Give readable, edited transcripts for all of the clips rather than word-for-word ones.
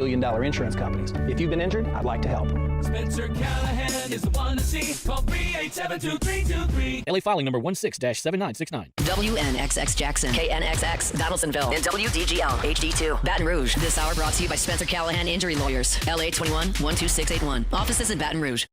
billion-dollar insurance companies. If you've been injured, I'd like to help. Spencer Callahan is the one to see. Call 387-2323. LA filing number 16-7969. WNXX Jackson, KNXX Battlesonville, and WDGL HD2 Baton Rouge. This hour brought to you by Spencer Callahan Injury Lawyers. LA 21-12681. Offices in Baton Rouge.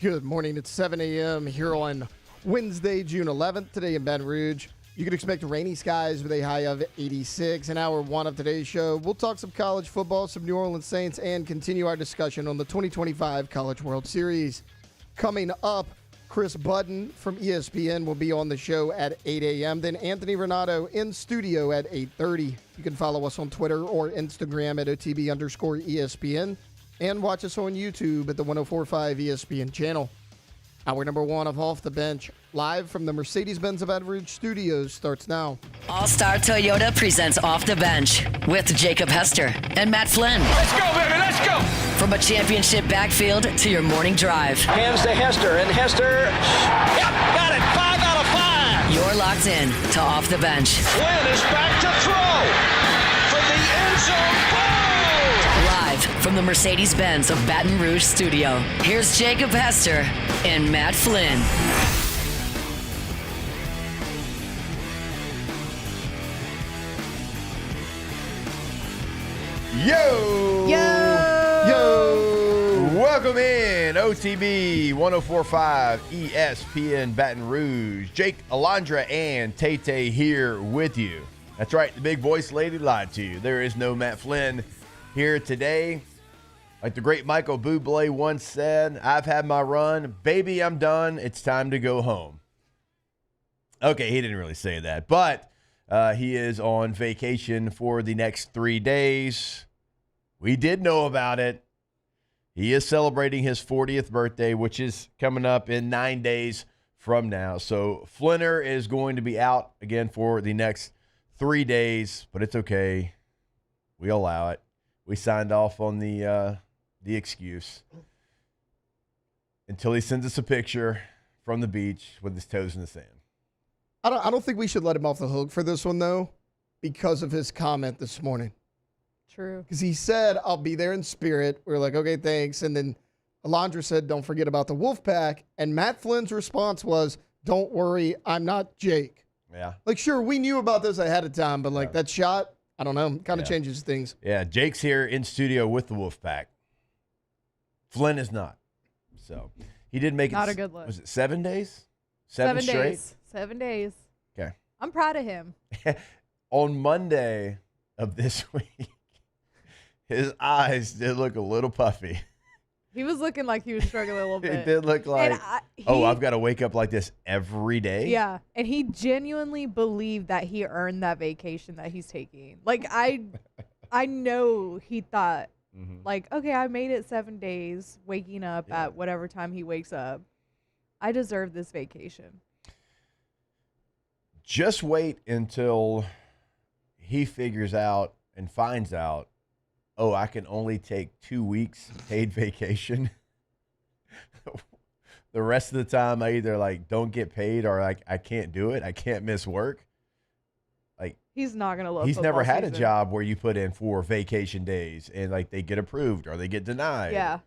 Good morning. It's 7 a.m. here on Wednesday, June 11th. Today in Baton Rouge, you can expect rainy skies with a high of 86. In hour one of today's show, we'll talk some college football, some New Orleans Saints, and continue our discussion on the 2025 College World Series. Coming up, Chris Budden from ESPN will be on the show at 8 a.m. Then Anthony Ranaudo in studio at 8:30. You can follow us on Twitter or Instagram at OTB_ESPN. And watch us on YouTube at the 104.5 ESPN channel. Hour number one of Off the Bench, live from the Mercedes-Benz of Baton Rouge studios, starts now. All-Star Toyota presents Off the Bench with Jacob Hester and Matt Flynn. Let's go, baby, let's go! From a championship backfield to your morning drive. Hands to Hester, and Hester, yep, got it, 5 out of 5! You're locked in to Off the Bench. Flynn is back to throw from the end zone. Ball! Live from the Mercedes-Benz of Baton Rouge studio, here's Jacob Hester and Matt Flynn. Yo! Yo! Welcome in, OTB 104.5 ESPN Baton Rouge. Jake, Alondra, and Tay here with you. That's right, the big voice lady lied to you. There is no Matt Flynn here today. Like the great Michael Bublé once said, I've had my run. Baby, I'm done. It's time to go home. Okay, he didn't really say that, but he is on vacation for the next 3 days. We did know about it. He is celebrating his 40th birthday, which is coming up in 9 days from now. So Flinner is going to be out again for the next 3 days, but it's okay. We allow it. We signed off on the excuse until he sends us a picture from the beach with his toes in the sand. I don't think we should let him off the hook for this one, though, because of his comment this morning. True. Because he said, I'll be there in spirit. We were like, okay, thanks. And then Alondra said, don't forget about the Wolfpack. And Matt Flynn's response was, don't worry, I'm not Jake. Yeah. Like, sure, we knew about this ahead of time, but, like, that shot, I don't know, kind of changes things. Yeah, Jake's here in studio with the Wolfpack. Flynn is not. So he did make it. Not a good look. Was it 7 days? Seven straight? Days. 7 days. Okay. I'm proud of him. On Monday of this week, his eyes did look a little puffy. He was looking like he was struggling a little bit. It did look like, I've got to wake up like this every day? Yeah, and he genuinely believed that he earned that vacation that he's taking. Like, I know he thought, like, okay, I made it 7 days, waking up at whatever time he wakes up. I deserve this vacation. Just wait until he figures out and finds out, oh, I can only take 2 weeks paid vacation. The rest of the time, I either like don't get paid or like I can't do it. I can't miss work. Like he's not gonna love. He's never had a season. job where you put in 4 vacation days and like they get approved or they get denied. Yeah.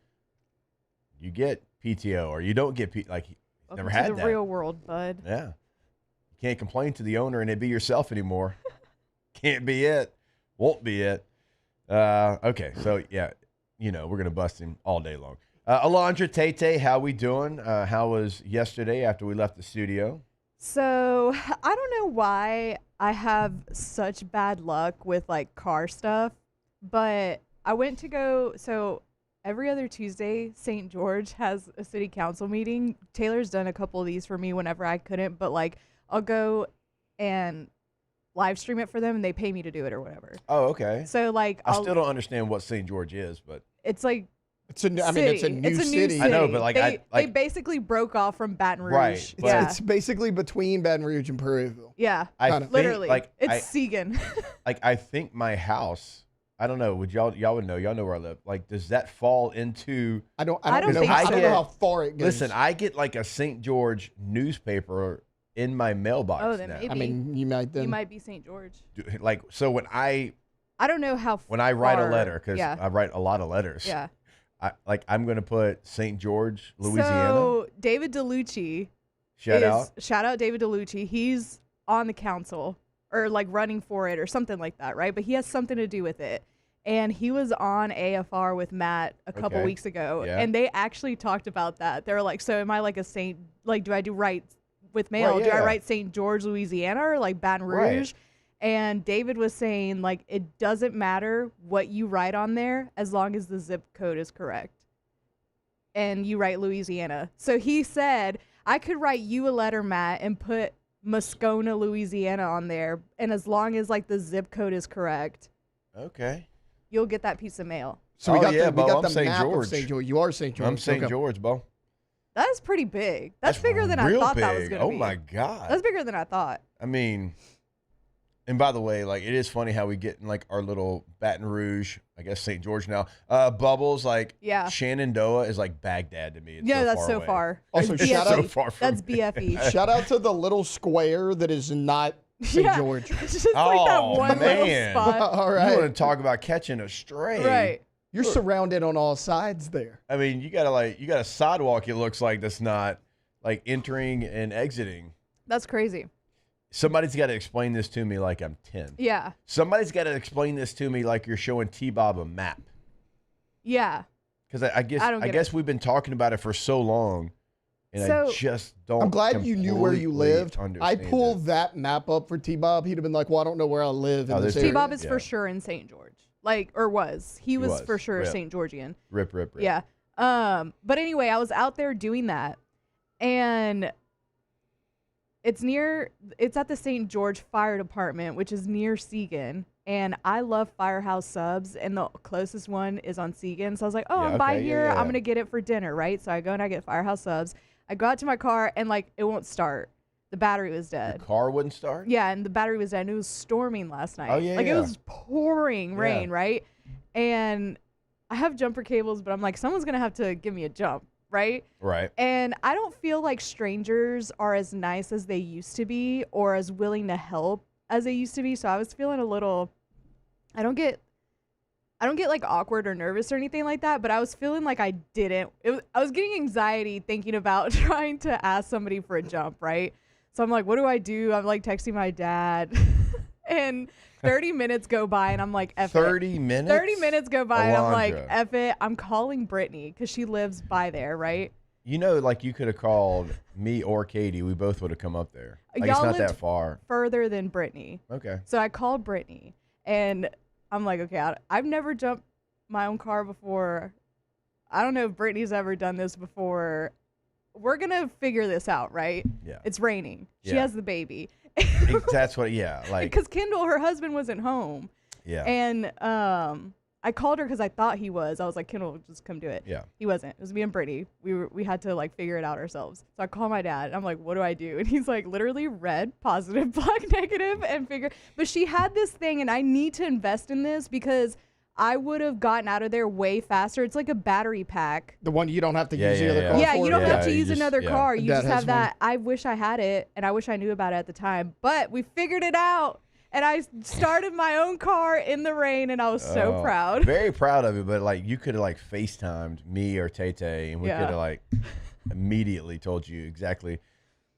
You get PTO or you don't get like never had the that. real world, bud. Yeah. You can't complain to the owner and it be yourself anymore. Can't be it. Won't be it. Okay, so yeah, we're gonna bust him all day long. Alondra, Tay, how we doing? How was yesterday after we left the studio? So I don't know why I have such bad luck with like car stuff, but I went to go. So every other Tuesday, St. George has a city council meeting. Taylor's done a couple of these for me whenever I couldn't, but like I'll go and live stream it for them and they pay me to do it or whatever. Oh, okay. So like I still don't understand what St. George is, but it's like it's a new city. I know, but they basically broke off from Baton Rouge. Right. Yeah. It's basically between Baton Rouge and Peruvial. Yeah. I think, literally. like it's Segan. like I think my house I don't know. Would y'all would know? Y'all know where I live. Like, does that fall into? I don't think know. so. I don't know how far it goes. Listen, I get like a St. George newspaper in my mailbox. Oh, then now. maybe. I mean, you might then. You might be St. George. Like, so when I don't know how when I write a far- letter, because yeah. I write a lot of letters. Yeah. I'm going to put St. George, Louisiana. So David DeLucci. Shout out. Shout out David DeLucci. He's on the council or like running for it or something like that, right? But he has something to do with it. And he was on AFR with Matt a couple Okay. weeks ago, Yeah. and they actually talked about that. They're like, so am I like a Saint, like, do I do right with mail? Right, Do I yeah. write St. George, Louisiana, or like Baton Right. Rouge? And David was saying, like, it doesn't matter what you write on there as long as the zip code is correct. And you write Louisiana. So he said, I could write you a letter, Matt, and put Moscona, Louisiana on there. And as long as, like, the zip code is correct, Okay. you'll get that piece of mail. So we Oh, got yeah, the, Bo, we got I'm the St. map George. of St. George. You are St. George. I'm St. Okay. George, Bo. That is pretty big. That's bigger than real I thought that was big. going to be. Oh, my God. That's bigger than I thought. I mean, and by the way, like, it is funny how we get in like our little Baton Rouge, I guess St. George now, bubbles. Like, Yeah. Shenandoah is like Baghdad to me. It's Yeah, so that's far so away. far. Also, It's shout BFE. out- So far from That's me. BFE. Shout out to the little square that is not St. Yeah. George. It's just like that Oh, one man. little spot. All You right. want to talk about catching a stray? Right. You're surrounded on all sides there. I mean, you got a sidewalk. It looks like that's not like entering and exiting. That's crazy. Somebody's got to explain this to me like I'm 10. Yeah. Somebody's got to explain this to me like you're showing T-Bob a map. Yeah. Because I don't I get guess we've been talking about it for so long, and So- I just don't. I'm glad you knew where you completely lived. I understand pulled it. that map up for T-Bob. He'd have been like, well, I don't know where I live in Oh, this there's area. T-Bob is Yeah. for sure in St. George. Like, or was. He was was. for sure Rip. St. Georgian. Rip. Yeah. But anyway, I was out there doing that, and it's at the St. George Fire Department, which is near Seagan. And I love Firehouse subs, and the closest one is on Seagan. So I was like, oh, Yeah, I'm by okay, here. yeah. I'm going to get it for dinner, right? So I go and I get Firehouse subs. I go out to my car, and, like, it won't start. The battery was Your dead. car wouldn't start. Yeah, and the battery was dead, and it was storming last night. Oh, yeah, Like, yeah. it was pouring rain, right? And I have jumper cables, but I'm like, someone's going to have to give me a jump, right? Right. And I don't feel like strangers are as nice as they used to be or as willing to help as they used to be. So I was feeling a little, I don't get like awkward or nervous or anything like that, but I was feeling like I was getting anxiety thinking about trying to ask somebody for a jump, right? So I'm like, what do I do? I'm like texting my dad and 30 minutes go by and I'm like, F 30 it. minutes. 30 minutes go by and I'm like, Alondra. F it. I'm calling Brittany because she lives by there, right? You know, like you could have called me or Katie. We both would have come up there. Like, it's Y'all not that lived far. Further than Brittany. Okay. So I called Brittany and I'm like, okay, I've never jumped my own car before. I don't know if Brittany's ever done this before. We're going to figure this out, right? Yeah. It's raining. She Yeah. has the baby. That's what. Yeah. Like. Because Kendall, her husband, wasn't home. Yeah. And I called her because I thought he was. I was like, Kendall, just come do it. Yeah. He wasn't. It was me and Brittany. We had to like figure it out ourselves. So I called my dad and I'm like, what do I do? And he's like, literally red, positive, black, negative, and figure. But she had this thing and I need to invest in this because I would have gotten out of there way faster. It's like a battery pack. The one you don't have to Yeah, use the yeah, other yeah. car Yeah, for? you don't Yeah, have to you use just- another yeah. car. You Dad just has have that. I wish I had it and I wish I knew about it at the time. But we figured it out. And I started my own car in the rain, and I was so Oh, proud. Very proud of you, but like you could have like FaceTimed me or Tay, and we Yeah. could have like immediately told you exactly.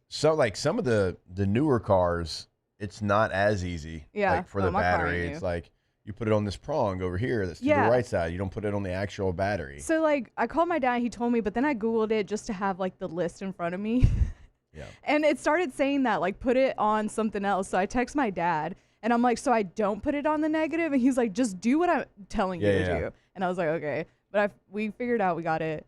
So like some of the newer cars, it's not as easy. Yeah. Like for Oh, the my car battery, ain't it's new. like you put it on this prong over here that's to Yeah. the right side. You don't put it on the actual battery. So, like, I called my dad, he told me, but then I Googled it just to have, like, the list in front of me. Yeah. And it started saying that, like, put it on something else. So I text my dad, and I'm like, so I don't put it on the negative? And he's like, just do what I'm telling you to Yeah. do. And I was like, okay. But we figured out we got it.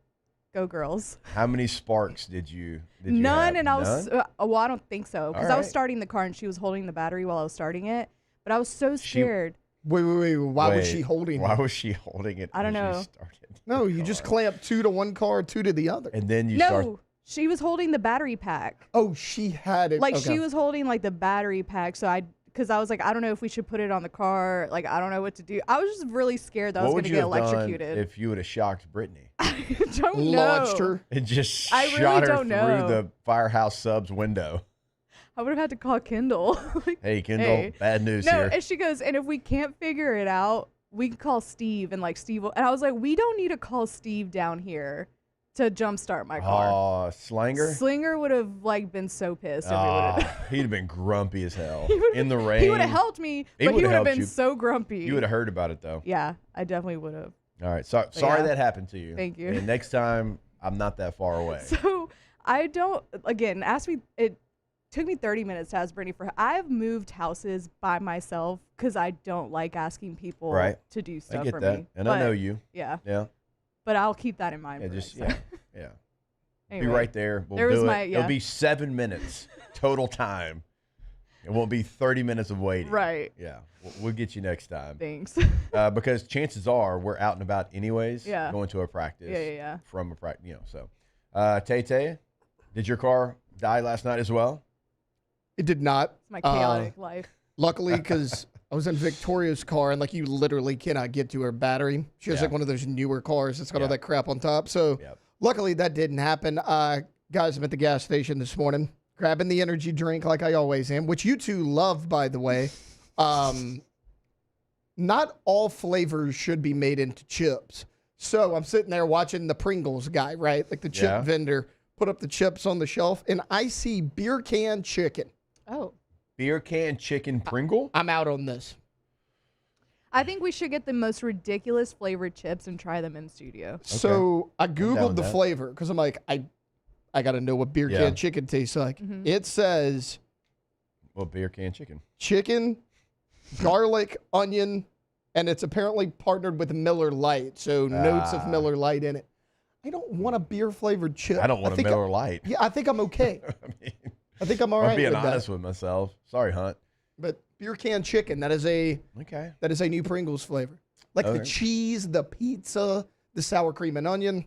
Go girls. How many sparks did you None, have? and I was, None? well, I don't think so. Because I was Alright. starting the car, and she was holding the battery while I was starting it. But I was so scared. Wait. Why was Wait, she holding Why it? was she holding it? I don't as you know. started No, the you just car? clamp 2 to one car, 2 to the other. And then you No, start. she was holding the battery pack. Oh, she had it. Like okay. she was holding like the battery pack, so because I was like, I don't know if we should put it on the car. Like, I don't know what to do. I was just really scared that I was going to get electrocuted. If you would have shocked Brittany? I don't know. Launched her. And just I shot really her don't know. through the Firehouse Subs window. I would have had to call Kendall. Like, Hey, Kendall, hey. bad news No, here. and she goes, and if we can't figure it out, we can call Steve, and like Steve will, and I was like, we don't need to call Steve down here to jumpstart my car. Oh, Slanger? Slinger would have like been so pissed. If we would've- He'd have been grumpy as hell He would've in the been- rain. He would have helped me, He but he would've would have helped been you. so grumpy. You would have heard about it though. Yeah, I definitely would have. All right. Sorry yeah. that happened to you. Thank you. And next time, I'm not that far away. So I don't, again, ask me, it took me 30 minutes to ask Brittany for, I've moved houses by myself because I don't like asking people Right. to do stuff I get for that. me. And I know you. Yeah. Yeah. But I'll keep that in mind. Yeah, for just, next time. yeah. Anyway, Be right there. We'll there was do my- it. yeah. It'll be 7 minutes total time. It won't be 30 minutes of waiting. Right. Yeah. We'll get you next time. Thanks. Because chances are we're out and about anyways. Yeah. Going to a practice. Yeah. From a practice, so. Tay, did your car die last night as well? It did not. It's my chaotic life. Luckily, because I was in Victoria's car, and like you literally cannot get to her battery. She has like one of those newer cars that's got all that crap on top. So luckily that didn't happen. Guys, I'm at the gas station this morning, grabbing the energy drink like I always am, which you two love, by the way. Not all flavors should be made into chips. So I'm sitting there watching the Pringles guy, right? Like the chip vendor put up the chips on the shelf, and I see beer can chicken. Oh. Beer can chicken Pringle? I'm out on this. I think we should get the most ridiculous flavored chips and try them in studio. So I down Googled with the that. flavor because I'm like, I got to know what beer can chicken tastes like. Mm-hmm. It says Well, beer can chicken. chicken, garlic, onion, and it's apparently partnered with Miller Lite. So notes of Miller Lite in it. I don't want a beer flavored chip. I don't want a think Miller Lite. Yeah, I think I'm okay. I think I'm all I'm right being with honest that. with myself. Sorry, Hunt. But beer can chicken, that is a new Pringles flavor. Like the cheese, the pizza, the sour cream and onion.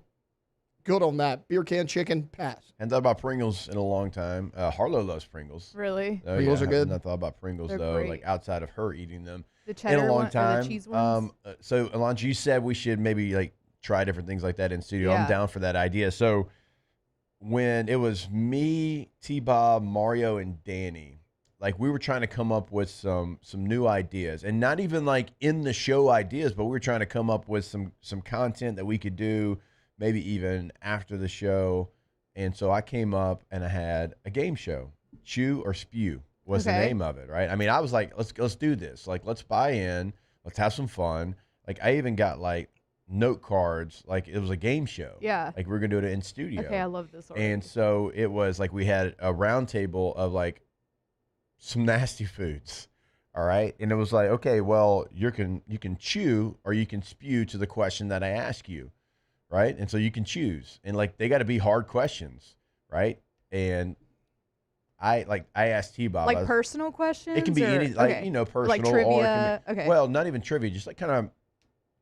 Good on that. Beer can chicken, pass. Hadn't thought about Pringles in a long time. Harlow loves Pringles. Really? Oh, Pringles are good. I've not thought about Pringles, They're though, great. like outside of her eating them The in cheddar a long one, or time. the cheese ones? So, Alonso, you said we should maybe like try different things like that in studio. Yeah. I'm down for that idea. So when it was me, T-Bob, Mario, and Danny, like we were trying to come up with some new ideas, and not even like in the show ideas, but we were trying to come up with some content that we could do maybe even after the show. And so I came up and I had a game show. Chew or Spew was the name of it, right? I mean, I was like, let's do this. Like, let's buy in. Let's have some fun. Like, I even got like note cards. Like, it was a game show. Yeah. Like, we we're gonna do it in studio. Okay, I love this already. And so it was like we had a round table of like some nasty foods. All right. And it was like, okay, well, you can chew or you can spew to the question that I ask you. Right. And so you can choose. And like they got to be hard questions. Right. And I asked T-Bob. Like personal questions? It can be or- any, like, okay. you know, personal. Like Or it trivia? can be, Okay. Well, not even trivia, just like kind of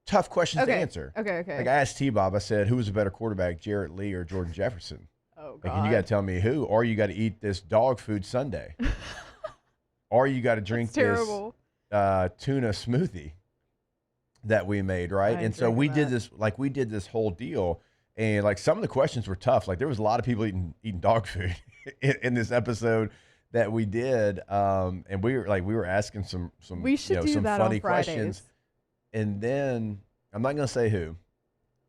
tough questions to answer. Okay. Like I asked T-Bob, I said, who was a better quarterback, Jarrett Lee or Jordan Jefferson? Oh, Like, God. and you got to tell me who, or you got to eat this dog food sundae, or you got to drink That's terrible. this tuna smoothie that we made, right? I And so ain't we drinking did this whole deal, and like some of the questions were tough. Like there was a lot of people eating dog food in this episode that we did, and we were asking some We should do some that funny on Fridays. questions, and then I'm not gonna say who.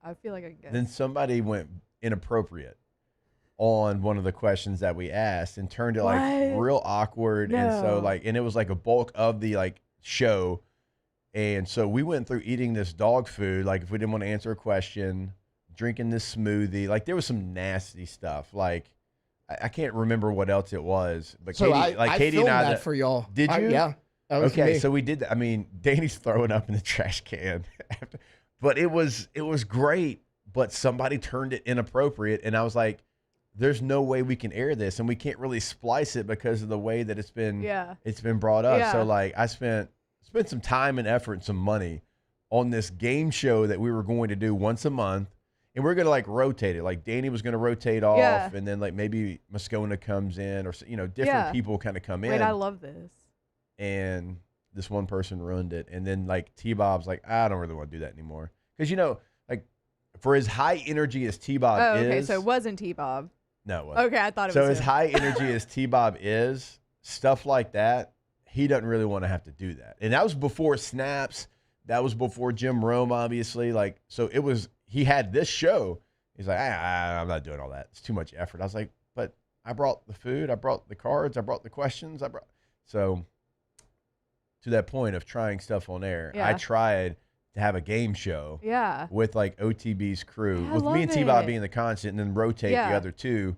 I feel like I can guess. Then somebody went inappropriate on one of the questions that we asked and turned it like What? real awkward. And so No. and it was like a bulk of the like show. And so we went through eating this dog food. Like if we didn't want to answer a question, drinking this smoothie, like there was some nasty stuff. Like I can't remember what else it was, but So Katie, Katie filmed and I, that for y'all. did you? Yeah. That was Okay, me. so we did that. I mean, Danny's throwing up in the trash can, but it was great. But somebody turned it inappropriate, and I was like, "There's no way we can air this, and we can't really splice it because of the way that it's been brought up." Yeah. So like, I spent some time and effort and some money on this game show that we were going to do once a month, and we're gonna like rotate it. Like Danny was gonna rotate off, Yeah. and then like maybe Moscona comes in, or different Yeah. people kind of come in. Wait, I love this. and this one person ruined it. And then like T-Bob's like, I don't really want to do that anymore. Because, like for as high energy as T-Bob is. Okay, so it wasn't T-Bob. No, it wasn't. Okay, I thought it so was as high energy as T-Bob is, stuff like that, he doesn't really want to have to do that. And that was before snaps. That was before Jim Rome, obviously. Like, so it was, he had this show. He's like, I'm not doing all that. It's too much effort. I was like, but I brought the food. I brought the cards. I brought the questions. So to that point of trying stuff on air, I tried to have a game show with like OTB's crew, with me and T-Bob being the constant, and then rotate the other two.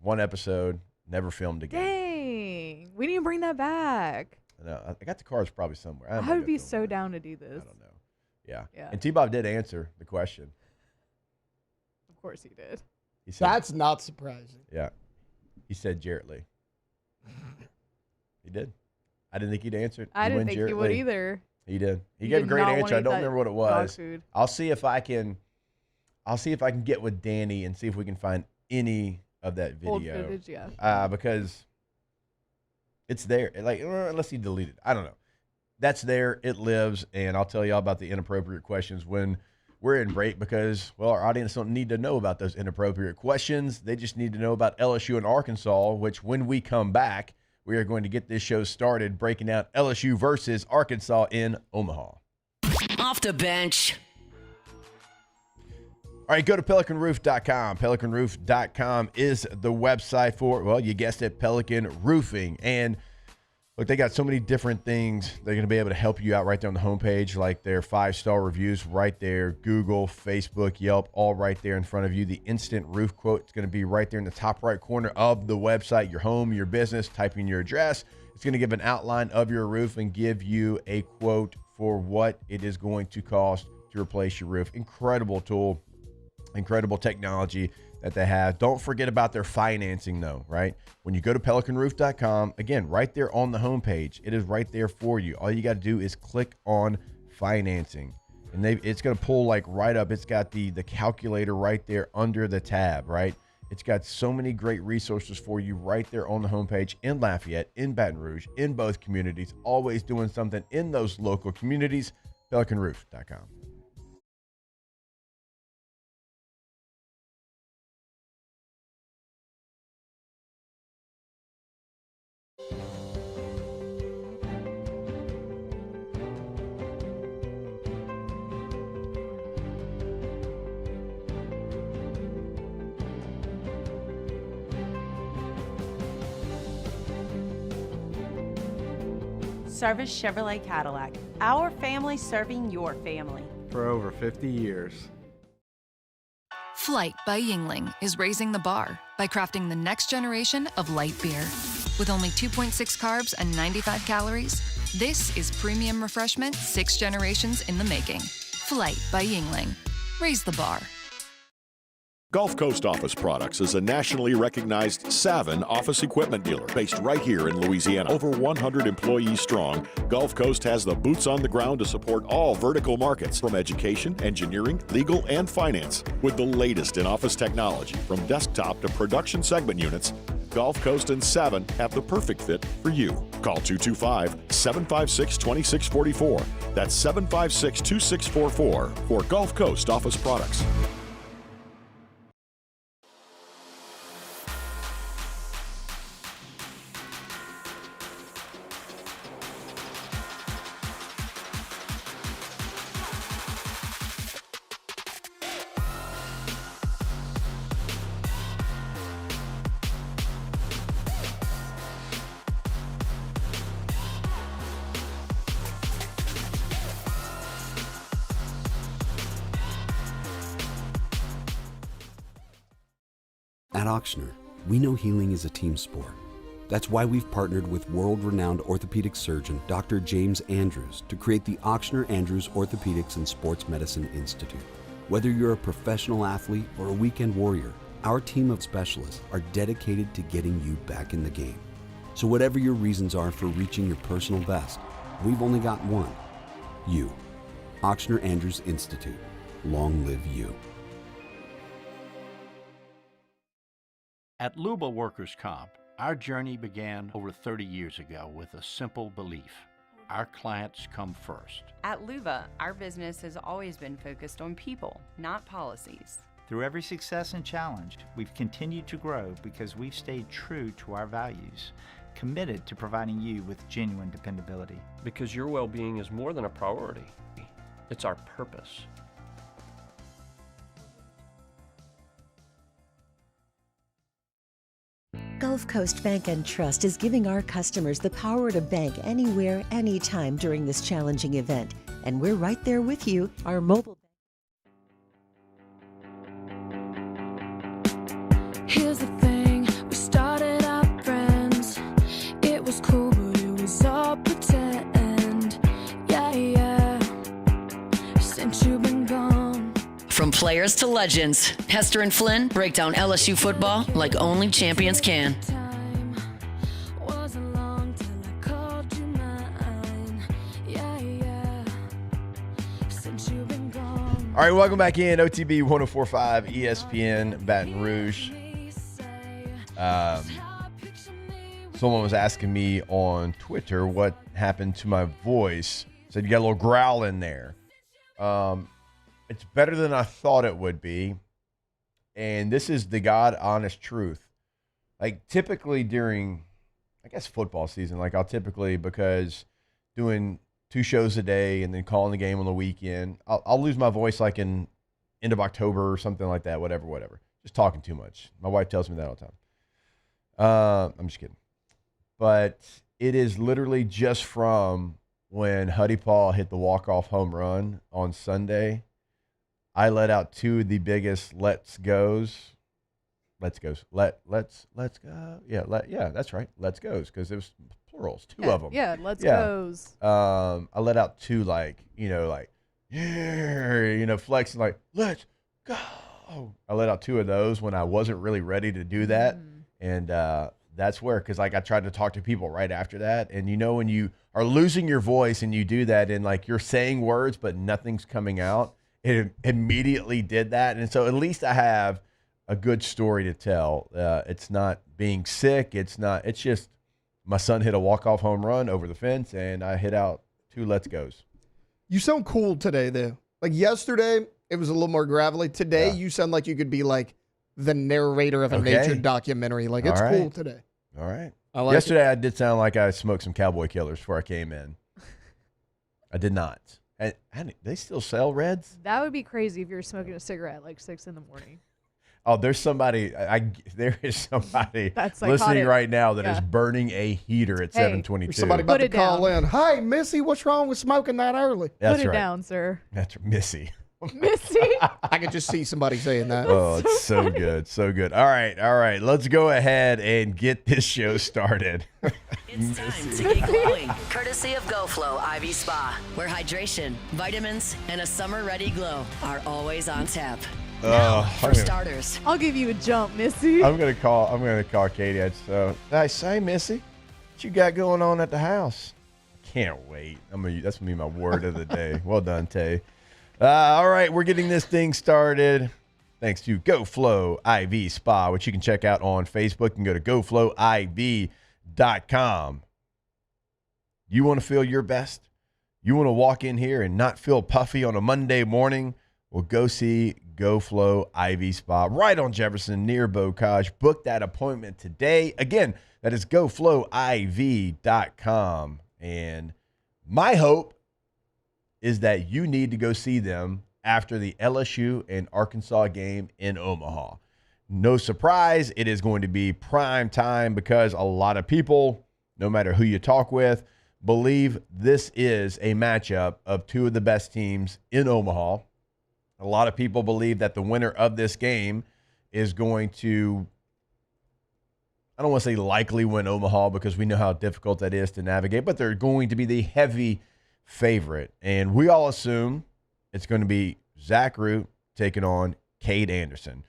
One episode, never filmed again. Dang. We need to bring that back. No, I got the cards probably somewhere. I would be so down to do this. I don't know. Yeah. And T-Bob did answer the question. Of course he did. He said, That's not surprising. Yeah. He said Jarrett Lee. He did. I didn't think he'd answer it. I didn't think he would either. He did. He gave a great answer. I don't remember what it was. I'll see if I can get with Danny and see if we can find any of that video. Old footage, yeah. Because it's there. Like, unless he deleted it. I don't know. That's there. It lives. And I'll tell you all about the inappropriate questions when we're in break, because, well, our audience don't need to know about those inappropriate questions. They just need to know about LSU and Arkansas, which when we come back, we are going to get this show started breaking out LSU versus Arkansas in Omaha. Off the bench. All right, go to PelicanRoof.com. PelicanRoof.com is the website for, well, you guessed it, Pelican Roofing. And look, they got so many different things they're going to be able to help you out right there on the homepage, like their 5-star reviews right there, Google, Facebook, Yelp, all right there in front of you. The instant roof quote is going to be right there in the top right corner of the website, your home, your business, type in your address. It's going to give an outline of your roof and give you a quote for what it is going to cost to replace your roof. Incredible tool, incredible technology that they have. Don't forget about their financing though, right? When you go to PelicanRoof.com, again, right there on the homepage, it is right there for you. All you got to do is click on financing, and it's going to pull like right up. It's got the calculator right there under the tab, right? It's got so many great resources for you right there on the homepage in Lafayette, in Baton Rouge, in both communities, always doing something in those local communities. PelicanRoof.com. Service Chevrolet Cadillac. Our family serving your family. For over 50 years. Flight by Yingling is raising the bar by crafting the next generation of light beer. With only 2.6 carbs and 95 calories, this is premium refreshment 6 generations in the making. Flight by Yingling. Raise the bar. Gulf Coast Office Products is a nationally recognized Savin office equipment dealer based right here in Louisiana. Over 100 employees strong, Gulf Coast has the boots on the ground to support all vertical markets, from education, engineering, legal, and finance. With the latest in office technology, from desktop to production segment units, Gulf Coast and Savin have the perfect fit for you. Call 225-756-2644. That's 756-2644 for Gulf Coast Office Products. At Auctioner, we know healing is a team sport. That's why we've partnered with world-renowned orthopedic surgeon Dr. James Andrews to create the Auctioner Andrews Orthopedics and Sports Medicine Institute. Whether you're a professional athlete or a weekend warrior, our team of specialists are dedicated to getting you back in the game. So whatever your reasons are for reaching your personal best, we've only got one: you. Auctioner Andrews Institute. Long live you. At Luba Workers' Comp, Our journey began over 30 years ago with a simple belief. Our clients come first. At Luva, our business has always been focused on people, not policies. Through every success and challenge, we've continued to grow because we've stayed true to our values, committed to providing you with genuine dependability. Because your well-being is more than a priority. It's our purpose. Gulf Coast Bank and Trust is giving our customers the power to bank anywhere, anytime during this challenging event. And we're right there with you. Our mobile. Here's the thing, we started out friends. It was cool, but it was all pretend. Yeah. Since you've been gone. From players to legends, Hester and Flynn break down LSU football like only champions can. All right, welcome back in OTB 104.5 ESPN Baton Rouge. Someone was asking me on Twitter what happened to my voice. Said you got a little growl in there. It's better than I thought it would be. And this is the God honest truth. Like typically during, I guess, football season, like I'll typically, because doing 2 shows a day and then calling the game on the weekend, I'll lose my voice like in end of October or something like that, whatever. Just talking too much. My wife tells me that all the time. I'm just kidding. But it is literally just from when Huddy Paul hit the walk-off home run on Sunday. I let out 2 of the biggest let's goes. Let's go. Yeah, that's right. Let's goes, because it was plurals, 2 of them. Yeah, let's goes. I let out 2 flexing like, let's go. I let out 2 of those when I wasn't really ready to do that. And that's where, because like I tried to talk to people right after that. And when you are losing your voice and you do that and like you're saying words, but nothing's coming out, it immediately did that. And so at least I have a good story to tell. It's not being sick. It's just my son hit a walk-off home run over the fence and I hit out 2 let's goes. You sound cool today, though. Like yesterday, it was a little more gravelly. Today, you sound like you could be like the narrator of a nature documentary. Like it's cool today. All right. Yesterday, I did sound like I smoked some Cowboy Killers before I came in. I did not. They still sell Reds? That would be crazy if you were smoking a cigarette at like 6 in the morning. Oh, there's somebody. There is somebody That's listening right now that is burning a heater at 7:22. Somebody about to call in. Hi, Missy. What's wrong with smoking that early? That's Put it right. down, sir. That's Missy. Missy. I could just see somebody saying that. Oh, it's so good. So good. All right. Let's go ahead and get this show started. It's time to get glowing. Courtesy of GoFlow IV Spa, where hydration, vitamins, and a summer-ready glow are always on tap. For starters, I'll give you a jump, Missy. I'm gonna call Katie. I say, Missy, what you got going on at the house? Can't wait. That's gonna be my word of the day. Well done, Tay. All right, we're getting this thing started. Thanks to GoFlow IV Spa, which you can check out on Facebook. You can go to goflowiv.com. You want to feel your best? You want to walk in here and not feel puffy on a Monday morning? Well, go see GoFlow IV Spa right on Jefferson near Bocage. Book that appointment today. Again, that is goflowiv.com. And my hope is that you need to go see them after the LSU and Arkansas game in Omaha. No surprise, it is going to be prime time because a lot of people, no matter who you talk with, believe this is a matchup of 2 of the best teams in Omaha. A lot of people believe that the winner of this game is going to, I don't want to say likely win Omaha because we know how difficult that is to navigate, but they're going to be the heavy favorite. And we all assume it's going to be Zach Root taking on Cade Anderson.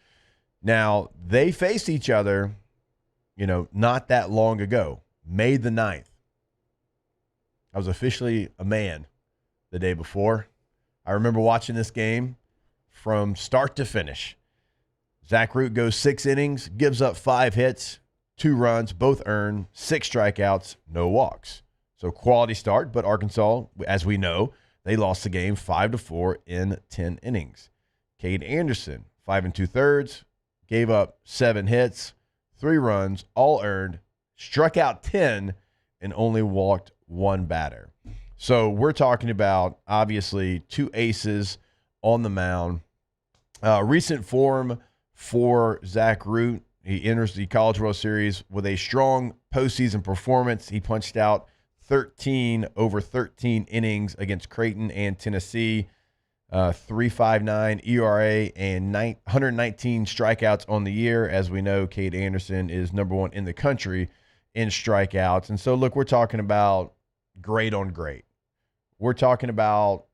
Now, they faced each other, not that long ago, May the 9th. I was officially a man the day before. I remember watching this game from start to finish. Zach Root goes 6 innings, gives up 5 hits, 2 runs, both earned, 6 strikeouts, no walks. So quality start, but Arkansas, as we know, they lost the game 5-4 in 10 innings. Cade Anderson, 5 2/3, gave up 7 hits, 3 runs, all earned, struck out 10, and only walked 1 batter. So we're talking about, obviously, 2 aces on the mound. Recent form for Zach Root. He enters the College World Series with a strong postseason performance. He punched out 13 over 13 innings against Creighton and Tennessee. 3.59 ERA and 119 strikeouts on the year. As we know, Cade Anderson is number 1 in the country in strikeouts. And so, look, we're talking about great on great. We're talking about,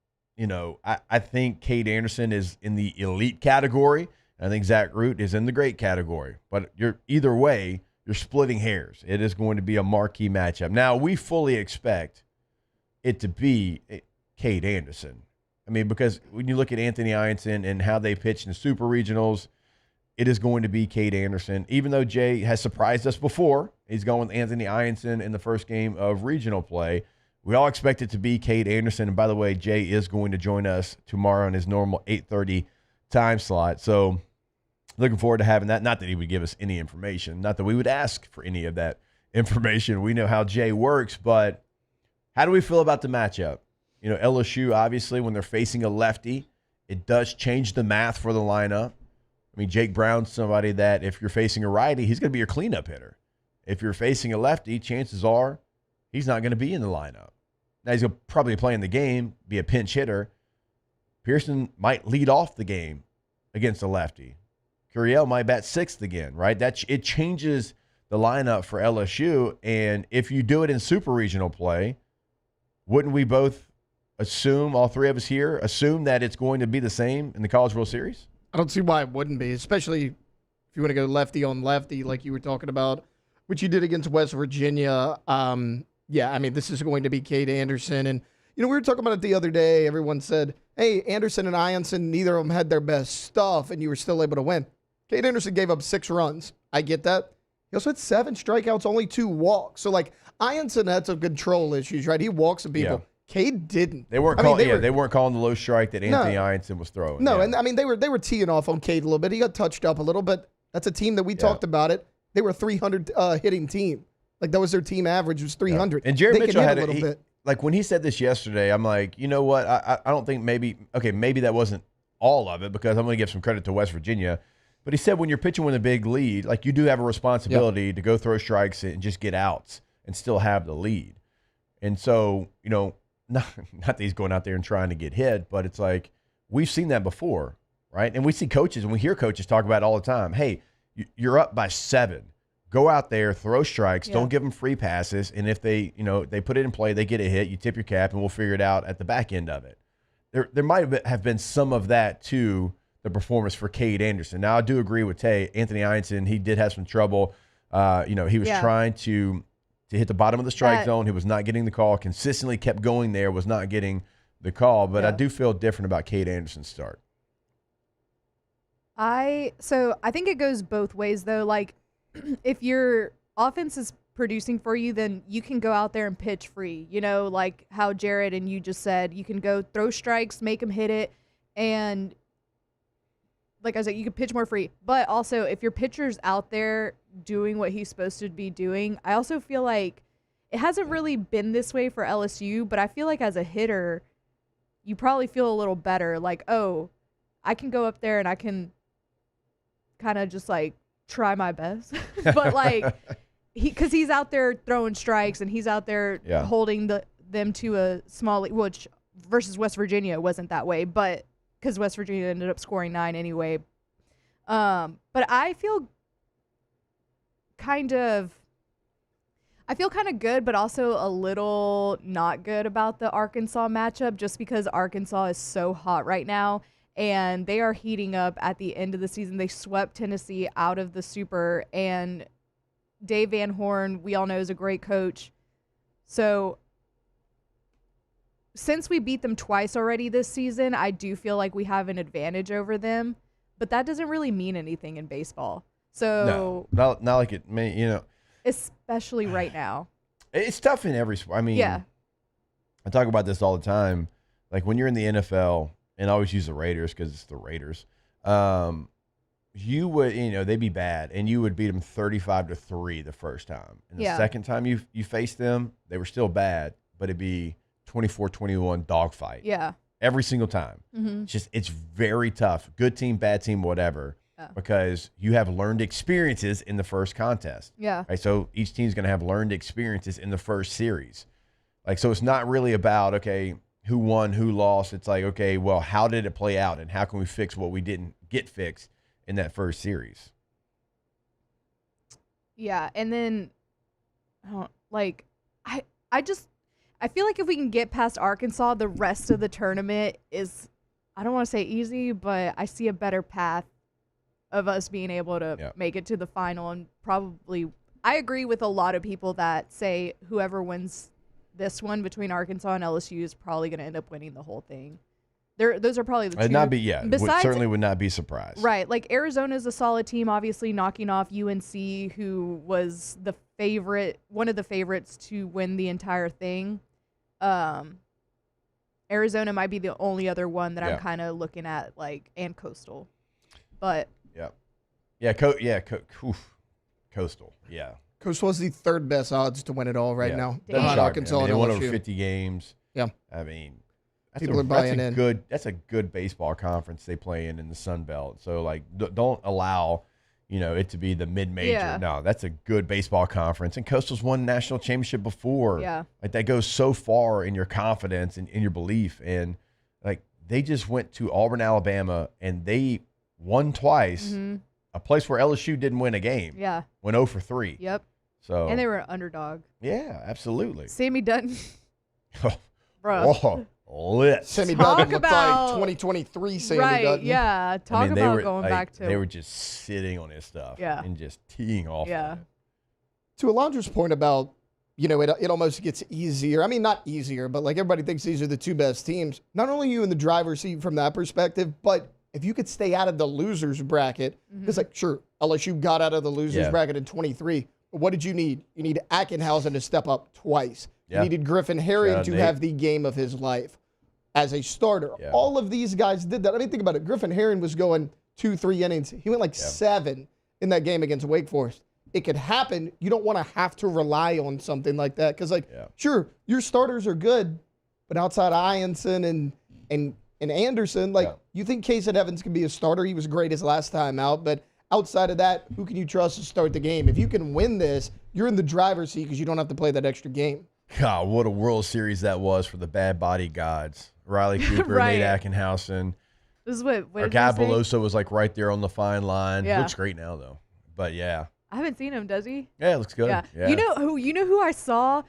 I think Cade Anderson is in the elite category. I think Zach Root is in the great category. But either way, you're splitting hairs. It is going to be a marquee matchup. Now, we fully expect it to be Cade Anderson. I mean, because when you look at Anthony Ianson and how they pitched in super regionals, it is going to be Cade Anderson. Even though Jay has surprised us before, he's going with Anthony Ianson in the first game of regional play. We all expect it to be Cade Anderson. And by the way, Jay is going to join us tomorrow on his normal 8:30 time slot. So looking forward to having that. Not that he would give us any information. Not that we would ask for any of that information. We know how Jay works. But how do we feel about the matchup? LSU, obviously, when they're facing a lefty, it does change the math for the lineup. I mean, Jake Brown's somebody that if you're facing a righty, he's going to be your cleanup hitter. If you're facing a lefty, chances are he's not going to be in the lineup. Now, he's going to probably play in the game, be a pinch hitter. Pearson might lead off the game against a lefty. Curiel might bat 6th again, right? It changes the lineup for LSU. And if you do it in super regional play, wouldn't we both assume, all 3 of us here, assume that it's going to be the same in the College World Series? I don't see why it wouldn't be, especially if you want to go lefty on lefty like you were talking about, which you did against West Virginia. Yeah, I mean, this is going to be Cade Anderson. And, we were talking about it the other day. Everyone said, hey, Anderson and Ianson, neither of them had their best stuff, and you were still able to win. Cade Anderson gave up 6 runs. I get that. He also had 7 strikeouts, only 2 walks. So, Ianson had some control issues, right? He walks some people. Yeah. Cade didn't. They weren't calling. They weren't calling the low strike that Anthony Ianson was throwing. No, and I mean they were teeing off on Cade a little bit. He got touched up a little, but that's a team that we talked about it. They were a 300 hitting team. That was their team average was 300. Yeah. And Jerry Mitchell had a little bit. When he said this yesterday, I'm like, you know what? I don't think maybe that wasn't all of it because I'm going to give some credit to West Virginia. But he said when you're pitching with a big lead, you do have a responsibility to go throw strikes and just get outs and still have the lead. And so, not that he's going out there and trying to get hit, but it's we've seen that before, right? And we see coaches and we hear coaches talk about it all the time. Hey, you're up by 7. Go out there, throw strikes. Don't give them free passes. And if they put it in play, they get a hit, you tip your cap, and we'll figure it out at the back end of it. There might have been some of that to the performance for Cade Anderson. Now, I do agree with Tay. Anthony Ianson, he did have some trouble. He was trying to hit the bottom of the strike zone. He was not getting the call. Consistently kept going there, was not getting the call. But I do feel different about Cade Anderson's start. I think it goes both ways, though. If your offense is producing for you, then you can go out there and pitch free. Like how Jared and you just said, you can go throw strikes, make them hit it, and like I said, you can pitch more free. But also, if your pitcher's out there doing what he's supposed to be doing, I also feel like it hasn't really been this way for LSU, but I feel like as a hitter, you probably feel a little better. Oh, I can go up there and I can kind of just try my best. But because he's out there throwing strikes and he's out there holding them to a small lead, which versus West Virginia wasn't that way, but because West Virginia ended up scoring 9 anyway. But I feel kind of good, but also a little not good about the Arkansas matchup just because Arkansas is so hot right now. And they are heating up at the end of the season. They swept Tennessee out of the Super. And Dave Van Horn, we all know, is a great coach. So since we beat them twice already this season, I do feel like we have an advantage over them. But that doesn't really mean anything in baseball. So no, not like it may, especially right now. It's tough in every sport. I mean, Yeah. I talk about this all the time. Like when you're in the NFL, and I always use the Raiders because it's the Raiders. You would, they'd be bad, and you would beat them 35-3 the first time. And the second time you faced them, they were still bad, but it'd be 24-21 dogfight. Yeah. Every single time. Mhm. It's very tough. Good team, bad team, whatever. Yeah. Because you have learned experiences in the first contest. Yeah. Right? So each team's going to have learned experiences in the first series. Like, so it's not really about, okay, who won, who lost. It's like, okay, well, how did it play out, and how can we fix what we didn't get fixed in that first series? Yeah, and then, I feel like if we can get past Arkansas, the rest of the tournament is, I don't want to say easy, but I see a better path of us being able to make it to the final. And probably, I agree with a lot of people that say whoever wins this one between Arkansas and LSU is probably going to end up winning the whole thing. Those are probably the two. Certainly would not be surprised. Right. Like Arizona's a solid team, obviously knocking off UNC, who was one of the favorites to win the entire thing. Arizona might be the only other one that I'm kind of looking at, and Coastal. But Coastal. Yeah. Coastal was the third best odds to win it all right now. Arkansas and they won LSU. over 50 games. Yeah. I mean, People are buying in. That's a good baseball conference they play in the Sun Belt. So, don't allow, it to be the mid-major. Yeah. No, that's a good baseball conference. And Coastal's won national championship before. Yeah. That goes so far in your confidence and in your belief. And, they just went to Auburn, Alabama, and they won twice. Mm-hmm. A place where LSU didn't win a game. Yeah. Went 0 for 3. Yep. So. And they were an underdog. Yeah, absolutely. Sammy Dutton. Bro. Lit. Sammy Talk Dutton looked about- like 2023 Sammy Right, Dutton. yeah. Talk they about were, going back to. They were just sitting on his stuff. Yeah. And just teeing off. Yeah. To Alondra's point about, it almost gets easier. I mean, not easier, but everybody thinks these are the two best teams. Not only are you in the driver's seat from that perspective, but if you could stay out of the losers bracket, because sure, LSU got out of the losers bracket in 23. But what did you need? You need Ackenhausen to step up twice. Yeah. You needed Griffin Herring Shout out to Nate. have the game of his life as a starter. Yeah. All of these guys did that. I mean, think about it. Griffin Herring was going 2-3 innings. He went 7 in that game against Wake Forest. It could happen. You don't want to have to rely on something like that because, sure, your starters are good, but outside Ianson and Anderson, you think Kasich Evans can be a starter? He was great his last time out, but outside of that, who can you trust to start the game? If you can win this, you're in the driver's seat because you don't have to play that extra game. God, what a World Series that was for the bad body gods. Riley Cooper, Right. Nate Ackenhausen. This is what Our did guy you say? Beloso was right there on the fine line. Yeah. Looks great now though. But yeah. I haven't seen him, does he? Yeah, it looks good. Yeah. You know who I saw?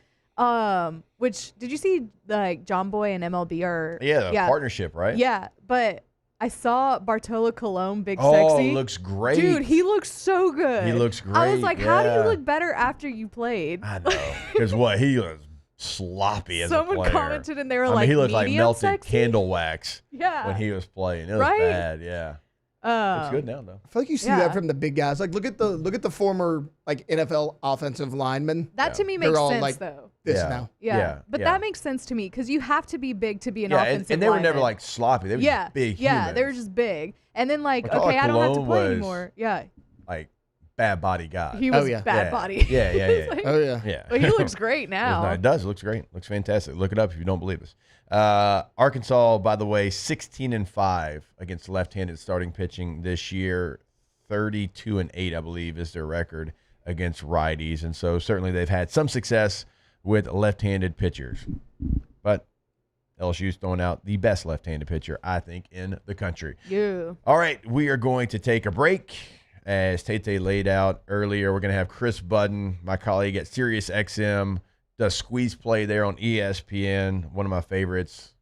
Which did you see John Boy and MLB or partnership, right? Yeah, but I saw Bartolo Colon, Big Oh, Sexy. looks great. Dude, he looks so good. He looks great. I was like, how do you yeah. look better after you played? I know. Because he was sloppy as a Someone player. commented and they were I mean, like, he looked like medium melted sexy? candle wax Yeah. when he was playing. It was Right? bad, yeah. Looks good now though. I feel like you see that from the big guys. Look at the former NFL offensive linemen. That to me They're makes all sense, like though. this Yeah. now. Yeah, but that makes sense to me because you have to be big to be an Yeah, offensive and they were never lineman. sloppy. They were just big Yeah, humans. they were just big. And then Bartolo okay, I don't have to Colon play was- anymore. Yeah. Bad body guy. He was bad body. Yeah. It's like- Oh yeah. Yeah. But he looks great now. It does. It looks great. Looks fantastic. Look it up if you don't believe us. Arkansas, by the way, 16-5 against left-handed starting pitching this year. 32-8, I believe, is their record against righties. And so certainly they've had some success with left-handed pitchers. But LSU's throwing out the best left-handed pitcher, I think, in the country. Yeah. All right, we are going to take a break. As Tate laid out earlier, we're going to have Chris Budden, my colleague at SiriusXM, does squeeze play there on ESPN, one of my favorites.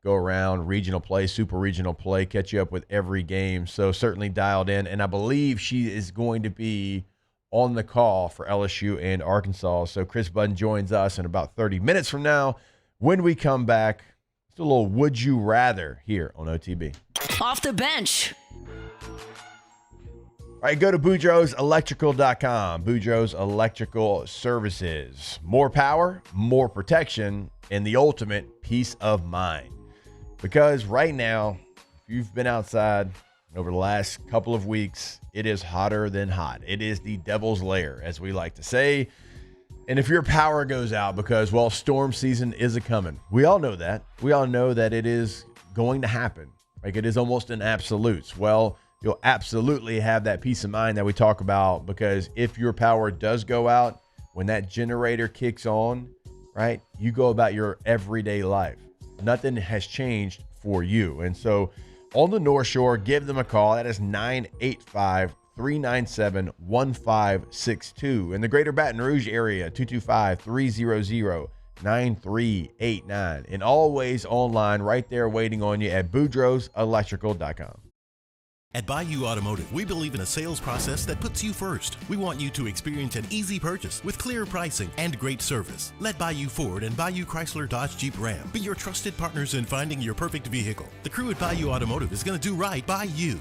Go around, regional play, super regional play, catch you up with every game. So certainly dialed in. And I believe she is going to be on the call for LSU and Arkansas. So Chris Budden joins us in about 30 minutes from now. When we come back, it's a little Would You Rather here on OTB. Off the bench. All right, go to BoudreauxElectrical.com. Boudreaux's Electrical Services. More power, more protection, and the ultimate peace of mind. Because right now, if you've been outside over the last couple of weeks, it is hotter than hot. It is the devil's lair, as we like to say. And if your power goes out because, well, storm season is a-coming. We all know that. We all know that it is going to happen. Like, it is almost an absolute. Well, you'll absolutely have that peace of mind that we talk about, because if your power does go out, when that generator kicks on, right, you go about your everyday life. Nothing has changed for you. And so on the North Shore, give them a call. That is 985-397-1562. In the greater Baton Rouge area, 225-300-9389. And always online right there waiting on you at BoudreauxElectrical.com. At Bayou Automotive, we believe in a sales process that puts you first. We want you to experience an easy purchase with clear pricing and great service. Let Bayou Ford and Bayou Chrysler Dodge Jeep Ram be your trusted partners in finding your perfect vehicle. The crew at Bayou Automotive is going to do right by you.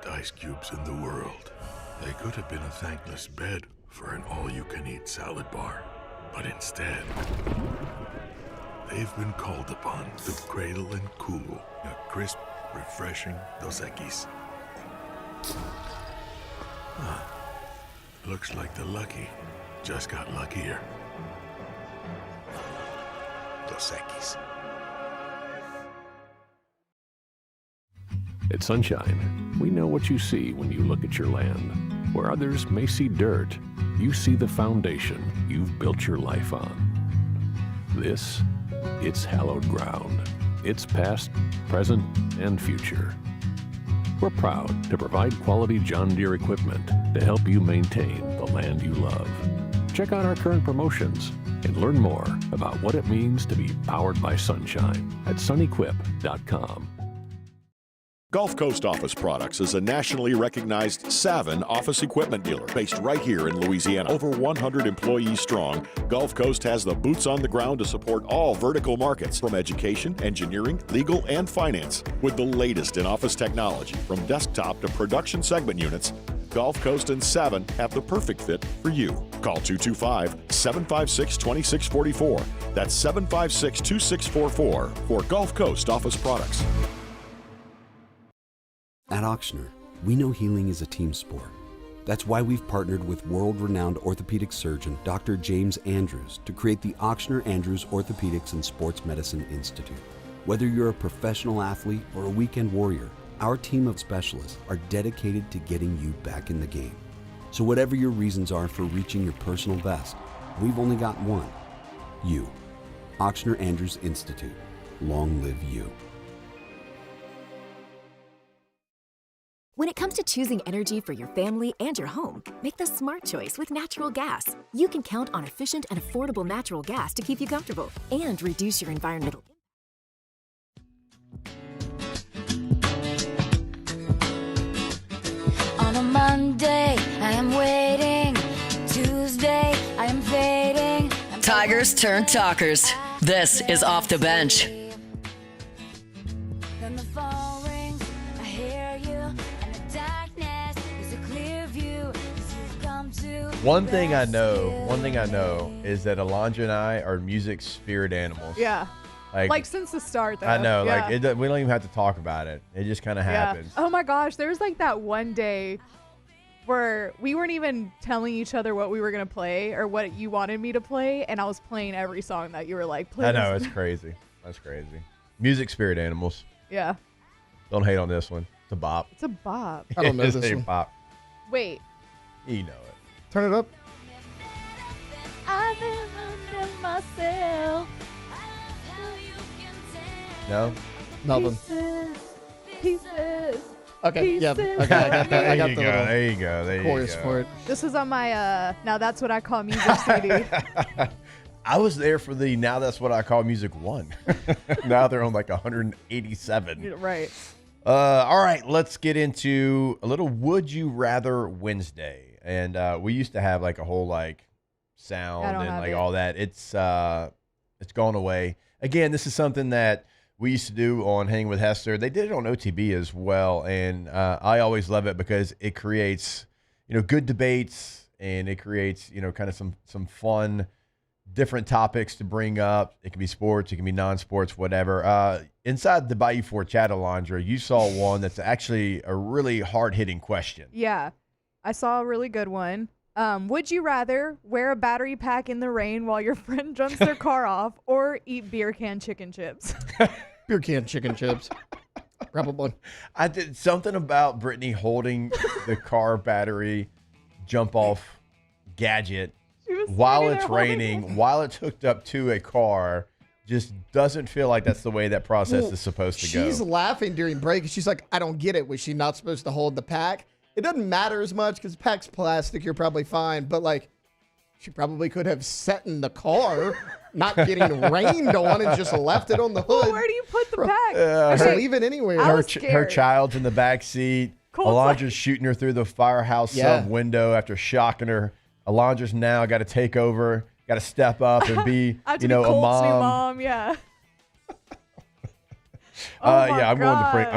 Ice cubes in the world. They could have been a thankless bed for an all-you-can-eat salad bar, but instead, they've been called upon to cradle and cool a crisp, refreshing Dos Equis. Looks like the lucky just got luckier. Dos Equis. At Sunshine, we know what you see when you look at your land. Where others may see dirt, you see the foundation you've built your life on. This, it's hallowed ground. It's past, present, and future. We're proud to provide quality John Deere equipment to help you maintain the land you love. Check out our current promotions and learn more about what it means to be powered by sunshine at sunequip.com. Gulf Coast Office Products is a nationally recognized Savin office equipment dealer based right here in Louisiana. Over 100 employees strong, Gulf Coast has the boots on the ground to support all vertical markets, from education, engineering, legal, and finance. With the latest in office technology, from desktop to production segment units, Gulf Coast and Savin have the perfect fit for you. Call 225-756-2644. That's 756-2644 for Gulf Coast Office Products. At Auctioner, we know healing is a team sport. That's why we've partnered with world-renowned orthopedic surgeon Dr. James Andrews to create the Auctioner Andrews Orthopedics and Sports Medicine Institute. Whether you're a professional athlete or a weekend warrior, our team of specialists are dedicated to getting you back in the game. So whatever your reasons are for reaching your personal best, we've only got one: you. Auctioner Andrews Institute. Long live you. When it comes to choosing energy for your family and your home, make the smart choice with natural gas. You can count on efficient and affordable natural gas to keep you comfortable and reduce your environmental impact. On a Monday, I am waiting. Tuesday, I am fading. Tigers turn talkers. This is Off the Bench. Then the phone rings, I hear you, and the darkness is a clear view. 'Cause you've come to One thing I know is that Alondra and I are music spirit animals. Yeah. Like since the start, though. I know. Yeah. Like we don't even have to talk about it. It just kind of happens. Oh my gosh, there was like that one day where we weren't even telling each other what we were gonna play or what you wanted me to play, and I was playing every song that you were like, please. I know, it's crazy. That's crazy. Music spirit animals. Yeah. Don't hate on this one. It's a bop. It's a bop. I don't know It's this a one. bop. Wait. You know it. Turn it up. I've been under myself. No? Nothing. Pieces. Okay, yeah. Pieces Okay, I got that. I got There you the go. little There you go. There you chorus go. for it. This was on my Now That's What I Call Music CD. I was there for the Now That's What I Call Music 1. Now they're on like 187. Right. All right, let's get into a little Would You Rather Wednesday. And we used to have like a whole like sound and like all that. It's gone away. Again, this is something that we used to do on Hang with Hester. They did it on OTB as well. And I always love it because it creates, good debates, and it creates, kind of some fun, different topics to bring up. It can be sports, it can be non-sports, whatever. Inside the Bayou 4 chat, Alondra, you saw one that's actually a really hard-hitting question. Yeah. I saw a really good one. Would you rather wear a battery pack in the rain while your friend jumps their car off, or eat beer can chicken chips? Beer can chicken chips. Probably. I did something about Brittany holding the car battery jump off gadget while it's raining, while it's hooked up to a car. Just doesn't feel like that's the way that process is supposed to go. She's laughing during break. And she's like, I don't get it. Was she not supposed to hold the pack? It doesn't matter as much because the pack's plastic. You're probably fine. But, like, she probably could have sat in the car, not getting rained on, and just left it on the hood. Well, where do you put the pack? Just leave it anywhere. Her child's in the back seat. Alondra's shooting her through the firehouse sub window after shocking her. Alondra's now got to take over, got to step up and be, I have to a be Colt's mom. new mom, yeah. I'm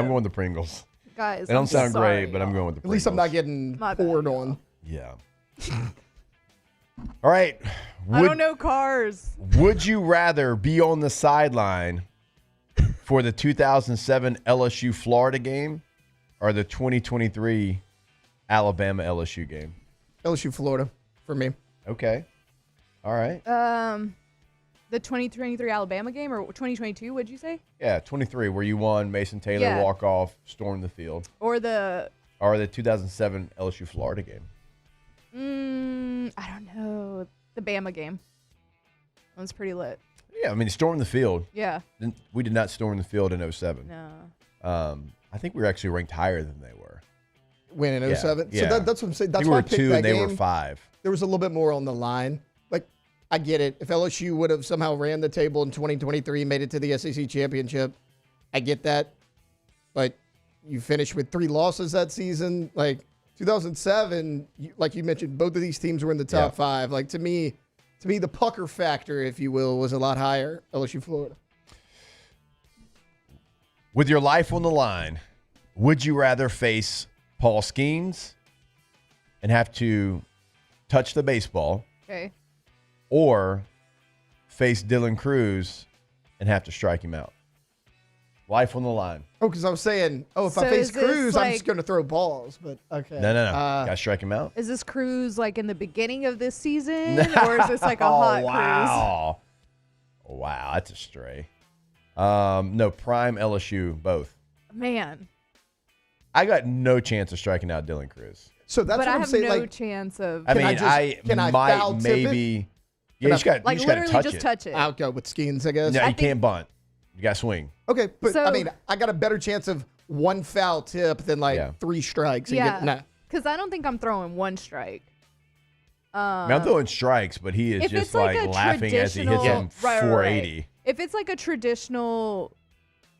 going to Pringles. Guys, They don't sound sorry, great, but I'm going with the At Pringles. least I'm not getting poured on. Yeah. All right. I don't know cars. Would you rather be on the sideline for the 2007 LSU Florida game or the 2023 Alabama LSU game? LSU Florida for me. Okay. All right. The 2023 Alabama game, or 2022, what'd you say? Yeah, 23, where you won Mason Taylor Yeah. walk-off, stormed the field. Or the 2007 LSU Florida game. I don't know. The Bama game. That was pretty lit. Yeah, I mean, stormed the field. Yeah. We did not storm the field in 07. No. I think we were actually ranked higher than they were. Win in 07. Yeah. So that's what I'm saying. That's we why were I picked 2 that and they game. were 5. There was a little bit more on the line. Like, I get it. If LSU would have somehow ran the table in 2023 and made it to the SEC championship, I get that. But you finished with 3 losses that season. Like, 2007, like you mentioned, both of these teams were in the top 5. Like, to me, the pucker factor, if you will, was a lot higher. LSU Florida. With your life on the line, would you rather face Paul Skeens and have to touch the baseball, Okay. or face Dylan Cruz and have to strike him out? Life on the line. Oh, because I was saying, if I So face is this Cruz, I'm like- just going to throw balls. But okay. No. Got to strike him out. Is this cruise like in the beginning of this season, or is this like a hot wow. Wow, that's a stray. No, prime LSU, both. cruise? Man. I got no chance of striking out Dylan Cruz. So that's But what I I'm have saying. no Like, chance of. I mean, can I might foul tip it? maybe. Yeah, you just got like to literally touch just it. touch it. I'll go with Skeens, I guess. No, you can't bunt. You got to swing. Okay, but So- I mean, I got a better chance of 1 foul tip than like 3 strikes. And Yeah. Because I don't think I'm throwing 1 strike. I mean, I'm throwing strikes, but he is if just it's like like a laughing as he hits traditional- him Right. 480. If it's like a traditional,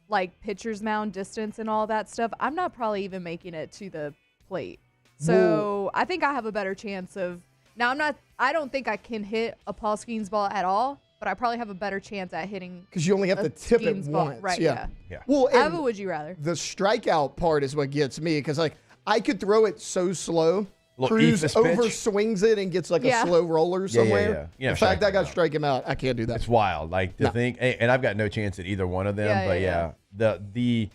like pitcher's mound distance and all that stuff, I'm not probably even making it to the plate. So I think I have a better chance of. Now I don't think I can hit a Paul Skeens ball at all, but I probably have a better chance at hitting. Because you only have a to tip it Skeens ball. once. Right? Yeah. Yeah. Well, I have and a would you rather. the strikeout part is what gets me because like I could throw it so slow. Little Cruz Ephus pitch. over swings it and gets like Yeah. a slow roller Yeah, yeah, somewhere. yeah. The Strike fact I him got to out. strike him out, I can't do that. It's wild. Like to No. think, and I've got no chance at either one of them. Yeah, but yeah, the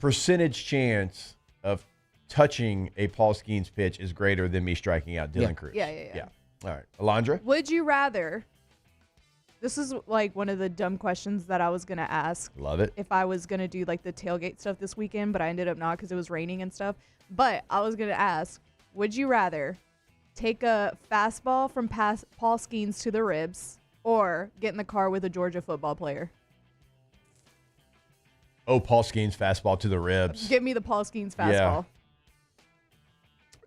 percentage chance of touching a Paul Skeens pitch is greater than me striking out Dylan Cruz. Yeah. All right, Alondra. Would you rather? This is like one of the dumb questions that I was gonna ask. Love it. If I was gonna do like the tailgate stuff this weekend, but I ended up not because it was raining and stuff. But I was gonna ask, would you rather take a fastball from Paul Skeens to the ribs, or get in the car with a Georgia football player? Oh, Paul Skeens fastball to the ribs. Give me the Paul Skeens fastball.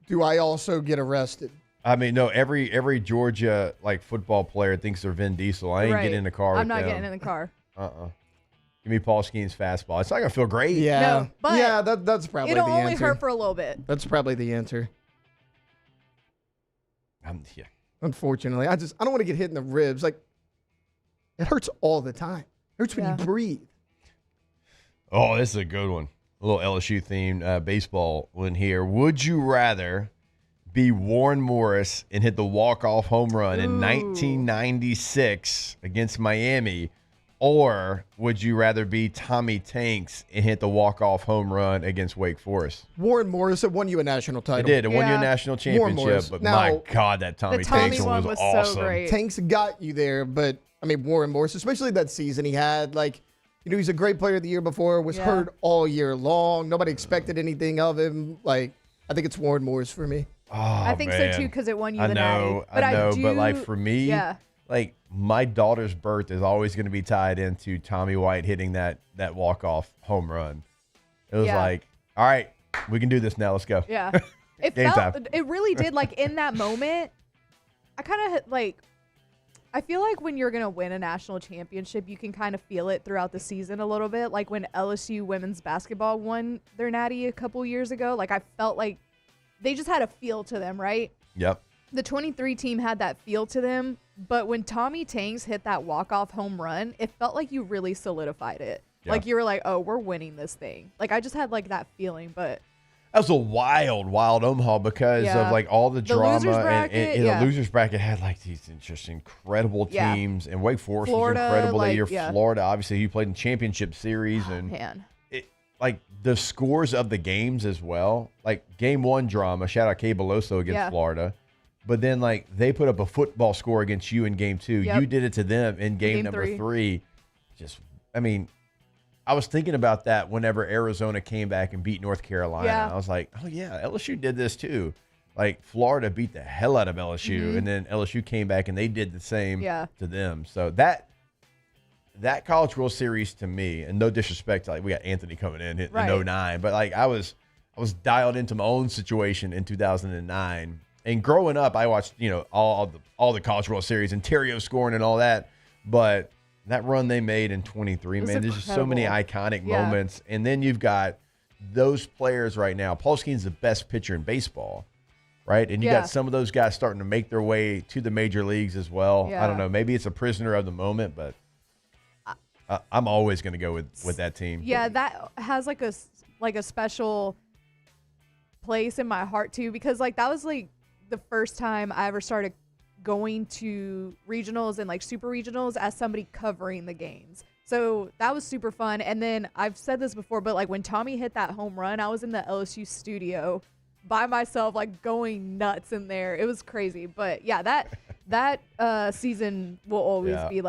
Do I also get arrested? I mean, no. Every Georgia football player thinks they're Vin Diesel. I ain't getting in the car. I'm not getting in the car. Give me Paul Skeens fastball. It's not gonna feel great. Yeah, No, but that's probably it'll the only answer. hurt for a little bit. That's probably the answer. Yeah. Unfortunately, I don't want to get hit in the ribs. Like, it hurts all the time. It hurts when you breathe. Oh, this is a good one. A little LSU themed baseball one here. Would you rather be Warren Morris and hit the walk-off home run in 1996 against Miami, or would you rather be Tommy Tanks and hit the walk-off home run against Wake Forest? Warren Morris, it won you a national title. It did. It won you a national championship, but now, my God, that Tommy Tanks one was awesome. So great. Tanks got you there, but, I mean, Warren Morris, especially that season he had, he's a great player the year before, was hurt all year long. Nobody expected anything of him. I think it's Warren Morris for me. Oh, I think so too because it won you the natty. I know, but for me, my daughter's birth is always going to be tied into Tommy White hitting that walk-off home run. It was all right, we can do this now. Let's go. Yeah. It really did. In that moment, I kind of I feel like when you're going to win a national championship, you can kind of feel it throughout the season a little bit. Like when LSU women's basketball won their natty a couple years ago, I felt like they just had a feel to them, right? Yep. The 23 team had that feel to them, but when Tommy Tanks hit that walk-off home run, it felt like you really solidified it. Yeah. You were like, oh, we're winning this thing. I just had that feeling, but that was a wild Omaha because of all the drama. Losers bracket, and the losers bracket had these just incredible teams, and Wake Forest Florida, was incredible that year. Florida, obviously, you played in championship series, and the scores of the games as well. Game one drama, shout out Kay Beloso against Florida. But then, they put up a football score against you in game two. Yep. You did it to them in game number three. I was thinking about that whenever Arizona came back and beat North Carolina. Yeah. I was like, oh, yeah, LSU did this too. Florida beat the hell out of LSU, and then LSU came back and they did the same to them. So that College World Series to me, and no disrespect, we got Anthony coming in hitting in 09, but I was dialed into my own situation in 2009. And growing up, I watched all the College World Series and Terrio scoring and all that. But that run they made in 23, man, there's just so many iconic moments. And then you've got those players right now. Paul Skeens is the best pitcher in baseball, right? And you got some of those guys starting to make their way to the major leagues as well. Yeah. I don't know. Maybe it's a prisoner of the moment, but I'm always going to go with that team. Yeah, that has a special place in my heart too, because that was the first time I ever started going to regionals and super regionals as somebody covering the games. So that was super fun. And then I've said this before, but when Tommy hit that home run, I was in the LSU studio by myself, going nuts in there. It was crazy. But yeah, that season will always be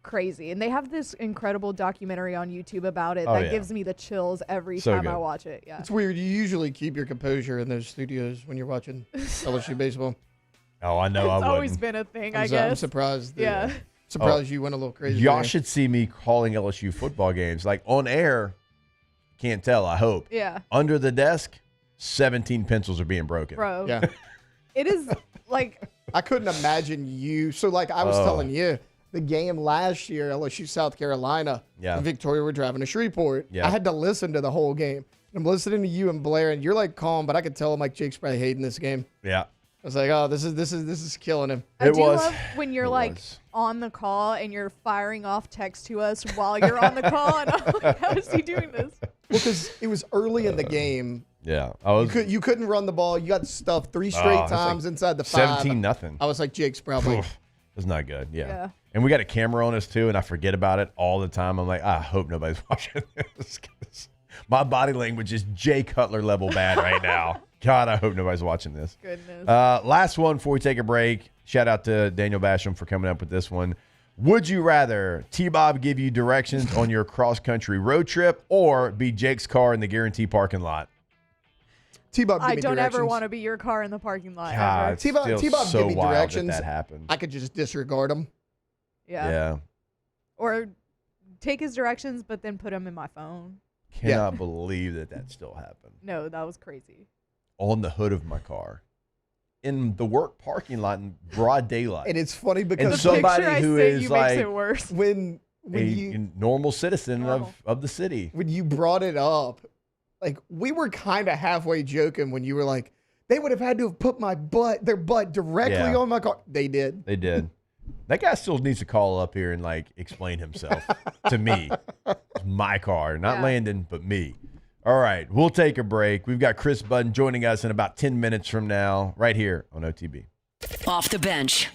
crazy. And they have this incredible documentary on YouTube about it that gives me the chills every time I watch it. Yeah. It's weird. You usually keep your composure in those studios when you're watching LSU baseball. Oh, I know. It's always been a thing, I guess. I'm surprised. Yeah. Surprised you went a little crazy. Y'all should see me calling LSU football games. On air, can't tell, I hope. Yeah. Under the desk, 17 pencils are being broken. Bro. Yeah. It is I couldn't imagine you. So I was telling you, the game last year, LSU South Carolina, and Victoria were driving to Shreveport. Yeah. I had to listen to the whole game. I'm listening to you and Blair, and you're calm, but I could tell him Jake's probably hating this game. Yeah. I was like, oh, this is killing him. I do love when you're on the call and you're firing off text to us while you're on the call, and I'm like, how is he doing this? Well, because it was early in the game. Yeah. You couldn't run the ball. You got stuffed 3 straight times inside the 5. 17-0. I was like, Jake's probably. It's not good. Yeah. And we got a camera on us too, and I forget about it all the time. I'm like, I hope nobody's watching this. My body language is Jay Cutler level bad right now. God, I hope nobody's watching this. Goodness. Last one before we take a break. Shout out to Daniel Basham for coming up with this one. Would you rather T-Bob give you directions on your cross-country road trip or be Jake's car in the guarantee parking lot? T-Bob, I don't ever want to be your car in the parking lot. God, T-Bob, so give me wild directions. that happened. I could just disregard them. Yeah. Or take his directions, but then put them in my phone. Cannot believe that still happened. No, that was crazy. On the hood of my car. In the work parking lot in broad daylight. And it's funny because and somebody who is like makes it worse. When a normal citizen of the city. When you brought it up, like we were kind of halfway joking when you were like, they would have had to have put their butt directly on my car. They did. They did. That guy still needs to call up here and like explain himself to me. It's my car, not Landon, but me. All right, we'll take a break. We've got Chris Budden joining us in about 10 minutes from now, right here on OTB. Off the bench.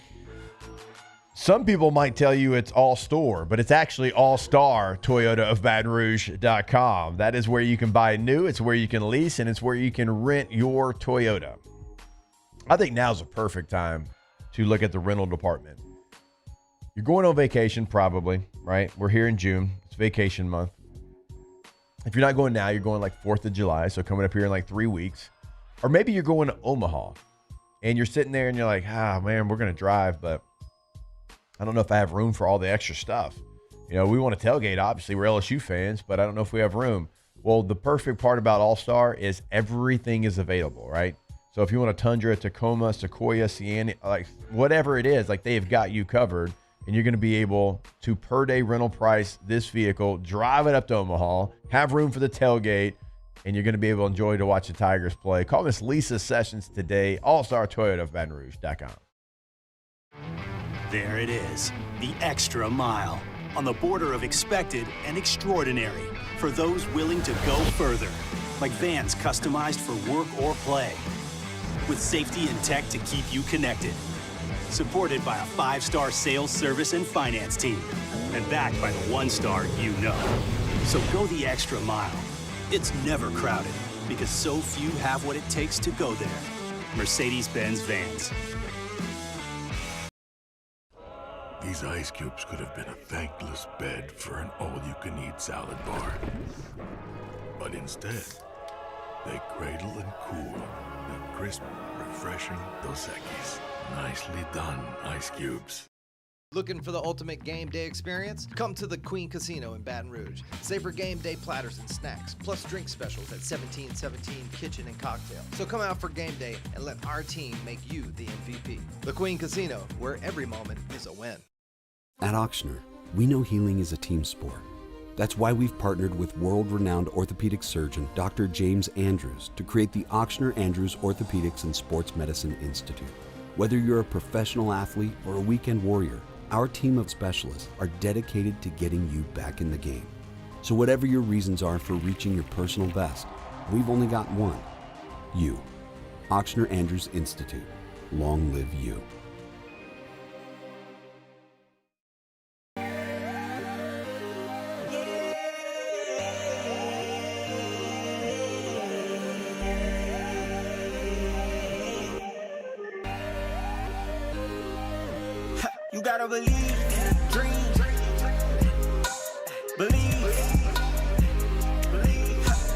Some people might tell you it's all store, but it's actually All Star Toyota of Baton Rouge.com. That is where you can buy new, it's where you can lease, and it's where you can rent your Toyota. I think now's a perfect time to look at the rental department. You're going on vacation probably, right? We're here in June. It's vacation month. If you're not going now, you're going like 4th of July, so coming up here in like 3 weeks. Or maybe you're going to Omaha, and you're sitting there and you're like, man, we're going to drive, but I don't know if I have room for all the extra stuff. You know, we want to tailgate, obviously. We're LSU fans, but I don't know if we have room. Well, the perfect part about All-Star is everything is available, right? So if you want a Tundra, Tacoma, Sequoia, Sienna, like whatever it is, like they have got you covered. And you're going to be able to per day rental price this vehicle, drive it up to Omaha, have room for the tailgate, and you're going to be able to enjoy to watch the Tigers play. Call Miss Lisa Sessions today, All-Star Toyota of Baton Rouge.com. There it is, the extra mile, on the border of expected and extraordinary for those willing to go further, like vans customized for work or play, with safety and tech to keep you connected. Supported by a 5-star sales, service, and finance team. And backed by the 1-star you know. So go the extra mile. It's never crowded because so few have what it takes to go there. Mercedes-Benz Vans. These ice cubes could have been a thankless bed for an all-you-can-eat salad bar. But instead, they cradle and cool the crisp, refreshing Dos Equis. Nicely done, Ice Cubes. Looking for the ultimate game day experience? Come to the Queen Casino in Baton Rouge. Savor game day platters and snacks, plus drink specials at 1717 Kitchen and Cocktail. So come out for game day and let our team make you the MVP. The Queen Casino, where every moment is a win. At Auctioner, we know healing is a team sport. That's why we've partnered with world-renowned orthopedic surgeon Dr. James Andrews to create the Auctioner Andrews Orthopedics and Sports Medicine Institute. Whether you're a professional athlete or a weekend warrior, our team of specialists are dedicated to getting you back in the game. So whatever your reasons are for reaching your personal best, we've only got one. You. Auctioner Andrews Institute. Long live you. You gotta believe in a dream. Believe.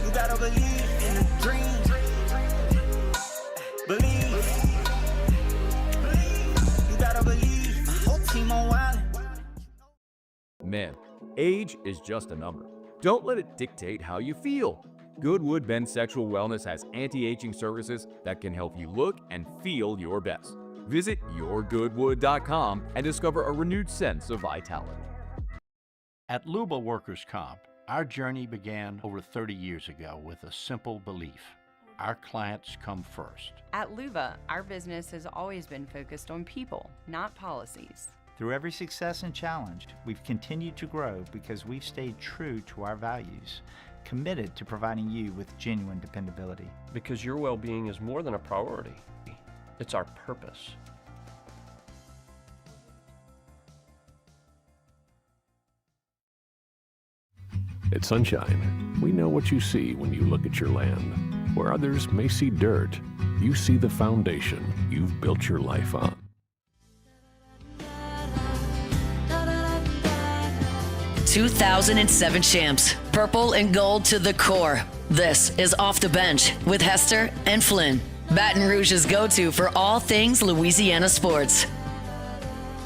You gotta believe in a dream. Believe. You gotta believe. My whole team on wild. Man, age is just a number. Don't let it dictate how you feel. Goodwood Men's Sexual Wellness has anti-aging services that can help you look and feel your best. Visit yourgoodwood.com and discover a renewed sense of vitality. At Luba Workers' Comp, our journey began over 30 years ago with a simple belief. Our clients come first. At Luba, our business has always been focused on people, not policies. Through every success and challenge, we've continued to grow because we've stayed true to our values, committed to providing you with genuine dependability. Because your well-being is more than a priority. It's our purpose. At Sunshine, we know what you see when you look at your land. Where others may see dirt, you see the foundation you've built your life on. ...2007 champs, purple and gold to the core. This is Off the Bench with Hester and Flynn. Baton Rouge's go-to for all things Louisiana sports.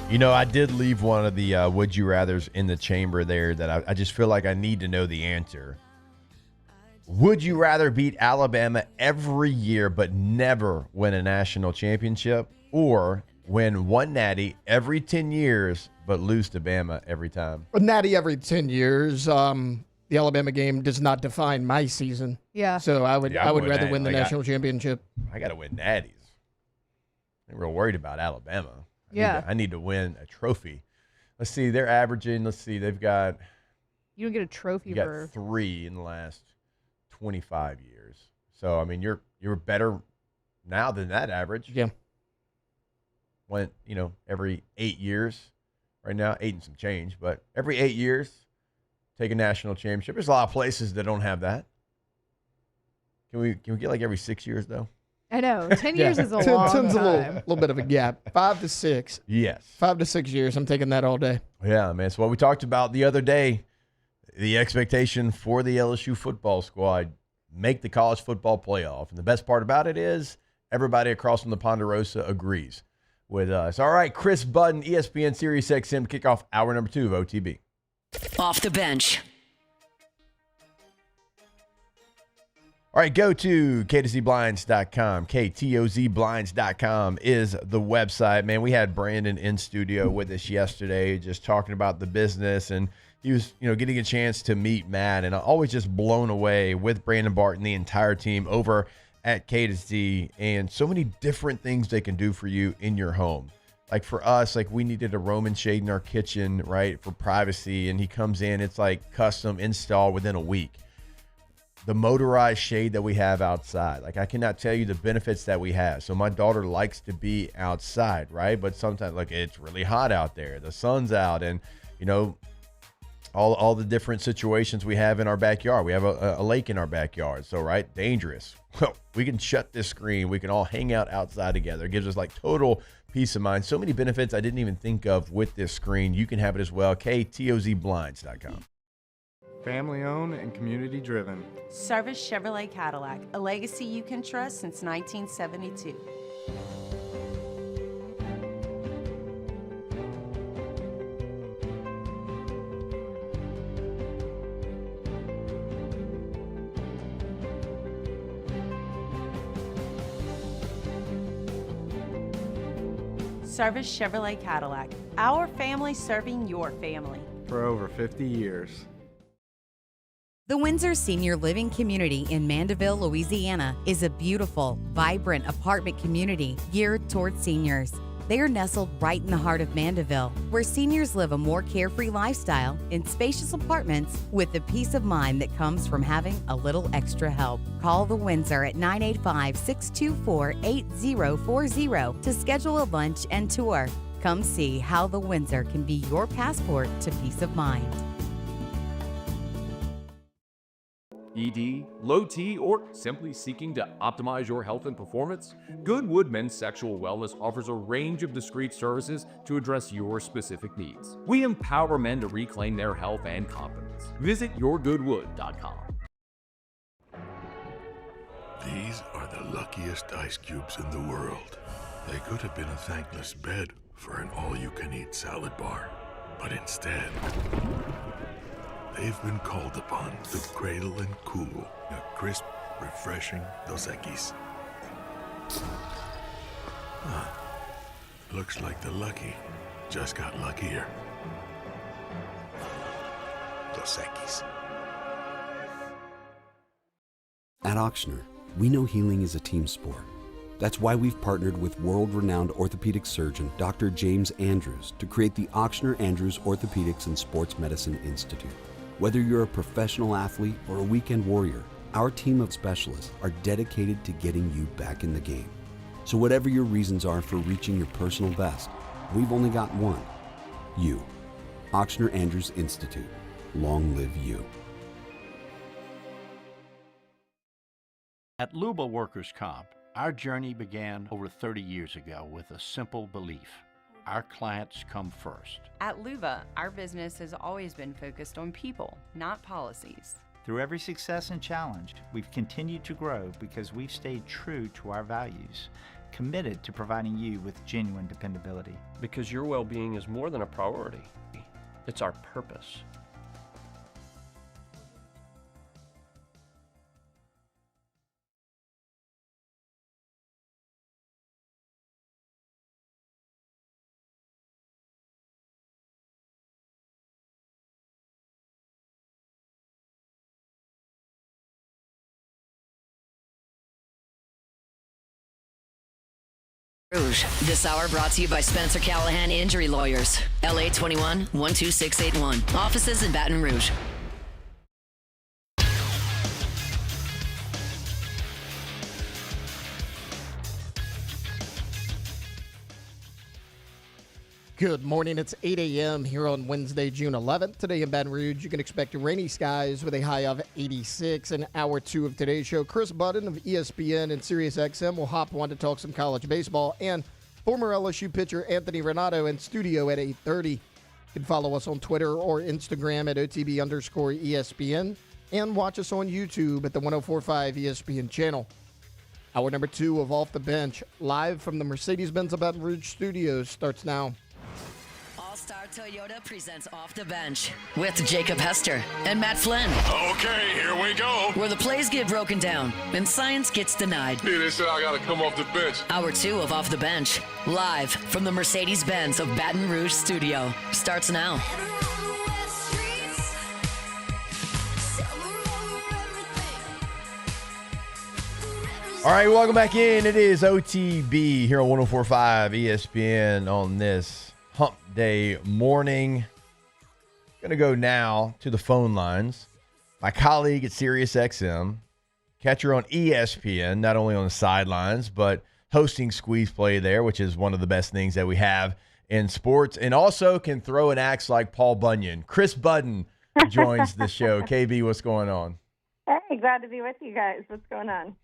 You know, I did leave one of the would you rathers in the chamber there that I just feel like I need to know the answer. Would you rather beat Alabama every year but never win a national championship, or win one natty every 10 years but lose to Bama every time? A natty every 10 years. The Alabama game does not define my season. Yeah. So I would rather win the Like, national championship. I got to win natties. I'm real worried about Alabama. I need to win a trophy. Let's see. They're averaging. Let's see. They've got. You don't get a trophy You got for 3 in the last 25 years. So I mean, you're better now than that average. Yeah. Went every 8 years. Right now, 8 and some change, but every 8 years, take a national championship. There's a lot of places that don't have that. Can we get like every 6 years though? I know. 10 years is a long Ten's time. a little bit of a gap. 5 to 6. Yes. 5 to 6 years. I'm taking that all day. Yeah, man. So what we talked about the other day, the expectation for the LSU football squad, make the college football playoff. And the best part about it is everybody across from the Ponderosa agrees with us. All right, Chris Budden, ESPN Sirius XM, kickoff hour number 2 of OTB. Off the bench. All right, go to KTOZBlinds.com. KTOZBlinds.com is the website. Man, we had Brandon in studio with us yesterday just talking about the business, and he was, getting a chance to meet Matt, and always just blown away with Brandon Barton, the entire team over at KTOZ, and so many different things they can do for you in your home. Like for us, like we needed a Roman shade in our kitchen, right, for privacy, and he comes in, it's like custom install within a week. The motorized shade that we have outside. Like I cannot tell you the benefits that we have. So my daughter likes to be outside, right? But sometimes like it's really hot out there. The sun's out, and all the different situations we have in our backyard. We have a lake in our backyard. So right, dangerous. Well, we can shut this screen. We can all hang out outside together. It gives us like total peace of mind. So many benefits I didn't even think of with this screen. You can have it as well. KTOZBlinds.com. Family owned and community driven. Service Chevrolet Cadillac, a legacy you can trust since 1972. Service Chevrolet Cadillac, our family serving your family. For over 50 years. The Windsor Senior Living Community in Mandeville, Louisiana is a beautiful, vibrant apartment community geared toward seniors. They are nestled right in the heart of Mandeville, where seniors live a more carefree lifestyle in spacious apartments with the peace of mind that comes from having a little extra help. Call the Windsor at 985-624-8040 to schedule a lunch and tour. Come see how the Windsor can be your passport to peace of mind. ED, low T, or simply seeking to optimize your health and performance? Goodwood Men's Sexual Wellness offers a range of discreet services to address your specific needs. We empower men to reclaim their health and confidence. Visit yourgoodwood.com. These are the luckiest ice cubes in the world. They could have been a thankless bed for an all-you-can-eat salad bar, but instead, they've been called upon to cradle and cool a crisp, refreshing Dos Equis. Looks like the lucky just got luckier. Dos Equis. At Auctioner, we know healing is a team sport. That's why we've partnered with world-renowned orthopedic surgeon Dr. James Andrews to create the Auctioner Andrews Orthopedics and Sports Medicine Institute. Whether you're a professional athlete or a weekend warrior, our team of specialists are dedicated to getting you back in the game. So whatever your reasons are for reaching your personal best, we've only got one. You. Auctioner Andrews Institute. Long live you. At Luba Workers Comp, our journey began over 30 years ago with a simple belief. Our clients come first. At Luba, our business has always been focused on people, not policies. Through every success and challenge, we've continued to grow because we've stayed true to our values, committed to providing you with genuine dependability. Because your well-being is more than a priority. It's our purpose. Rouge. This hour brought to you by Spencer Callahan Injury Lawyers. LA 21 12681. Offices in Baton Rouge. Good morning. It's 8 a.m. here on Wednesday, June 11th. Today in Baton Rouge, you can expect rainy skies with a high of 86. In hour 2 of today's show, Chris Budden of ESPN and SiriusXM will hop on to talk some college baseball, and former LSU pitcher Anthony Ranaudo in studio at 8:30. You can follow us on Twitter or Instagram at OTB_ESPN and watch us on YouTube at the 104.5 ESPN channel. Hour number 2 of Off the Bench, live from the Mercedes-Benz of Baton Rouge studios, starts now. All-Star Toyota presents Off the Bench with Jacob Hester and Matt Flynn. Okay, here we go. Where the plays get broken down and science gets denied. Hey, they said I got to come off the bench. Hour 2 of Off the Bench, live from the Mercedes-Benz of Baton Rouge studio, starts now. All right, welcome back in. It is OTB here on 104.5 ESPN on this Hump Day morning. Going to go now to the phone lines. My colleague at SiriusXM, catcher on ESPN, not only on the sidelines, but hosting Squeeze Play there, which is one of the best things that we have in sports, and also can throw an axe like Paul Bunyan. Chris Budden joins the show. KB, what's going on? Hey, glad to be with you guys. What's going on?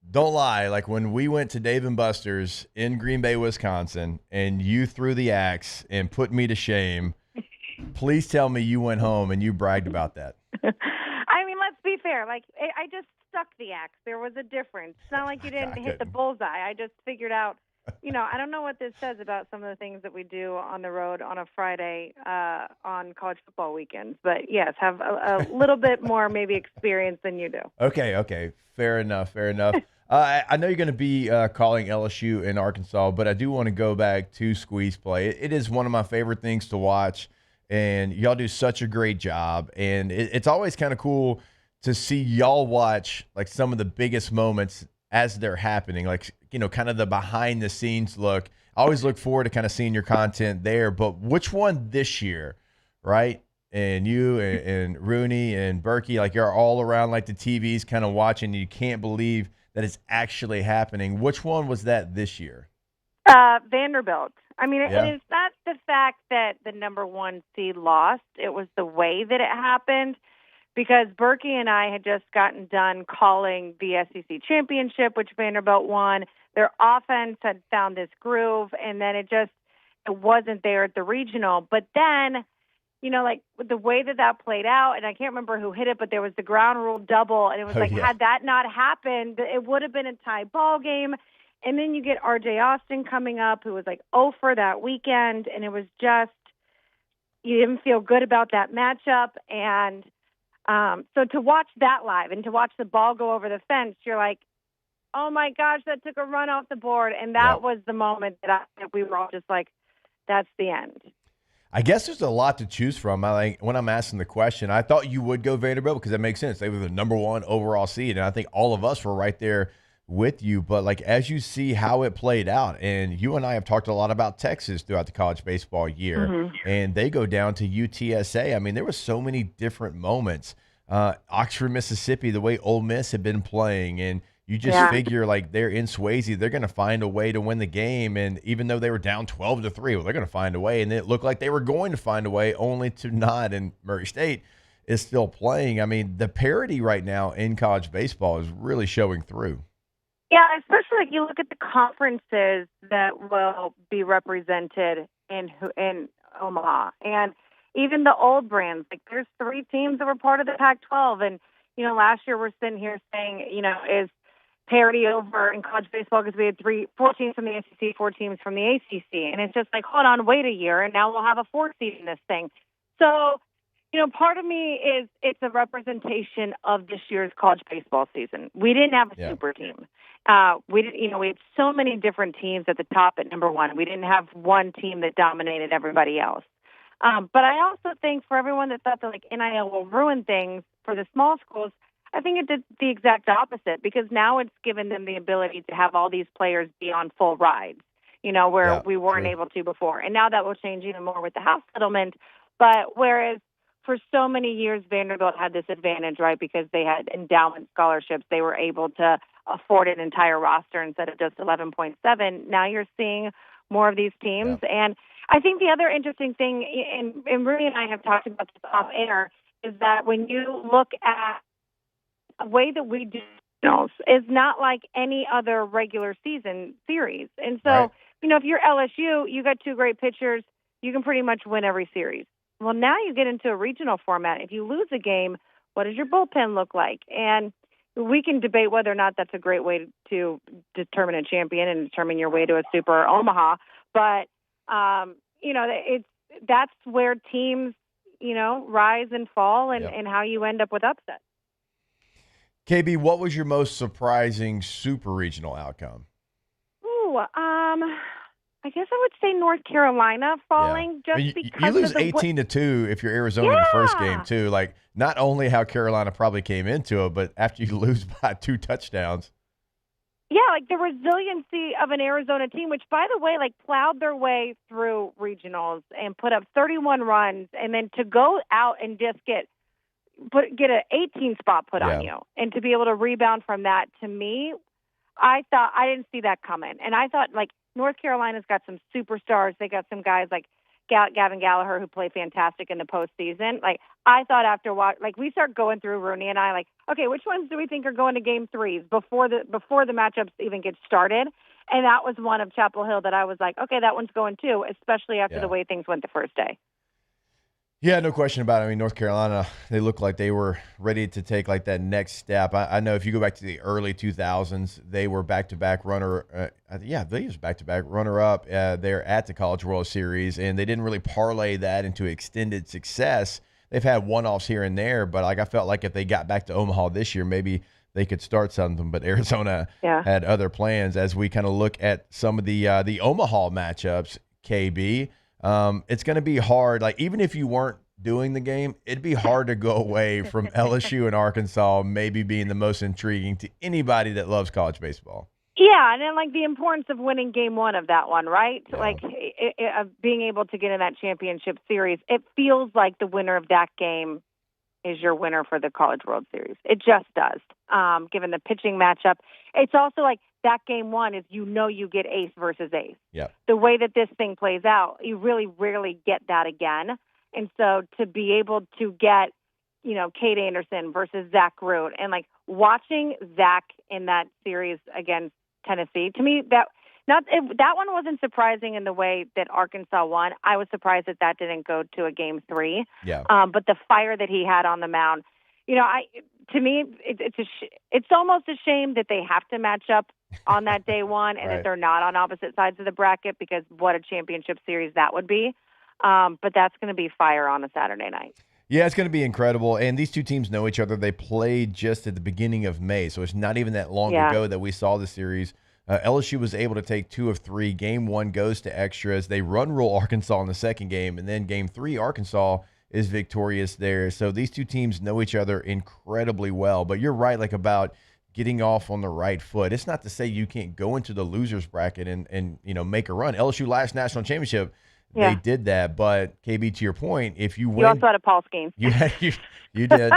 Don't lie. Like when we went to Dave & Buster's in Green Bay, Wisconsin, and you threw the axe and put me to shame, please tell me you went home and you bragged about that. I mean, let's be fair. Like, I just stuck the axe. There was a difference. It's not like you didn't hit the bullseye. I just figured out, I don't know what this says about some of the things that we do on the road on a Friday on college football weekends. But, yes, have a little bit more maybe experience than you do. Okay. Fair enough. I know you're going to be calling LSU in Arkansas, but I do want to go back to Squeeze Play. It is one of my favorite things to watch, and y'all do such a great job. And it's always kind of cool to see y'all watch like some of the biggest moments as they're happening, like, kind of the behind-the-scenes look. I always look forward to kind of seeing your content there, but which one this year, right? And you and Rooney and Berkey, like you're all around like the TVs kind of watching. You can't believe that it's actually happening. Which one was that this year? Vanderbilt. I mean, it is not the fact that the number 1 seed lost. It was the way that it happened, because Berkey and I had just gotten done calling the SEC championship, which Vanderbilt won. Their offense had found this groove, and then it wasn't there at the regional. But then, like the way that played out, and I can't remember who hit it, but there was the ground rule double, and it was had that not happened, it would have been a tie ball game. And then you get R.J. Austin coming up, who was like 0 for that weekend, and it was just, you didn't feel good about that matchup. And so to watch that live and to watch the ball go over the fence, you're like, oh my gosh, that took a run off the board. And that was the moment that we were all just like, that's the end. I guess there's a lot to choose from. When I'm asking the question, I thought you would go Vanderbilt because that makes sense. They were the number 1 overall seed, and I think all of us were right there with you. But like as you see how it played out, and you and I have talked a lot about Texas throughout the college baseball year, and they go down to UTSA. I mean, there were so many different moments. Oxford, Mississippi, the way Ole Miss had been playing, and you just figure like they're in Swayze, they're going to find a way to win the game. And even though they were down 12-3, well, they're going to find a way. And it looked like they were going to find a way, only to not. And Murray State is still playing. I mean, the parity right now in college baseball is really showing through. Yeah, especially like you look at the conferences that will be represented in Omaha, and even the old brands. Like there's 3 teams that were part of the Pac-12, and last year we're sitting here saying, parity over in college baseball because we had 4 teams from the SEC, 4 teams from the ACC. And it's just like, hold on, wait a year, and now we'll have a 4 seed in this thing. So, part of me is it's a representation of this year's college baseball season. We didn't have a super team. We had so many different teams at the top at number 1. We didn't have one team that dominated everybody else. But I also think for everyone that thought that NIL will ruin things for the small schools, I think it did the exact opposite, because now it's given them the ability to have all these players be on full rides, where we weren't able to before. And now that will change even more with the House settlement. But whereas for so many years Vanderbilt had this advantage, right, because they had endowment scholarships, they were able to afford an entire roster instead of just 11.7. Now you're seeing more of these teams. Yeah. And I think the other interesting thing, and Rudy and I have talked about this off air, is that when you look at a way that we do is not like any other regular season series. And so, if you're LSU, you got 2 great pitchers, you can pretty much win every series. Well, now you get into a regional format. If you lose a game, what does your bullpen look like? And we can debate whether or not that's a great way to determine a champion and determine your way to a Super Omaha. But, that's where teams, rise and fall and how you end up with upsets. KB, what was your most surprising super regional outcome? Ooh, I guess I would say North Carolina falling just because you lose of the 18-2 if you're Arizona in the first game too. Like, not only how Carolina probably came into it, but after you lose by 2 touchdowns. Yeah, like the resiliency of an Arizona team, which, by the way, plowed their way through regionals and put up 31 runs, and then to go out and just get an 18 spot put on you, and to be able to rebound from that, to me, I didn't see that coming. And I thought, North Carolina's got some superstars. They got some guys like Gavin Gallagher who play fantastic in the postseason. I thought after we start going through, Rooney and I, okay, which ones do we think are going to game 3s before the matchups even get started? And that was one of Chapel Hill that I was like, okay, that one's going too, especially after the way things went the first day. Yeah, no question about it. I mean, North Carolina, they looked like they were ready to take that next step. I know if you go back to the early 2000s, they were back-to-back back-to-back runner-up there at the College World Series, and they didn't really parlay that into extended success. They've had one-offs here and there, but I felt like if they got back to Omaha this year, maybe they could start something. But Arizona had other plans. As we kind of look at some of the Omaha matchups, KB, it's going to be hard. Even if you weren't doing the game, it'd be hard to go away from LSU and Arkansas maybe being the most intriguing to anybody that loves college baseball. Yeah, and then the importance of winning game 1 of that one, right? Yeah. Of being able to get in that championship series, it feels like the winner of that game is your winner for the College World Series. It just does, given the pitching matchup. It's also that game 1 is you get ace versus ace. Yeah. The way that this thing plays out, you really rarely get that again. And so to be able to get, Kate Anderson versus Zach Root, and watching Zach in that series against Tennessee, to me that one wasn't surprising in the way that Arkansas won. I was surprised that didn't go to a game 3. Yeah. But the fire that he had on the mound, to me, it's almost a shame that they have to match up on that day 1 and that they're not on opposite sides of the bracket, because what a championship series that would be. But that's going to be fire on a Saturday night. Yeah, it's going to be incredible. And these two teams know each other. They played just at the beginning of May, so it's not even that long ago that we saw the series. LSU was able to take 2 of 3. Game 1 goes to extras. They run rule Arkansas in the second game, and then game 3, Arkansas is victorious there. So these two teams know each other incredibly well. But you're right, about getting off on the right foot. It's not to say you can't go into the losers bracket and make a run. LSU last national championship, they did that. But KB, to your point, if you win, you also had a Paul Skeens. You did.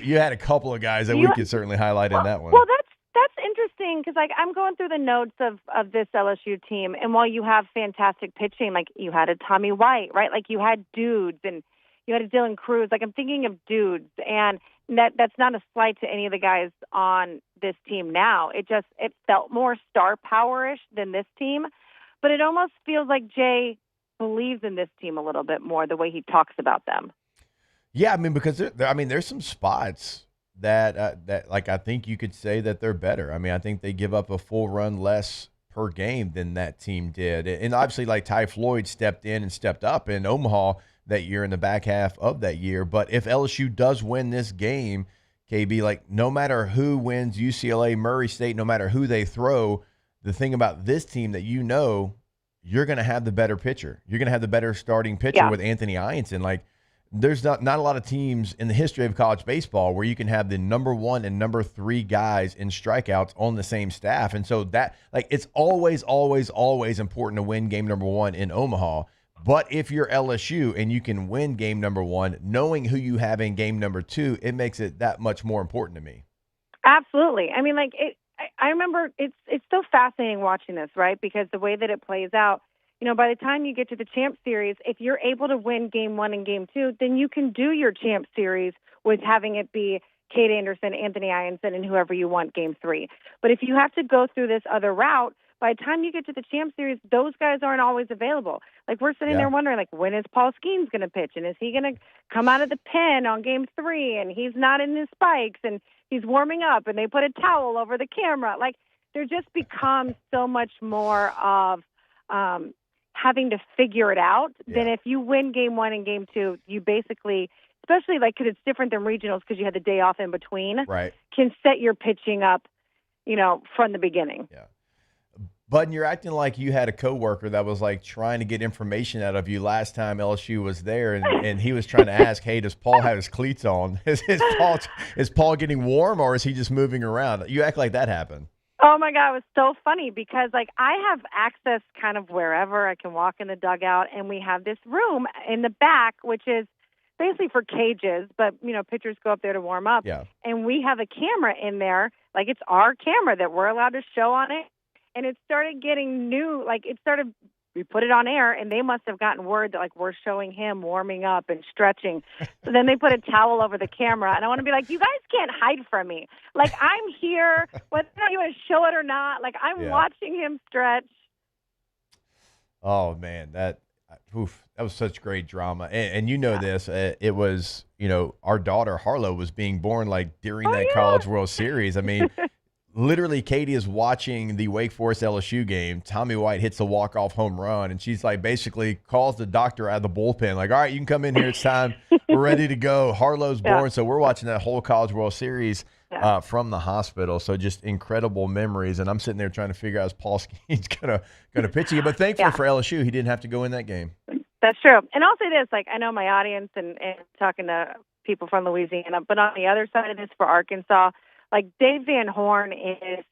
You had a couple of guys that we could certainly highlight in that one. Well, that's interesting, because I'm going through the notes of this LSU team, and while you have fantastic pitching, you had a Tommy White, right? You had dudes, and you had a Dylan Cruz. I'm thinking of dudes, and that's not a slight to any of the guys on this team now. It felt more star power-ish than this team, but it almost feels like Jay believes in this team a little bit more, the way he talks about them. Yeah, because there's some spots that like I think you could say that they're better. I mean, I think they give up a full run less per game than that team did. And obviously, like Ty Floyd stepped in and stepped up in Omaha that year in the back half of that year. But if LSU does win this game, KB, like no matter who wins, UCLA, Murray State, no matter who they throw, the thing about this team that you're going to have the better pitcher. You're going to have the better starting pitcher with Anthony Ianson. Like, there's not a lot of teams in the history of college baseball where you can have the number 1 and number 3 guys in strikeouts on the same staff. And so that, like, it's always, always, always important to win game number 1 in Omaha. But if you're LSU and you can win game number 1, knowing who you have in game number 2, it makes it that much more important to me. Absolutely. I mean, like, I remember it's so fascinating watching this, right? Because the way that it plays out, you know, by the time you get to the Champ Series, if you're able to win game 1 and game 2, then you can do your Champ Series with having it be Kate Anderson, Anthony Ianson, and whoever you want game 3. But if you have to go through this other route, by the time you get to the Champ Series, those guys aren't always available. Like, we're sitting there wondering, like, when is Paul Skeens going to pitch? And is he going to come out of the pen on game 3? And he's not in his spikes, and he's warming up, and they put a towel over the camera. Like, there just becomes so much more of having to figure it out than if you win game 1 and game 2, you basically, especially like because it's different than regionals because you had the day off in between, can set your pitching up, you know, from the beginning. Yeah. Budden, you're acting like you had a coworker that was like trying to get information out of you last time LSU was there, and he was trying to ask, "Hey, does Paul have his cleats on? Is Paul getting warm, or is he just moving around?" You act like that happened. Oh my God, it was so funny because like I have access kind of wherever I can walk in the dugout, and we have this room in the back, which is basically for cages, but you know, pitchers go up there to warm up. Yeah. And we have a camera in there, like it's our camera that we're allowed to show on it. And it started getting new, like we put it on air, and they must have gotten word that like we're showing him warming up and stretching. So then they put a towel over the camera, and I want to be like, you guys can't hide from me. Like, I'm here, whether or not you want to show it or not. Like, I'm watching him stretch. Oh man, that was such great drama, and you know this. It was, you know, our daughter Harlow was being born like during that College World Series. I mean. Literally, Katie is watching the Wake Forest LSU game. Tommy White hits a walk-off home run, and she's like basically calls the doctor out of the bullpen. Like, all right, you can come in here. It's time. We're ready to go. Harlow's born. So we're watching that whole College World Series from the hospital. So just incredible memories. And I'm sitting there trying to figure out is Paul Skeens gonna pitch again. But thankfully for LSU, he didn't have to go in that game. That's true. And I'll say this, like I know my audience and talking to people from Louisiana, but on the other side of this for Arkansas, like Dave Van Horn is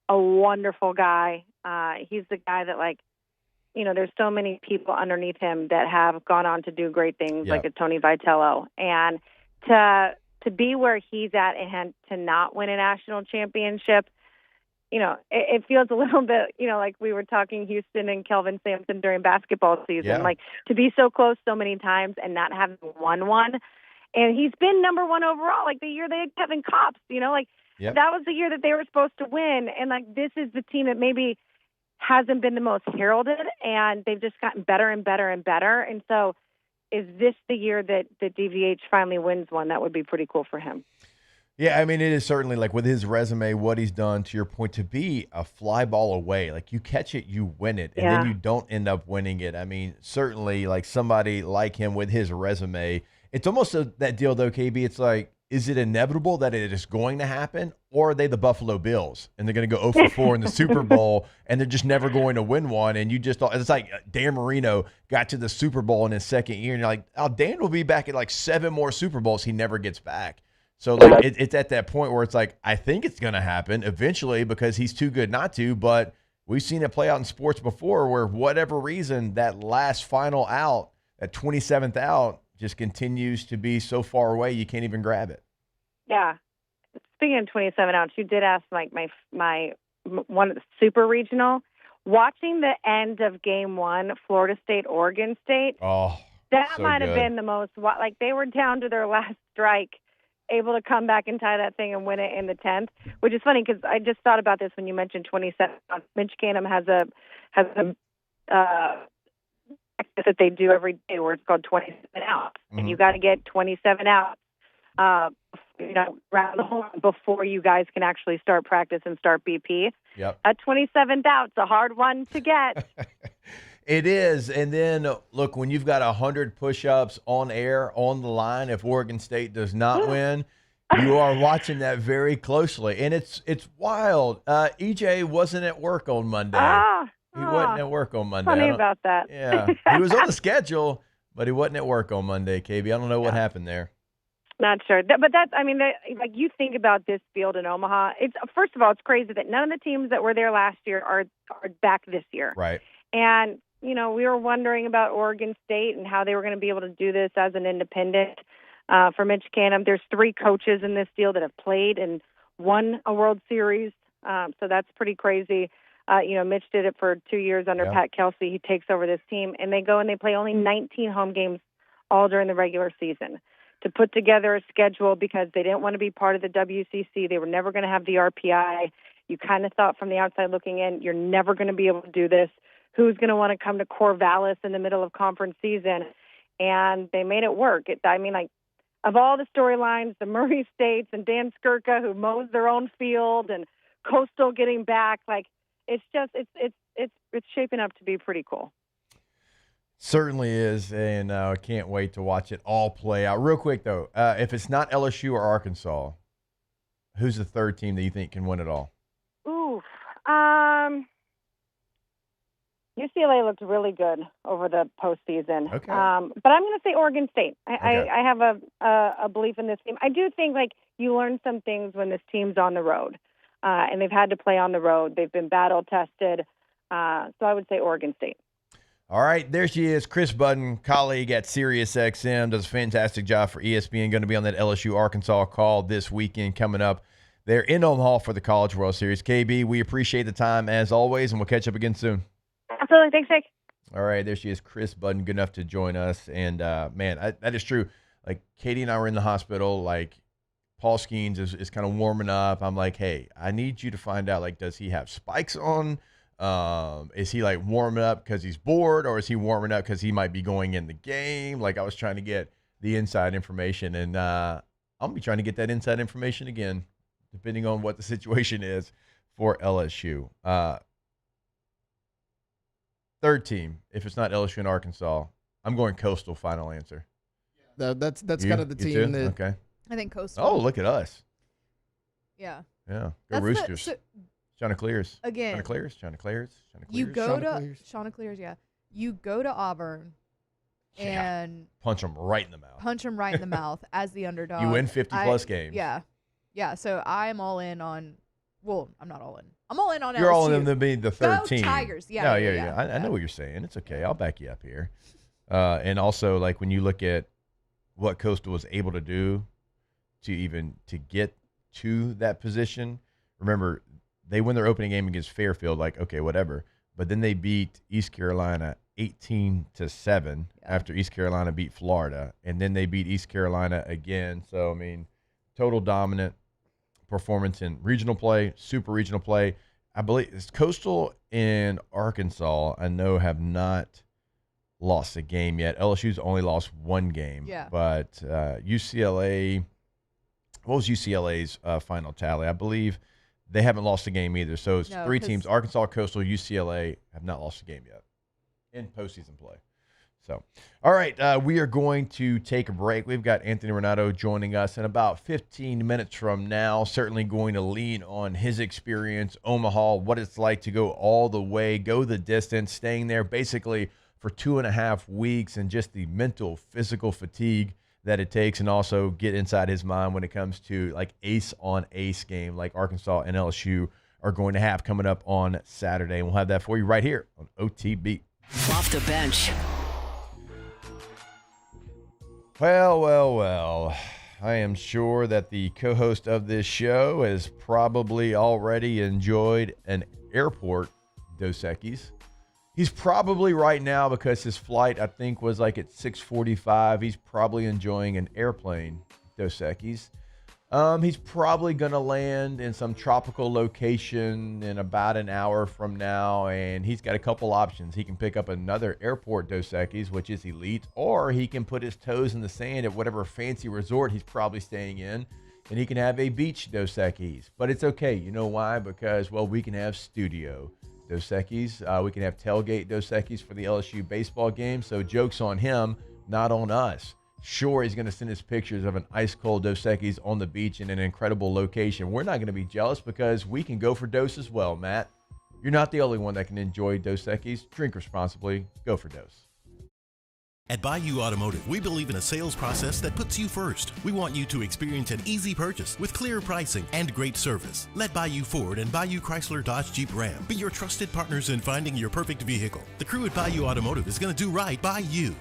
a wonderful guy. He's the guy that, like, you know, there's so many people underneath him that have gone on to do great things, like a Tony Vitello. And to be where he's at and to not win a national championship, you know, it feels a little bit, you know, like we were talking Houston and Kelvin Sampson during basketball season. Like, to be so close so many times and not having won one. And he's been number 1 overall, like the year they had Kevin Kopps, you know, like that was the year that they were supposed to win. And like, this is the team that maybe hasn't been the most heralded, and they've just gotten better and better and better. And so is this the year that DVH finally wins one? That would be pretty cool for him. Yeah, I mean, it is certainly, like, with his resume, what he's done, to your point, to be a fly ball away. Like, you catch it, you win it, and then you don't end up winning it. I mean, certainly, like, somebody like him with his resume, it's almost that deal, though, KB. It's like, is it inevitable that it is going to happen, or are they the Buffalo Bills, and they're going to go 0-4 in the Super Bowl, and they're just never going to win one, and you just – it's like Dan Marino got to the Super Bowl in his second year, and you're like, oh, Dan will be back at, like, 7 more Super Bowls. He never gets back. So, like, it's at that point where it's like, I think it's going to happen eventually because he's too good not to, but we've seen it play out in sports before where whatever reason, that last final out, that 27th out, just continues to be so far away you can't even grab it. Yeah. Speaking of 27 outs, you did ask like my one of the super regional. Watching the end of game 1, Florida State, Oregon State. Oh, that so might have good. been the most, like they were down to their last strike, able to come back and tie that thing and win it in the 10th, which is funny because I just thought about this when you mentioned 27. Mitch Canham has a practice that they do every day where it's called 27 outs, and you got to get 27 outs around the horn before you guys can actually start practice and start BP. Yep. At 27th out's a hard one to get. It is. And then, look, when you've got 100 push-ups on air, on the line, if Oregon State does not win, you are watching that very closely. And it's wild. EJ wasn't at work on Monday. He wasn't at work on Monday. Funny about that. Yeah. He was on the schedule, but he wasn't at work on Monday, KB. I don't know what happened there. Not sure. But that's, I mean, like you think about this field in Omaha, it's first of all, it's crazy that none of the teams that were there last year are back this year. Right. And, we were wondering about Oregon State and how they were going to be able to do this as an independent. For Mitch Canham, there's 3 coaches in this field that have played and won a World Series. So that's pretty crazy. Mitch did it for 2 years under Pat Kelsey. He takes over this team, and they go and they play only 19 home games all during the regular season to put together a schedule because they didn't want to be part of the WCC. They were never going to have the RPI. You kind of thought from the outside looking in, you're never going to be able to do this. Who's going to want to come to Corvallis in the middle of conference season? And they made it work. Of all the storylines, the Murray States and Dan Skirka, who mows their own field, and Coastal getting back, it's shaping up to be pretty cool. Certainly is, and I can't wait to watch it all play out. Real quick, though, if it's not LSU or Arkansas, who's the third team that you think can win it all? UCLA looked really good over the postseason. Okay. But I'm going to say Oregon State. I have a belief in this team. I do think you learn some things when this team's on the road, and they've had to play on the road. They've been battle tested. So I would say Oregon State. All right, there she is, Chris Budden, colleague at SiriusXM, does a fantastic job for ESPN, going to be on that LSU-Arkansas call this weekend coming up. They're in Omaha for the College World Series. KB, we appreciate the time as always, and we'll catch up again soon. Absolutely. Thanks, Jake. All right, there she is, Chris Budden, good enough to join us. And, man, that is true. Katie and I were in the hospital. Paul Skeens is kind of warming up. I'm like, hey, I need you to find out, does he have spikes on? Is he warming up because he's bored, or is he warming up because he might be going in the game? I was trying to get the inside information, and I'll be trying to get that inside information again, depending on what the situation is for LSU. Third team, if it's not LSU and Arkansas, I'm going Coastal. Final answer. That's kind of the team that. Okay. I think Coastal. Oh, look at us. Yeah. Yeah. Go Roosters. Chanticleers. Again. Chanticleers. You go to Chanticleers, yeah. You go to Auburn and punch them right in the mouth. Punch them right in the mouth as the underdog. You win 50-plus games. Yeah. Yeah, so I'm all in on – well, I'm not all in. I'm all in on LSU. You're all in to be the third Go team. Tigers. Yeah. I know what you're saying. It's okay. I'll back you up here. And also, when you look at what Coastal was able to do to get to that position, remember, they win their opening game against Fairfield, okay, whatever. But then they beat East Carolina 18-7 after East Carolina beat Florida. And then they beat East Carolina again. So, total dominant performance in regional play, super regional play. I believe it's Coastal and Arkansas, I know, have not lost a game yet. LSU's only lost one game. Yeah. But UCLA, what was UCLA's final tally? I believe they haven't lost a game either. So it's 3 teams, Arkansas, Coastal, UCLA, have not lost a game yet in postseason play. So, all right, we are going to take a break. We've got Anthony Ranaudo joining us in about 15 minutes from now, certainly going to lean on his experience, Omaha, what it's like to go all the way, go the distance, staying there basically for 2.5 weeks, and just the mental, physical fatigue that it takes, and also get inside his mind when it comes to ace-on-ace game like Arkansas and LSU are going to have coming up on Saturday. And we'll have that for you right here on OTB. Off the bench. Well. I am sure that the co-host of this show has probably already enjoyed an airport Dos Equis. He's probably right now, because his flight, I think, was at 6:45. He's probably enjoying an airplane Dos Equis. He's probably going to land in some tropical location in about an hour from now, and he's got a couple options. He can pick up another airport Dos Equis, which is elite, or he can put his toes in the sand at whatever fancy resort he's probably staying in and he can have a beach Dos Equis. But it's okay. You know why? Because, well, we can have studio Dos Equis. We can have tailgate Dos Equis for the LSU baseball game. So joke's on him, not on us. Sure, he's going to send us pictures of an ice-cold Dos Equis on the beach in an incredible location. We're not going to be jealous because we can go for Dos as well, Matt. You're not the only one that can enjoy Dos Equis. Drink responsibly. Go for Dos. At Bayou Automotive, we believe in a sales process that puts you first. We want you to experience an easy purchase with clear pricing and great service. Let Bayou Ford and Bayou Chrysler Dodge Jeep Ram be your trusted partners in finding your perfect vehicle. The crew at Bayou Automotive is going to do right by you.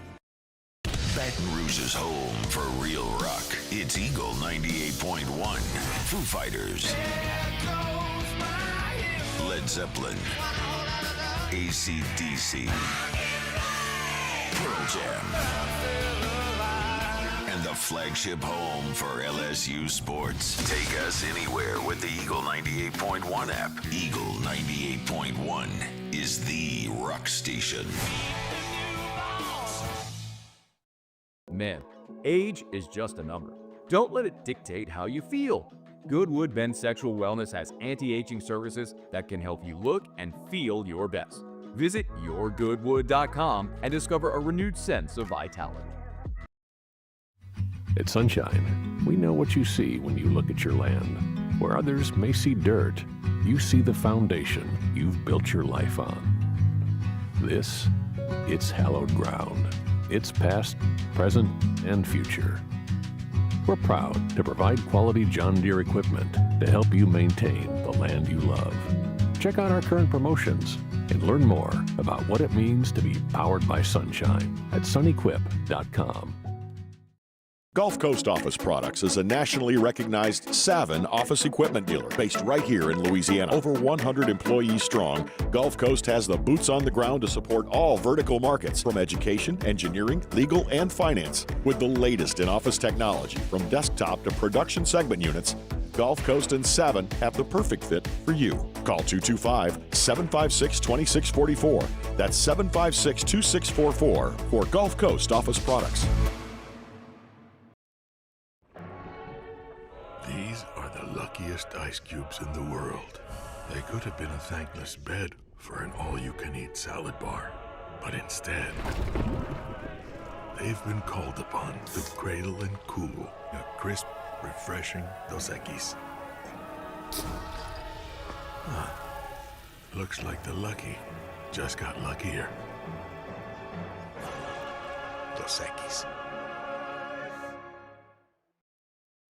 Baton Rouge's home for real rock. It's Eagle 98.1. Foo Fighters. Led Zeppelin. AC/DC. Pearl Jam. And the flagship home for LSU sports. Take us anywhere with the Eagle 98.1 app. Eagle 98.1 is the rock station. Men, age is just a number. Don't let it dictate how you feel. Goodwood Men's Sexual Wellness has anti-aging services that can help you look and feel your best. Visit yourgoodwood.com and discover a renewed sense of vitality. At Sunshine, we know what you see when you look at your land. Where others may see dirt, you see the foundation you've built your life on. This, it's hallowed ground. It's past, present, and future. We're proud to provide quality John Deere equipment to help you maintain the land you love. Check out our current promotions and learn more about what it means to be powered by sunshine at sunequip.com. Gulf Coast Office Products is a nationally recognized Savin office equipment dealer based right here in Louisiana. Over 100 employees strong, Gulf Coast has the boots on the ground to support all vertical markets from education, engineering, legal, and finance. With the latest in office technology from desktop to production segment units, Gulf Coast and Savin have the perfect fit for you. Call 225-756-2644. That's 756-2644 for Gulf Coast Office Products. These are the luckiest ice cubes in the world. They could have been a thankless bed for an all-you-can-eat salad bar. But instead, they've been called upon to cradle and cool a crisp, refreshing Dos Equis. Looks like the lucky just got luckier. Dos Equis.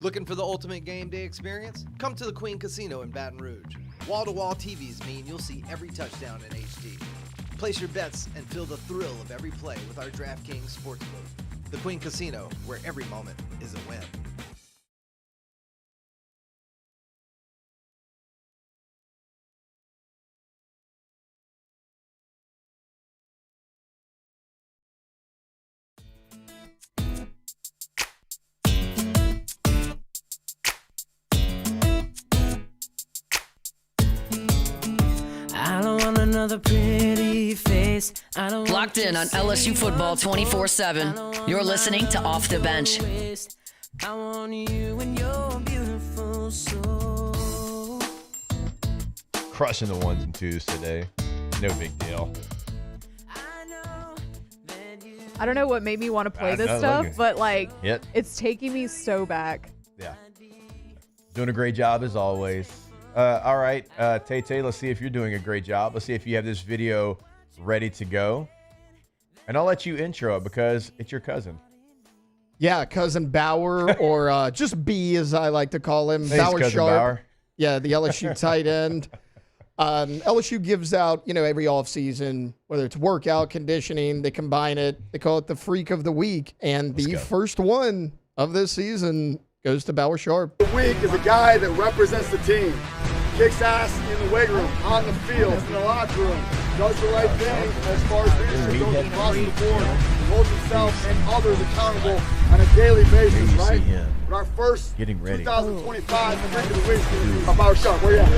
Looking for the ultimate game day experience? Come to the Queen Casino in Baton Rouge. Wall-to-wall TVs mean you'll see every touchdown in HD. Place your bets and feel the thrill of every play with our DraftKings Sportsbook. The Queen Casino, where every moment is a win. Another pretty face. Locked in on LSU football 24/7. You're listening to Off the Bench. I want you and your beautiful soul. Crushing the ones and twos today. No big deal. I don't know what made me want to play this stuff, but like, Yep. it's taking me so back. Yeah. Doing a great job as always. All right, Tay, let's see if you're doing a great job. Let's see if you have this video ready to go. And I'll let you intro it because it's your cousin. Yeah, cousin Bauer, or just B as I like to call him. Bauer cousin Sharp. Bauer. Yeah, the LSU tight end. LSU gives out, every offseason, whether it's workout, conditioning, they combine it. They call it the Freak of the Week. And the first one of this season goes to Bauer Sharp. The week is a guy that represents the team. Kicks ass in the weight room, on the field, in the locker room. Does the right thing as far as leadership goes across the board. Holds himself and others accountable on a daily basis, right? But our first getting ready. 2025 Freak of the Week is Bauer Sharp. Where you at?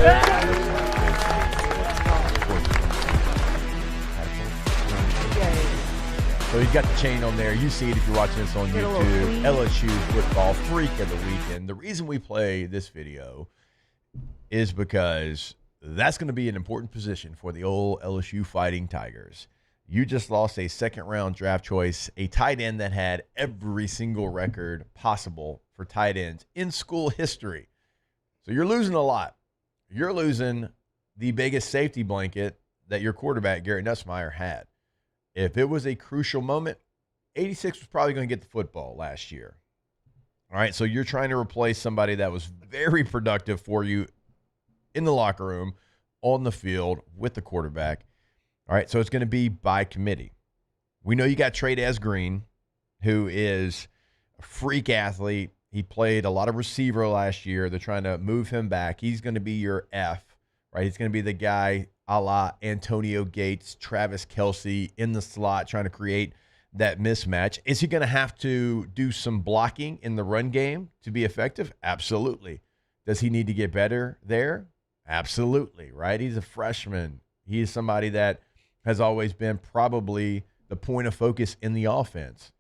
So he's got the chain on there. You see it if you're watching this on YouTube. LSU football freak of the weekend. The reason we play this video is because that's going to be an important position for the old LSU Fighting Tigers. You just lost a second-round draft choice, a tight end that had every single record possible for tight ends in school history. So you're losing a lot. You're losing the biggest safety blanket that your quarterback, Garrett Nussmeier, had. If it was a crucial moment, 86 was probably going to get the football last year. All right, so you're trying to replace somebody that was very productive for you in the locker room, on the field, with the quarterback. All right, so it's going to be by committee. We know you got Trey Green, who is a freak athlete. He played a lot of receiver last year. They're trying to move him back. He's going to be your F, right? He's going to be the guy a la Antonio Gates, Travis Kelce in the slot, trying to create that mismatch. Is he going to have to do some blocking in the run game to be effective? Absolutely. Does he need to get better there? Absolutely, right? He's a freshman. He is somebody that has always been probably the point of focus in the offense.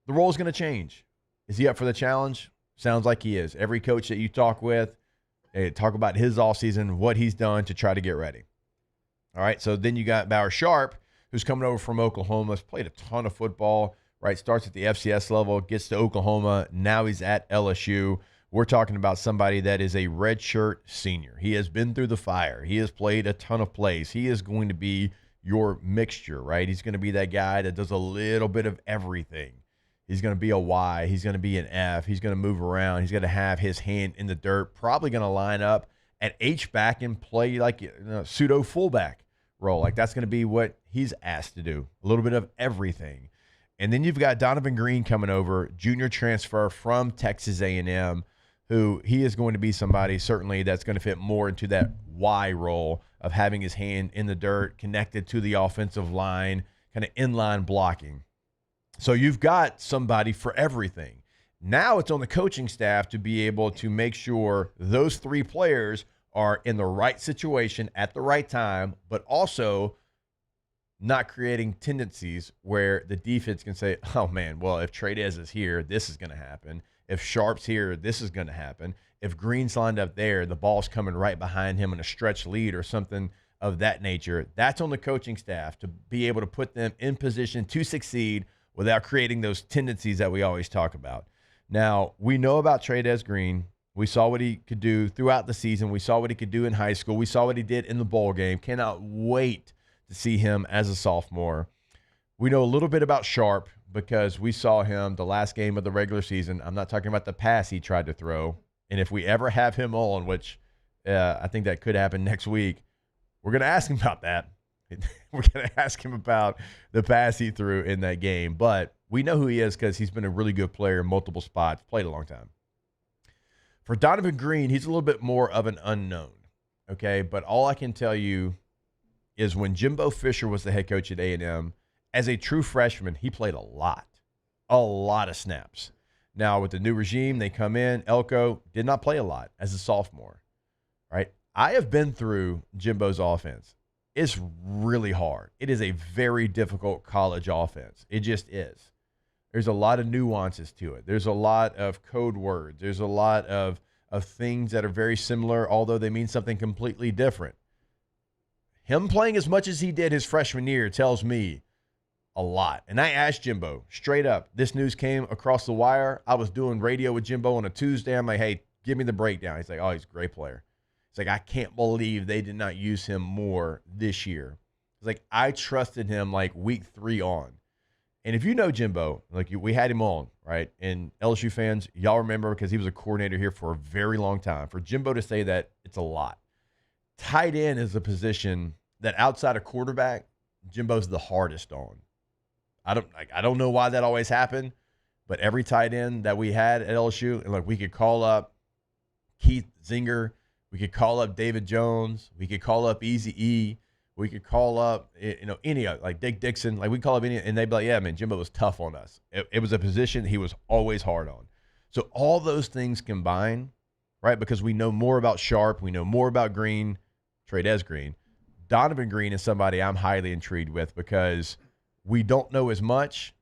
The role is going to change. Is he up for the challenge? Sounds like he is. Every coach that you talk with, talk about his offseason, what he's done to try to get ready. All right, so then you got Bauer Sharp, who's coming over from Oklahoma, has played a ton of football, right? Starts at the FCS level, gets to Oklahoma. Now he's at LSU. We're talking about somebody that is a redshirt senior. He has been through the fire. He has played a ton of plays. He is going to be your mixture, right? He's going to be that guy that does a little bit of everything. He's going to be a Y. He's going to be an F. He's going to move around. He's going to have his hand in the dirt, probably going to line up at H-back and play like a pseudo fullback role. Like that's going to be what he's asked to do, a little bit of everything. And then you've got Donovan Green coming over, junior transfer from Texas A&M, who he is going to be somebody certainly that's going to fit more into that Y role of having his hand in the dirt, connected to the offensive line, kind of inline blocking. So you've got somebody for everything. Now it's on the coaching staff to be able to make sure those three players are in the right situation at the right time, but also not creating tendencies where the defense can say, oh, man, well, if Trey is here, this is going to happen. If Sharp's here, this is going to happen. If Green's lined up there, the ball's coming right behind him in a stretch lead or something of that nature. That's on the coaching staff to be able to put them in position to succeed without creating those tendencies that we always talk about. Now, we know about Trey Green. We saw what he could do throughout the season. We saw what he could do in high school. We saw what he did in the bowl game. Cannot wait to see him as a sophomore. We know a little bit about Sharp because we saw him the last game of the regular season. I'm not talking about the pass he tried to throw. And if we ever have him on, which I think that could happen next week, we're going to ask him about that. We're going to ask him about the pass he threw in that game. But we know who he is because he's been a really good player in multiple spots, played a long time. For Donovan Green, he's a little bit more of an unknown, okay? But all I can tell you is when Jimbo Fisher was the head coach at A&M, as a true freshman, he played a lot of snaps. Now, with the new regime, they come in. Elko did not play a lot as a sophomore, right? I have been through Jimbo's offense. It's really hard. It is a very difficult college offense. It just is. There's a lot of nuances to it. There's a lot of code words. There's a lot of things that are very similar, although they mean something completely different. Him playing as much as he did his freshman year tells me a lot. And I asked Jimbo straight up. This news came across the wire. I was doing radio with Jimbo on a Tuesday. I'm like, hey, give me the breakdown. He's like, oh, he's a great player. It's like, I can't believe they did not use him more this year. It's like, I trusted him like week 3 on. And if you know Jimbo, like we had him on, right? And LSU fans, y'all remember because he was a coordinator here for a very long time. For Jimbo to say that, it's a lot. Tight end is a position that outside of quarterback, Jimbo's the hardest on. I don't know why that always happened, but every tight end that we had at LSU, and like we could call up Keith Zinger, we could call up David Jones, we could call up Easy E, we could call up any like Dick Dixon, like we call up any, and they'd be like, yeah, man, Jimbo was tough on us. It was a position he was always hard on. So all those things combined, right? Because we know more about Sharp, we know more about Green, Trey Green. Donovan Green is somebody I'm highly intrigued with because we don't know as much,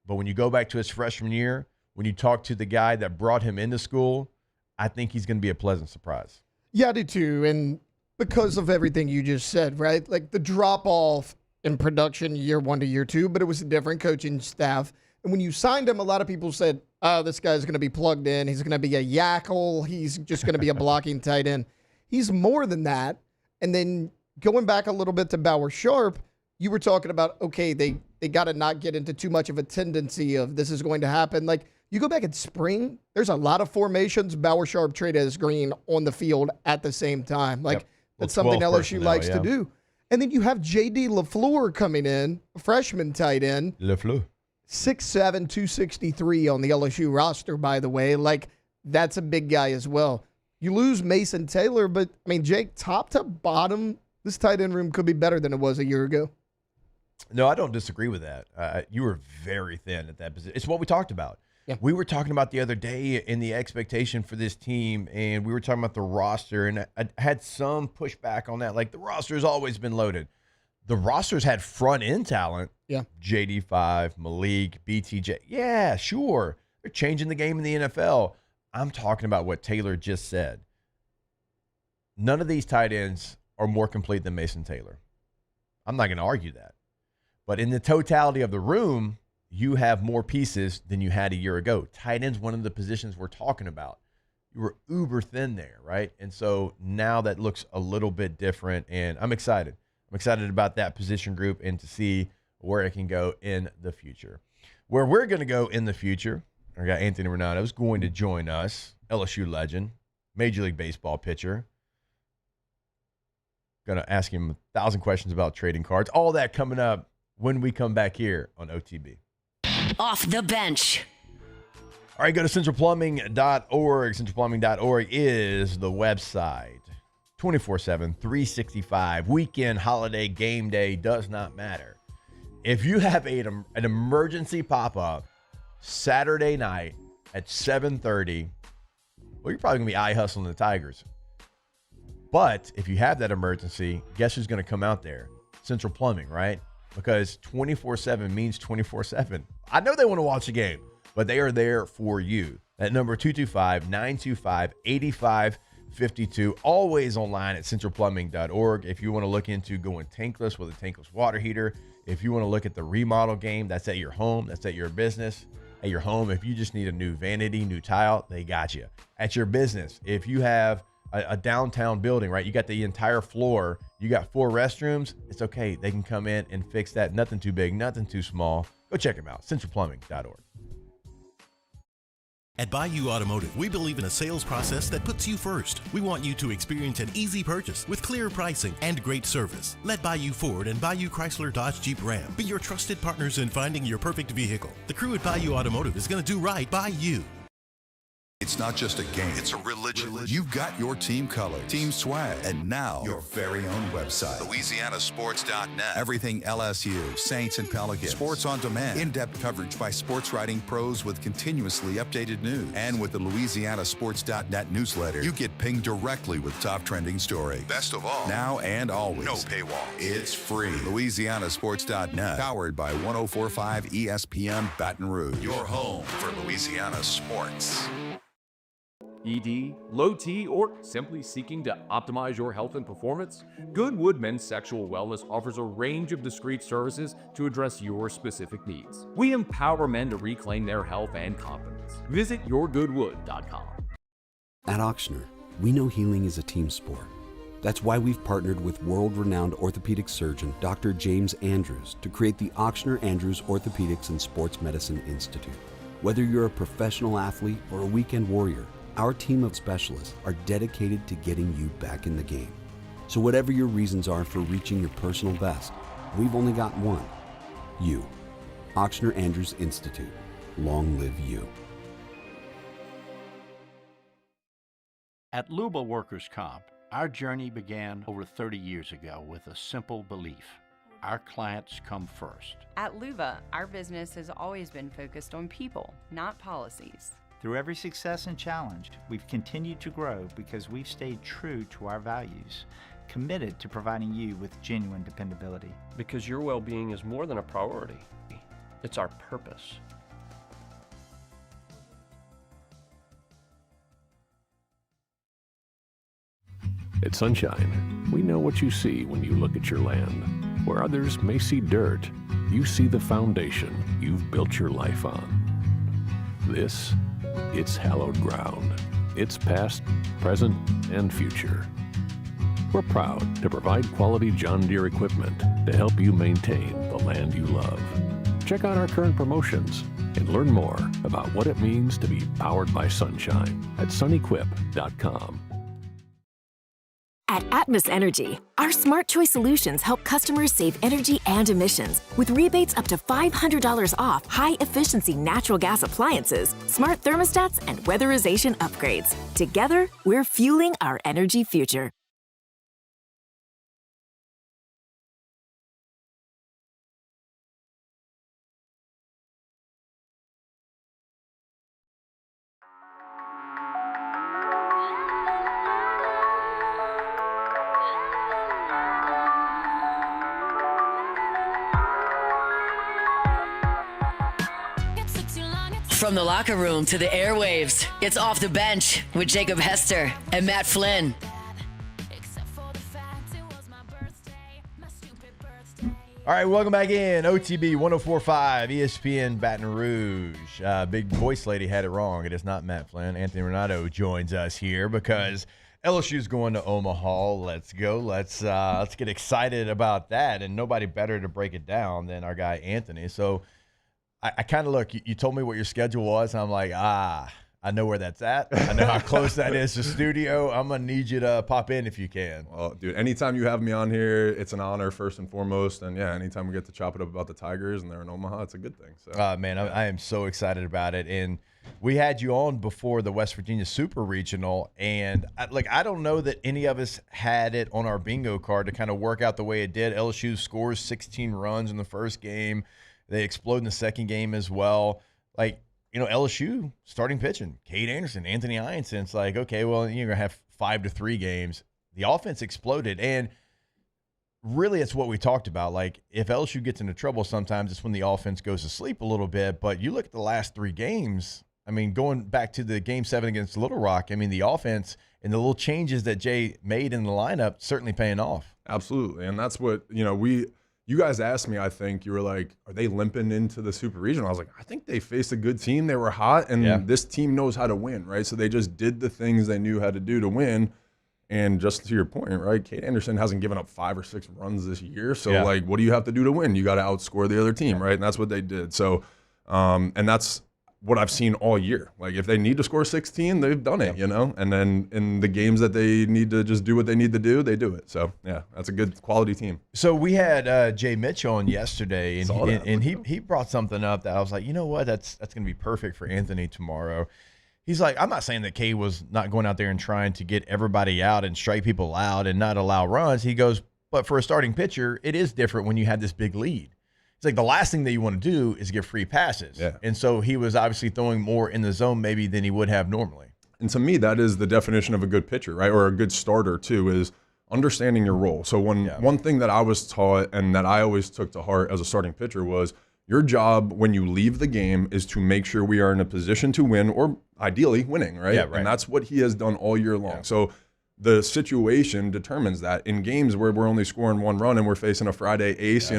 but when you go back to his freshman year, when you talk to the guy that brought him into school, I think he's going to be a pleasant surprise. Yeah, I do too. And because of everything you just said, right? Like the drop off in production year 1 to year 2, but it was a different coaching staff. And when you signed him, a lot of people said, oh, this guy's going to be plugged in. He's going to be a yackle. He's just going to be a blocking tight end. He's more than that. And then going back a little bit to Bauer Sharp, you were talking about, okay, they got to not get into too much of a tendency of this is going to happen. Like you go back in spring, there's a lot of formations. Bauer Sharp traded as Green on the field at the same time. Like that's something LSU likes to do. And then you have J.D. LaFleur coming in, a freshman tight end. LaFleur. 6'7", 263 on the LSU roster, by the way. Like, that's a big guy as well. You lose Mason Taylor, but, I mean, Jake, top to bottom, this tight end room could be better than it was a year ago. No, I don't disagree with that. You were very thin at that position. It's what we talked about. Yeah. We were talking about the other day in the expectation for this team, and we were talking about the roster, and I had some pushback on that. Like, the roster has always been loaded. The roster's had front-end talent. Yeah. JD5, Malik, BTJ. Yeah, sure. They're changing the game in the NFL. I'm talking about what Taylor just said. None of these tight ends are more complete than Mason Taylor. I'm not going to argue that. But in the totality of the room, you have more pieces than you had a year ago. Tight end's one of the positions we're talking about. You were uber thin there, right? And so now that looks a little bit different, and I'm excited. I'm excited about that position group and to see where it can go in the future. Where we're going to go in the future, our guy Anthony Ranaudo is going to join us, LSU legend, Major League Baseball pitcher. Going to ask him 1,000 questions about trading cards. All that coming up when we come back here on OTB. Off the bench. All right, go to centralplumbing.org. Centralplumbing.org is the website. 24/7, 365, weekend, holiday, game day, does not matter. If you have an emergency pop-up Saturday night at 7:30, well, you're probably going to be eye hustling the Tigers. But if you have that emergency, guess who's going to come out there? Central Plumbing, right? Because 24/7 means 24/7. I know they want to watch the game, but they are there for you. That number 225-925-8552. Always online at centralplumbing.org. If you want to look into going tankless with a tankless water heater, if you want to look at the remodel game, that's at your home, that's at your business. At your home, if you just need a new vanity, new tile, they got you. At your business, if you have a downtown building, right? You got the entire floor, you got 4 restrooms, it's okay. They can come in and fix that. Nothing too big, nothing too small. Go check them out, centralplumbing.org. At Bayou Automotive, we believe in a sales process that puts you first. We want you to experience an easy purchase with clear pricing and great service. Let Bayou Ford and Bayou Chrysler Dodge Jeep Ram be your trusted partners in finding your perfect vehicle. The crew at Bayou Automotive is going to do right by you. It's not just a game, it's a religion. You've got your team color, team swag, and now your very own website. LouisianaSports.net. Everything LSU, Saints, and Pelicans. Sports on demand. In-depth coverage by sports writing pros with continuously updated news. And with the LouisianaSports.net newsletter, you get pinged directly with top trending stories. Best of all, now and always, no paywall. It's free. LouisianaSports.net. Powered by 104.5 ESPN Baton Rouge. Your home for Louisiana sports. ED, low T, or simply seeking to optimize your health and performance? Goodwood Men's Sexual Wellness offers a range of discreet services to address your specific needs. We empower men to reclaim their health and confidence. Visit yourgoodwood.com. At Ochsner, we know healing is a team sport. That's why we've partnered with world-renowned orthopedic surgeon Dr. James Andrews to create the Ochsner Andrews Orthopedics and Sports Medicine Institute. Whether you're a professional athlete or a weekend warrior, our team of specialists are dedicated to getting you back in the game. So whatever your reasons are for reaching your personal best, we've only got one. You. Ochsner Andrews Institute. Long live you. At Luba Workers' Comp, our journey began over 30 years ago with a simple belief. Our clients come first. At Luba, our business has always been focused on people, not policies. Through every success and challenge, we've continued to grow because we've stayed true to our values, committed to providing you with genuine dependability. Because your well-being is more than a priority. It's our purpose. At Sunshine, we know what you see when you look at your land. Where others may see dirt, you see the foundation you've built your life on. This, it's hallowed ground. It's past, present, and future. We're proud to provide quality John Deere equipment to help you maintain the land you love. Check out our current promotions and learn more about what it means to be powered by sunshine at sunequip.com. At Atmos Energy, our Smart Choice solutions help customers save energy and emissions with rebates up to $500 off high-efficiency natural gas appliances, smart thermostats, and weatherization upgrades. Together, we're fueling our energy future. From the locker room to the airwaves, it's Off the Bench with Jacob Hester and Matt Flynn. All right, welcome back in. OTB 104.5, ESPN Baton Rouge. Big voice lady had it wrong. It is not Matt Flynn. Anthony Ranaudo joins us here because LSU's going to Omaha. Let's go. Let's get excited about that. And nobody better to break it down than our guy Anthony. So I kind of look, you told me what your schedule was, and I'm like, I know where that's at. I know how close that is to studio. I'm going to need you to pop in if you can. Well, dude, anytime you have me on here, it's an honor first and foremost. And, yeah, anytime we get to chop it up about the Tigers and they're in Omaha, it's a good thing. So, man, I am so excited about it. And we had you on before the West Virginia Super Regional, and I don't know that any of us had it on our bingo card to kind of work out the way it did. LSU scores 16 runs in the first game. They explode in the second game as well. LSU starting pitching, Cade Anderson, Anthony Ianson. It's like, okay, well, you're going to have 5-3 games. The offense exploded. And really, it's what we talked about. Like, if LSU gets into trouble sometimes, it's when the offense goes to sleep a little bit. But you look at the last 3 games, I mean, going back to the Game 7 against Little Rock, I mean, the offense and the little changes that Jay made in the lineup certainly paying off. Absolutely. And that's what, you guys asked me, I think, you were like, are they limping into the Super Regional? I was like, I think they faced a good team. They were hot, and this team knows how to win, right? So they just did the things they knew how to do to win. And just to your point, right, Cade Anderson hasn't given up 5 or 6 runs this year. So, what do you have to do to win? You got to outscore the other team, right? And that's what they did. So, and that's what I've seen all year. Like, if they need to score 16, they've done it, And then in the games that they need to just do what they need to do, they do it. So, yeah, that's a good quality team. So we had Jay Mitch on yesterday, and he brought something up that I was like, you know what, that's going to be perfect for Anthony tomorrow. He's like, I'm not saying that Cade was not going out there and trying to get everybody out and strike people out and not allow runs. He goes, but for a starting pitcher, it is different when you have this big lead. It's like the last thing that you want to do is give free passes. Yeah. And so he was obviously throwing more in the zone maybe than he would have normally. And to me, that is the definition of a good pitcher, right? Or a good starter, too, is understanding your role. So one thing that I was taught and that I always took to heart as a starting pitcher was your job when you leave the game is to make sure we are in a position to win or ideally winning, right? Yeah, right. And that's what he has done all year long. Yeah. So the situation determines that. In games where we're only scoring 1 run and we're facing a Friday ace,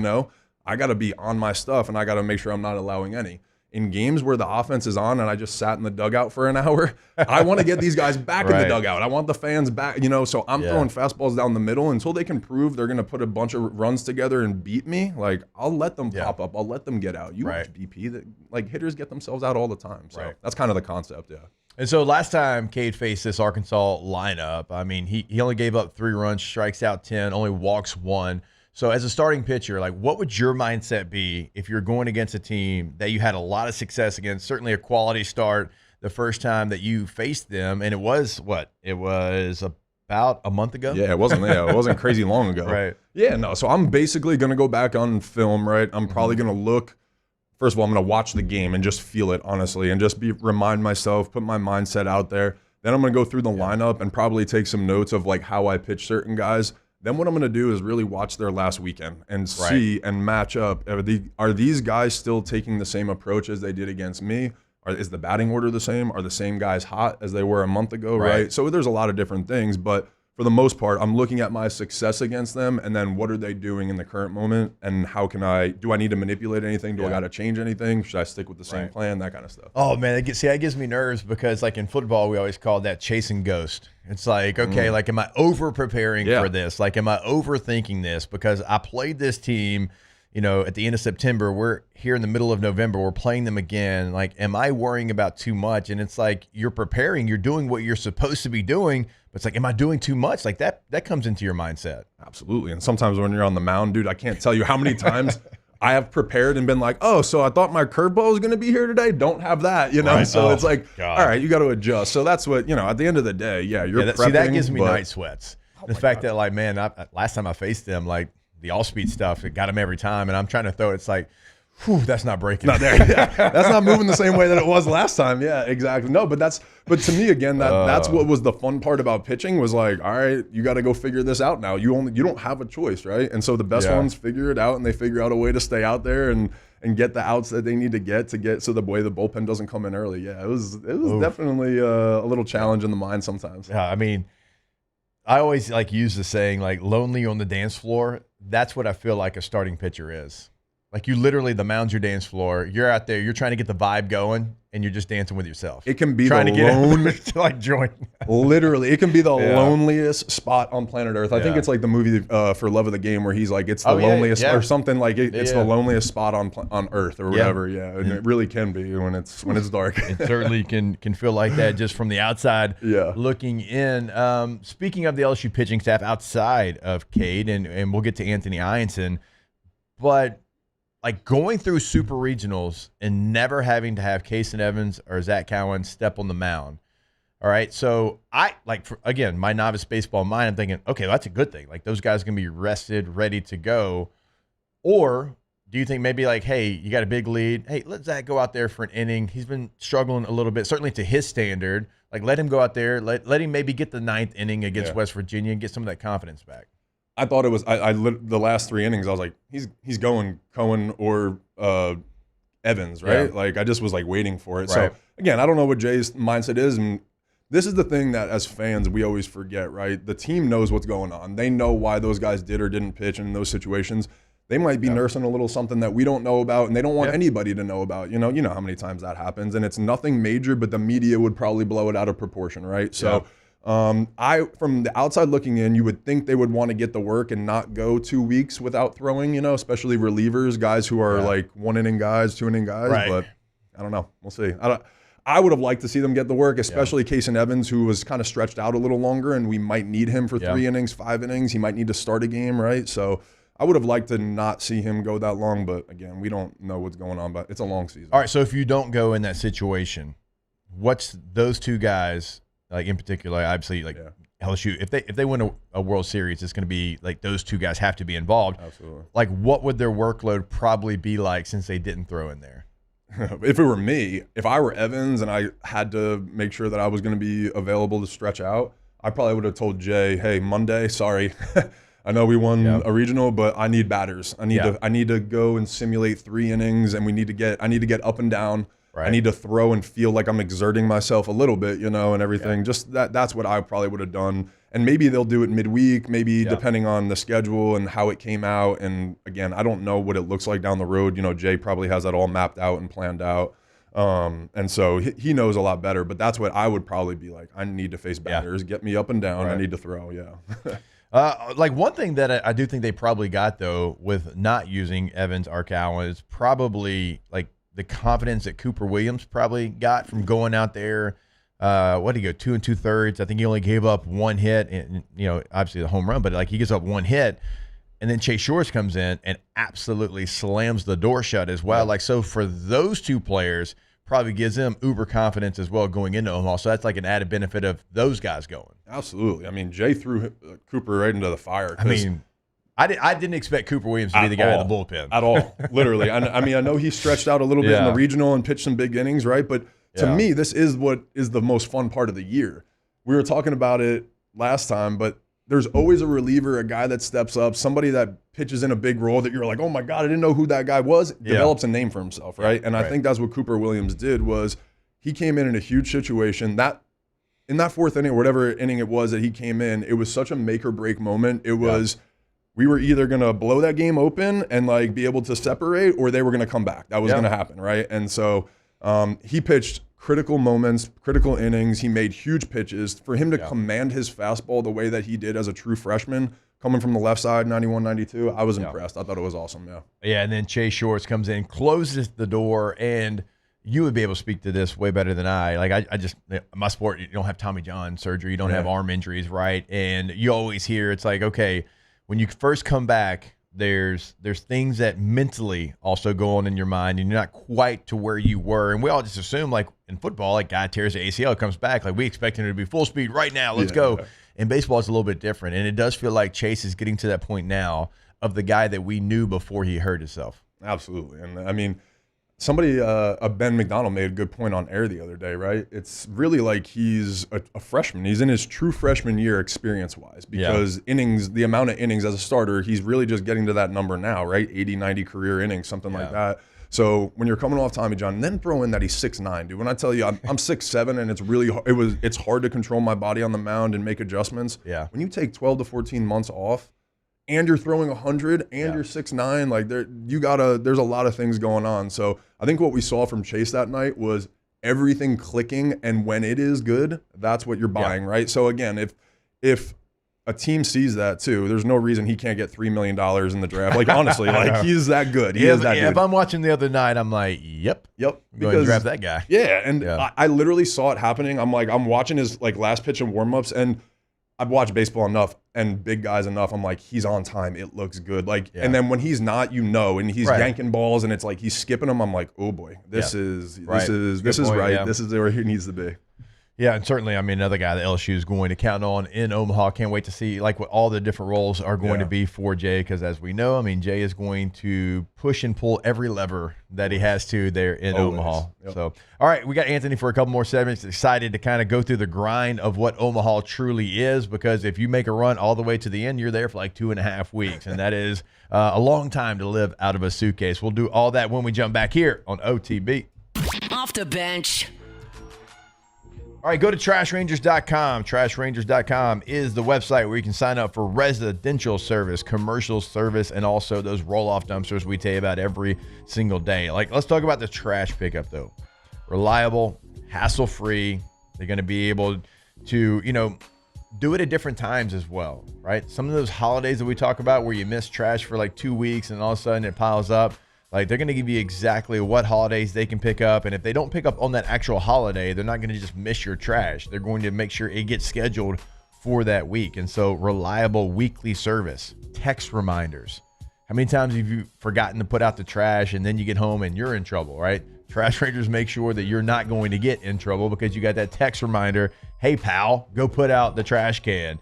I got to be on my stuff, and I got to make sure I'm not allowing any. In games where the offense is on and I just sat in the dugout for an hour, I want to get these guys back in the dugout. I want the fans back, so I'm throwing fastballs down the middle until they can prove they're going to put a bunch of runs together and beat me. Like, I'll let them pop up. I'll let them get out. You watch BP, hitters get themselves out all the time. So that's kind of the concept, And so last time Cade faced this Arkansas lineup, I mean, he only gave up 3 runs, strikes out 10, only walks 1. So as a starting pitcher, what would your mindset be if you're going against a team that you had a lot of success against, certainly a quality start the first time that you faced them, and it was about a month ago? Yeah, it wasn't crazy long ago. Right. Yeah, no, so I'm basically going to go back on film, right? I'm probably going to look, first of all, I'm going to watch the game and just feel it, honestly, and just remind myself, put my mindset out there. Then I'm going to go through the lineup and probably take some notes of how I pitch certain guys. Then what I'm going to do is really watch their last weekend and see and match up. Are these guys still taking the same approach as they did against me? Is the batting order the same? Are the same guys hot as they were a month ago, right? So there's a lot of different things, but for the most part, I'm looking at my success against them, and then what are they doing in the current moment, and how can do I need to manipulate anything? Do I got to change anything? Should I stick with the same plan? That kind of stuff. Oh, man, that gives me nerves because, like, in football, we always call that chasing ghost. It's like, okay, like, am I over-preparing for this? Like, am I overthinking this? Because I played this team, you know, at the end of September. We're here in the middle of November. We're playing them again. Like, am I worrying about too much? And it's like you're preparing. You're doing what you're supposed to be doing. But it's like, am I doing too much? Like that comes into your mindset. Absolutely. And sometimes when you're on the mound, dude, I can't tell you how many times I have prepared and been like, oh, so I thought my curveball was going to be here today. Don't have that, you know? Right. So it's like, all right, you got to adjust. So that's what, you know, at the end of the day, you're prepping. See, that gives me night sweats. The fact that, like, man, last time I faced them, like, the all-speed stuff, it got them every time. And I'm trying to throw it. It's like, whew, that's not breaking. Not there. That's not moving the same way that it was last time. Yeah, exactly. No, but to me, again, that's what was the fun part about pitching was like, all right, you got to go figure this out now. You don't have a choice, right? And so the best ones figure it out, and they figure out a way to stay out there and get the outs that they need to get so the way the bullpen doesn't come in early. Yeah, it was definitely a little challenge in the mind sometimes. Yeah, I mean, I always like use the saying like lonely on the dance floor. That's what I feel like a starting pitcher is. Like you literally, the mound's your dance floor. You're out there, you're trying to get the vibe going, and you're just dancing with yourself. It can be trying to get to like join. Literally, it can be the loneliest spot on planet Earth. I think it's like the movie For Love of the Game where he's like, it's the loneliest or something like it's the loneliest spot on Earth or whatever. Yeah, and it really can be when it's dark. It certainly can feel like that just from the outside looking in. Speaking of the LSU pitching staff outside of Cade, and we'll get to Anthony Ianson, but like going through super regionals and never having to have Kason Evans or Zach Cowan step on the mound. All right. So I again, my novice baseball mind, I'm thinking, okay, well, that's a good thing. Like those guys can be rested, ready to go. Or do you think maybe like, hey, you got a big lead. Hey, let Zach go out there for an inning. He's been struggling a little bit, certainly to his standard. Like let him go out there, let him maybe get the 9th inning against West Virginia and get some of that confidence back. I thought it was the last 3 innings. I was like, he's going Cohen or Evans, right? Yeah. Like I just was like waiting for it. Right. So again, I don't know what Jay's mindset is, and this is the thing that as fans we always forget, right? The team knows what's going on. They know why those guys did or didn't pitch in those situations. They might be nursing a little something that we don't know about, and they don't want anybody to know about. You know how many times that happens, and it's nothing major, but the media would probably blow it out of proportion, right? So. From the outside looking in, you would think they would want to get the work and not go 2 weeks without throwing, especially relievers, guys who are like 1 inning guys, 2 inning guys. Right. But I don't know. We'll see. I would have liked to see them get the work, especially Kason Evans, who was kind of stretched out a little longer, and we might need him for 3 innings, 5 innings. He might need to start a game, right? So I would have liked to not see him go that long, but again, we don't know what's going on, but it's a long season. All right, so if you don't go in that situation, what's those 2 guys, like in particular, obviously, like LSU, if they win a World Series, it's going to be like those 2 guys have to be involved. Absolutely. Like, what would their workload probably be like since they didn't throw in there? If it were me, if I were Evans and I had to make sure that I was going to be available to stretch out, I probably would have told Jay, hey, Monday, sorry. I know we won a regional, but I need batters. I need to go and simulate 3 innings, and I need to get up and down. Right. I need to throw and feel like I'm exerting myself a little bit, and everything. Just that's what I probably would have done. And maybe they'll do it midweek, maybe depending on the schedule and how it came out. And again, I don't know what it looks like down the road. Jay probably has that all mapped out and planned out. And so he knows a lot better, but that's what I would probably be like. I need to face batters, get me up and down. Right. I need to throw. Like one thing that I do think they probably got though with not using Evans or Cowan is probably like the confidence that Cooper Williams probably got from going out there. What did he go 2 2/3? I think he only gave up 1 hit, and obviously the home run, but like he gives up 1 hit, and then Chase Shores comes in and absolutely slams the door shut as well. Like so, for those 2 players, probably gives them uber confidence as well going into Omaha. So that's like an added benefit of those guys going. Absolutely. I mean, Jay threw Cooper right into the fire. I mean, I didn't expect Cooper Williams to be the guy in the bullpen. At all, literally. I mean, I know he stretched out a little bit in the regional and pitched some big innings, right? But to me, this is what is the most fun part of the year. We were talking about it last time, but there's always a reliever, a guy that steps up, somebody that pitches in a big role that you're like, oh my God, I didn't know who that guy was, develops a name for himself, right? And I think that's what Cooper Williams did. Was he came in a huge situation that in that fourth inning, or whatever inning it was that he came in, it was such a make or break moment. It was, we were either going to blow that game open and like be able to separate, or they were going to come back. That was going to happen, right? And so he pitched critical moments, critical innings. He made huge pitches. For him to command his fastball the way that he did as a true freshman, coming from the left side, 91, 92, I was impressed. I thought it was awesome, Yeah, and then Chase Shorts comes in, closes the door, and you would be able to speak to this way better than I. Like, I just, my sport, you don't have Tommy John surgery. You don't have arm injuries, right? And you always hear, it's like, okay, when you first come back, there's things that mentally also go on in your mind, and you're not quite to where you were. And we all just assume, like in football, like guy tears the ACL, comes back, like we expect him to be full speed right now. Let's go. In baseball, it's a little bit different, and it does feel like Chase is getting to that point now of the guy that we knew before he hurt himself. Absolutely. And I mean, somebody, Ben McDonald made a good point on air the other day, right? It's really like he's a freshman. He's in his true freshman year experience-wise, because innings, the amount of innings as a starter, he's really just getting to that number now, right? 80, 90 career innings, something like that. So when you're coming off Tommy John, and then throw in that he's 6'9", dude. When I tell you I'm 6'7", and it's really it's hard to control my body on the mound and make adjustments. When you take 12 to 14 months off, and you're throwing 100, and you're 6'9", like there's a lot of things going on. So I think what we saw from Chase that night was everything clicking, and when it is good, that's what you're buying, right? So again, if a team sees that too, there's no reason he can't get $3 million in the draft. Like honestly, like he's that good. He is that good. If I'm watching the other night, I'm like, yep, because go ahead and draft that guy. Yeah, and I literally saw it happening. I'm watching his like last pitch and warm-ups, and I've watched baseball enough and big guys enough. I'm like, he's on time. It looks good. Like, and then when he's not, and he's yanking balls, and it's like he's skipping them. I'm like, oh boy, this is right. This is where he needs to be. Yeah, and certainly, I mean, another guy that LSU is going to count on in Omaha. Can't wait to see like what all the different roles are going to be for Jay, because as we know, I mean, Jay is going to push and pull every lever that he has to there in Omaha. So, all right, we got Anthony for a couple more segments. Excited to kind of go through the grind of what Omaha truly is, because if you make a run all the way to the end, you're there for like 2.5 weeks, and that is a long time to live out of a suitcase. We'll do all that when we jump back here on OTB. Off the bench. All right, go to trashrangers.com. Trashrangers.com is the website where you can sign up for residential service, commercial service, and also those roll-off dumpsters we tell you about every single day. Like, let's talk about the trash pickup, though. Reliable, hassle-free. They're going to be able to, do it at different times as well, right? Some of those holidays that we talk about where you miss trash for like 2 weeks and all of a sudden it piles up. Like, they're going to give you exactly what holidays they can pick up. And if they don't pick up on that actual holiday, they're not going to just miss your trash. They're going to make sure it gets scheduled for that week. And so reliable weekly service, text reminders. How many times have you forgotten to put out the trash and then you get home and you're in trouble, right? Trash Rangers make sure that you're not going to get in trouble because you got that text reminder. Hey, pal, go put out the trash can.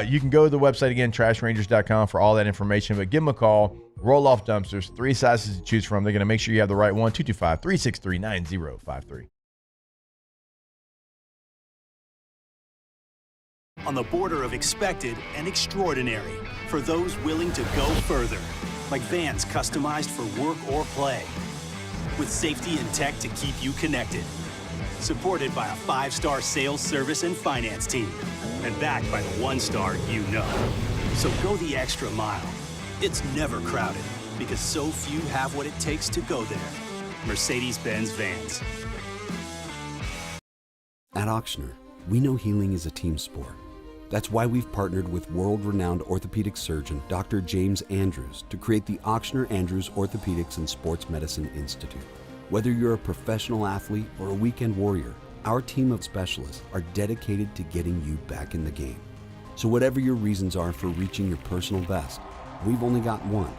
You can go to the website again, trashrangers.com, for all that information, but give them a call. Roll-off dumpsters, 3 sizes to choose from. They're going to make sure you have the right one, 225-363-9053. On the border of expected and extraordinary, for those willing to go further, like vans customized for work or play, with safety and tech to keep you connected. Supported by a 5-star sales, service, and finance team, and backed by the 1-star you know. So go the extra mile. It's never crowded, because so few have what it takes to go there. Mercedes-Benz Vans. At Auctioner, we know healing is a team sport. That's why we've partnered with world-renowned orthopedic surgeon Dr. James Andrews to create the Auctioner Andrews Orthopedics and Sports Medicine Institute. Whether you're a professional athlete or a weekend warrior, our team of specialists are dedicated to getting you back in the game. So whatever your reasons are for reaching your personal best, we've only got one: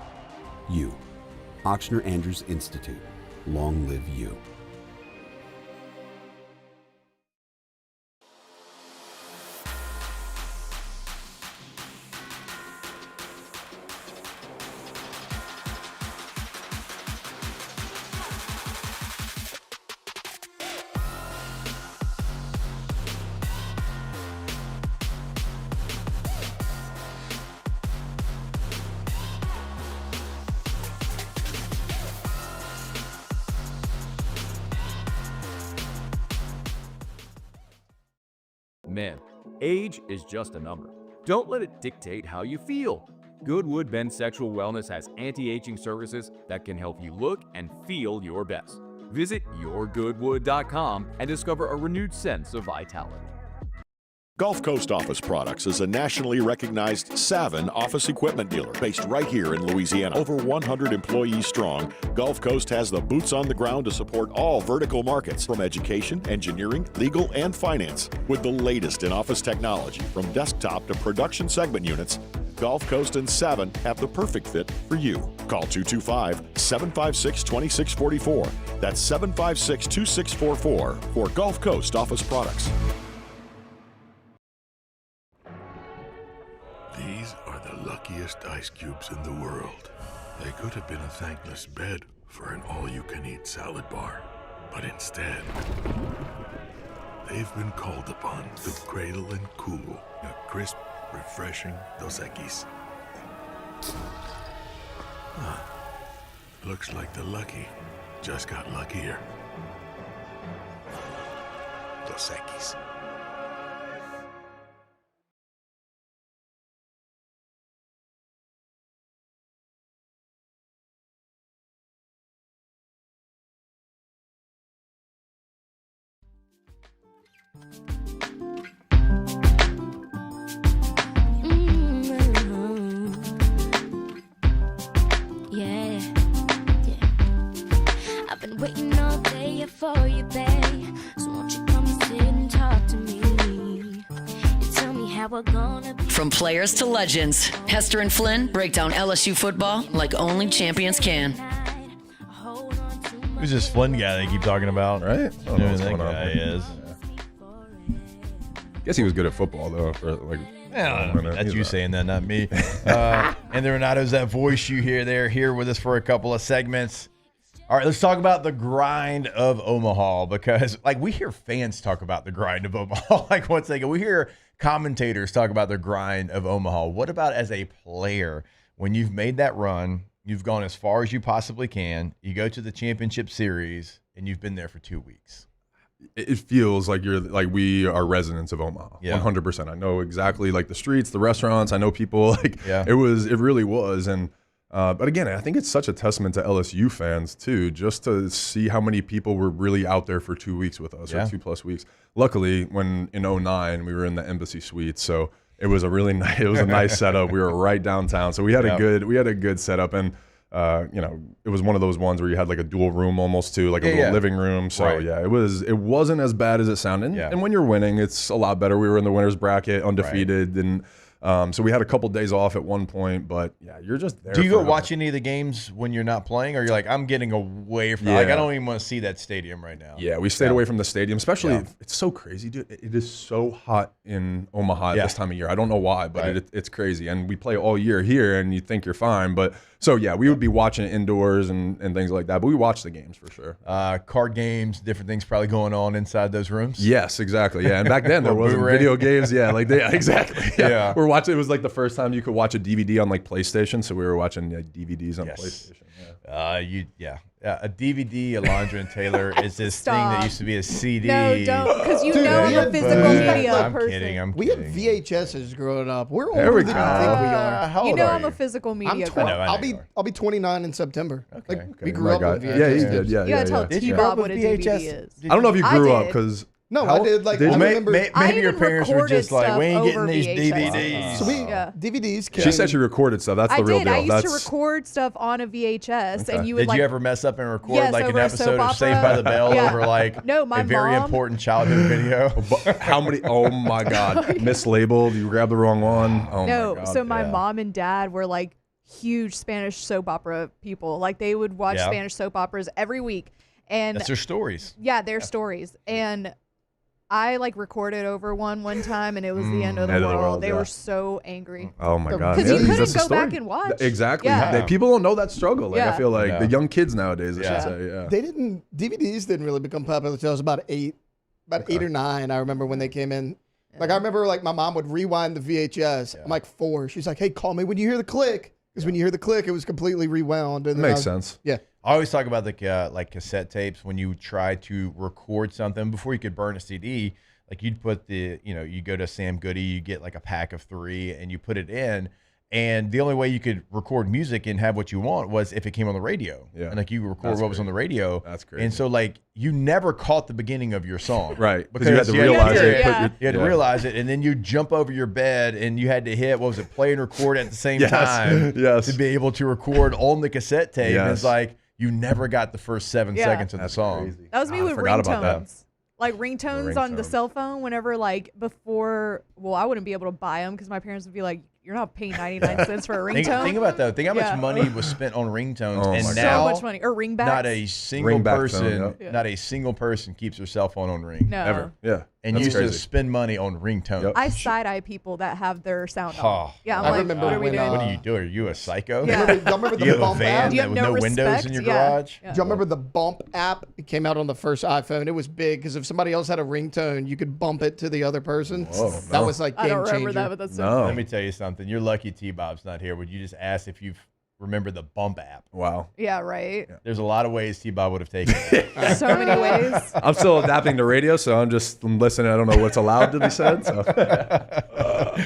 you. Auctioner Andrews Institute. Long live you. Man, age is just a number. Don't let it dictate how you feel. Goodwood Men's Sexual Wellness has anti-aging services that can help you look and feel your best. Visit yourgoodwood.com and discover a renewed sense of vitality. Gulf Coast Office Products is a nationally recognized Savin office equipment dealer based right here in Louisiana. Over 100 employees strong, Gulf Coast has the boots on the ground to support all vertical markets, from education, engineering, legal, and finance. With the latest in office technology, from desktop to production segment units, Gulf Coast and Savin have the perfect fit for you. Call 225-756-2644. That's 756-2644 for Gulf Coast Office Products. These are the luckiest ice cubes in the world. They could have been a thankless bed for an all-you-can-eat salad bar. But instead, they've been called upon to cradle and cool a crisp, refreshing Dos Equis. Huh. Looks like the lucky just got luckier. Dos Equis. I've been waiting all day for you, babe. So won't you come and sit and talk to me? And tell me how we're gonna be. From players to legends, Hester and Flynn break down LSU football like only champions can. Who's this Flynn guy they keep talking about? Right? I don't know Who what's that going on guy here. is. Guess he was good at football though. For like, That's you saying that, not me. Anthony Ranaudo's that voice you hear there, here with us for a couple of segments. All right, let's talk about the grind of Omaha, because like we hear fans talk about the grind of Omaha. Like once they go, we hear commentators talk about the grind of Omaha. What about as a player, when you've made that run, you've gone as far as you possibly can, you go to the championship series, and you've been there for 2 weeks? it feels like we are residents of Omaha. Yeah. 100%. I know exactly like the streets, the restaurants. I know people. Like it really was. And but again, I think it's such a testament to LSU fans too, just to see how many people were really out there for 2 weeks with us, or 2+ weeks. Luckily, when in 2009 we were in the Embassy Suites, so it was a really nice, nice setup. We were right downtown, so we had a good setup. And it was one of those ones where you had like a dual room almost too, like a little living room. So it wasn't as bad as it sounded. And when you're winning, it's a lot better. We were in the winner's bracket, undefeated, and so we had a couple days off at one point. But you're just there. Do you go watch any of the games when you're not playing, or you're like, I'm getting away from like I don't even want to see that stadium right now? Yeah, we stayed away from the stadium, especially it's so crazy, dude. It is so hot in Omaha at this time of year. I don't know why, but it's crazy. And we play all year here, and you think you're fine, but so we would be watching it indoors and things like that. But we watch the games for sure. Card games, different things probably going on inside those rooms. Yes, exactly. Yeah, and back then there wasn't video games. Yeah, exactly. Yeah. We're watching. It was like the first time you could watch a DVD on like PlayStation, so we were watching DVDs on PlayStation. A DVD, Alondra and Taylor, is this thing that used to be a CD. No, don't, because I'm a physical media person. I'm we kidding. had VHSs growing up. We're There older we than go. you think we are. How old are I'm you? a physical media I'm girl. I'll be 29 in September. Okay. We grew up with VHS. Yeah, you did. Yeah, You gotta tell Did you T-Bob grow up what a with DVD VHS? is. I don't know if you grew up did. because No, I did. Like, I remember. Maybe your even parents were just like, recorded we ain't stuff getting these over DVDs. So DVDs. she said she recorded stuff. That's I the real did. deal. I used to record stuff on a VHS, and you would Did you ever mess up and record Yes, like an over a episode soap of Saved opera. by the Bell over like No, my a very mom- important childhood video? How many? Oh my God! Mislabeled. You grabbed the wrong one. Oh no, my God. so my mom and dad were like huge Spanish soap opera people. Like they would watch Yeah. Spanish soap operas every week, and That's their stories. yeah, their stories. And I like recorded over one time, and it was the end of the End of the world. world, They yeah. were so angry. Oh my God! Because you that's couldn't the go story. back and watch. Exactly. Yeah. People don't know that struggle. Like I Yeah. feel like Yeah. the young kids nowadays. I Yeah. should say. Yeah. They didn't. DVDs didn't really become popular until I was about 8 or 9. I remember when they came in. Like I remember, like my mom would rewind the VHS. I'm like 4. She's like, "Hey, call me when you hear the click," because when you hear the click, it was completely rewound. And then Makes sense. Yeah. I always talk about the like cassette tapes when you try to record something before you could burn a CD. like you'd put you go to Sam Goody, you get like a pack of 3 and you put it in. And the only way you could record music and have what you want was if it came on the radio. Yeah. And like you record what was on the radio. That's crazy. And so like you never caught the beginning of your song. Right. Because you had to realize it. You had to realize it. And then you jump over your bed and you had to hit, play and record at the same time to be able to record on the cassette tape. And it's like you never got the first 7 seconds of the song. Crazy. That was me with ringtones. Like ringtones on the cell phone whenever I wouldn't be able to buy them because my parents would be like, you're not paying 99 cents for a ringtone. Think about that. Think how much money was spent on ringtones, and now so much money. Or ringbacks. Not a single person, not a single person keeps their cell phone on ring. No. Ever. Yeah. And used to spend money on ringtones. I side eye people that have their sound on. Yeah, I'm I like, remember what are we doing? What do you do? Are you a psycho? Yeah. Do you remember Do you the have a bump van app? Do you have with no no windows respect? in your Yeah. garage? Do you remember the bump app? It came out on the first iPhone. It was big because if somebody else had a ringtone, you could bump it to the other person. That was like game I don't remember changer. that, but that's so funny. Let me tell you something. You're lucky T-Bob's not here. Would you just ask if you remember the bump app? Wow. Yeah, right. There's a lot of ways T-Bob would have taken it. So many ways. I'm still adapting to radio, so I'm just listening. I don't know what's allowed to be said. So.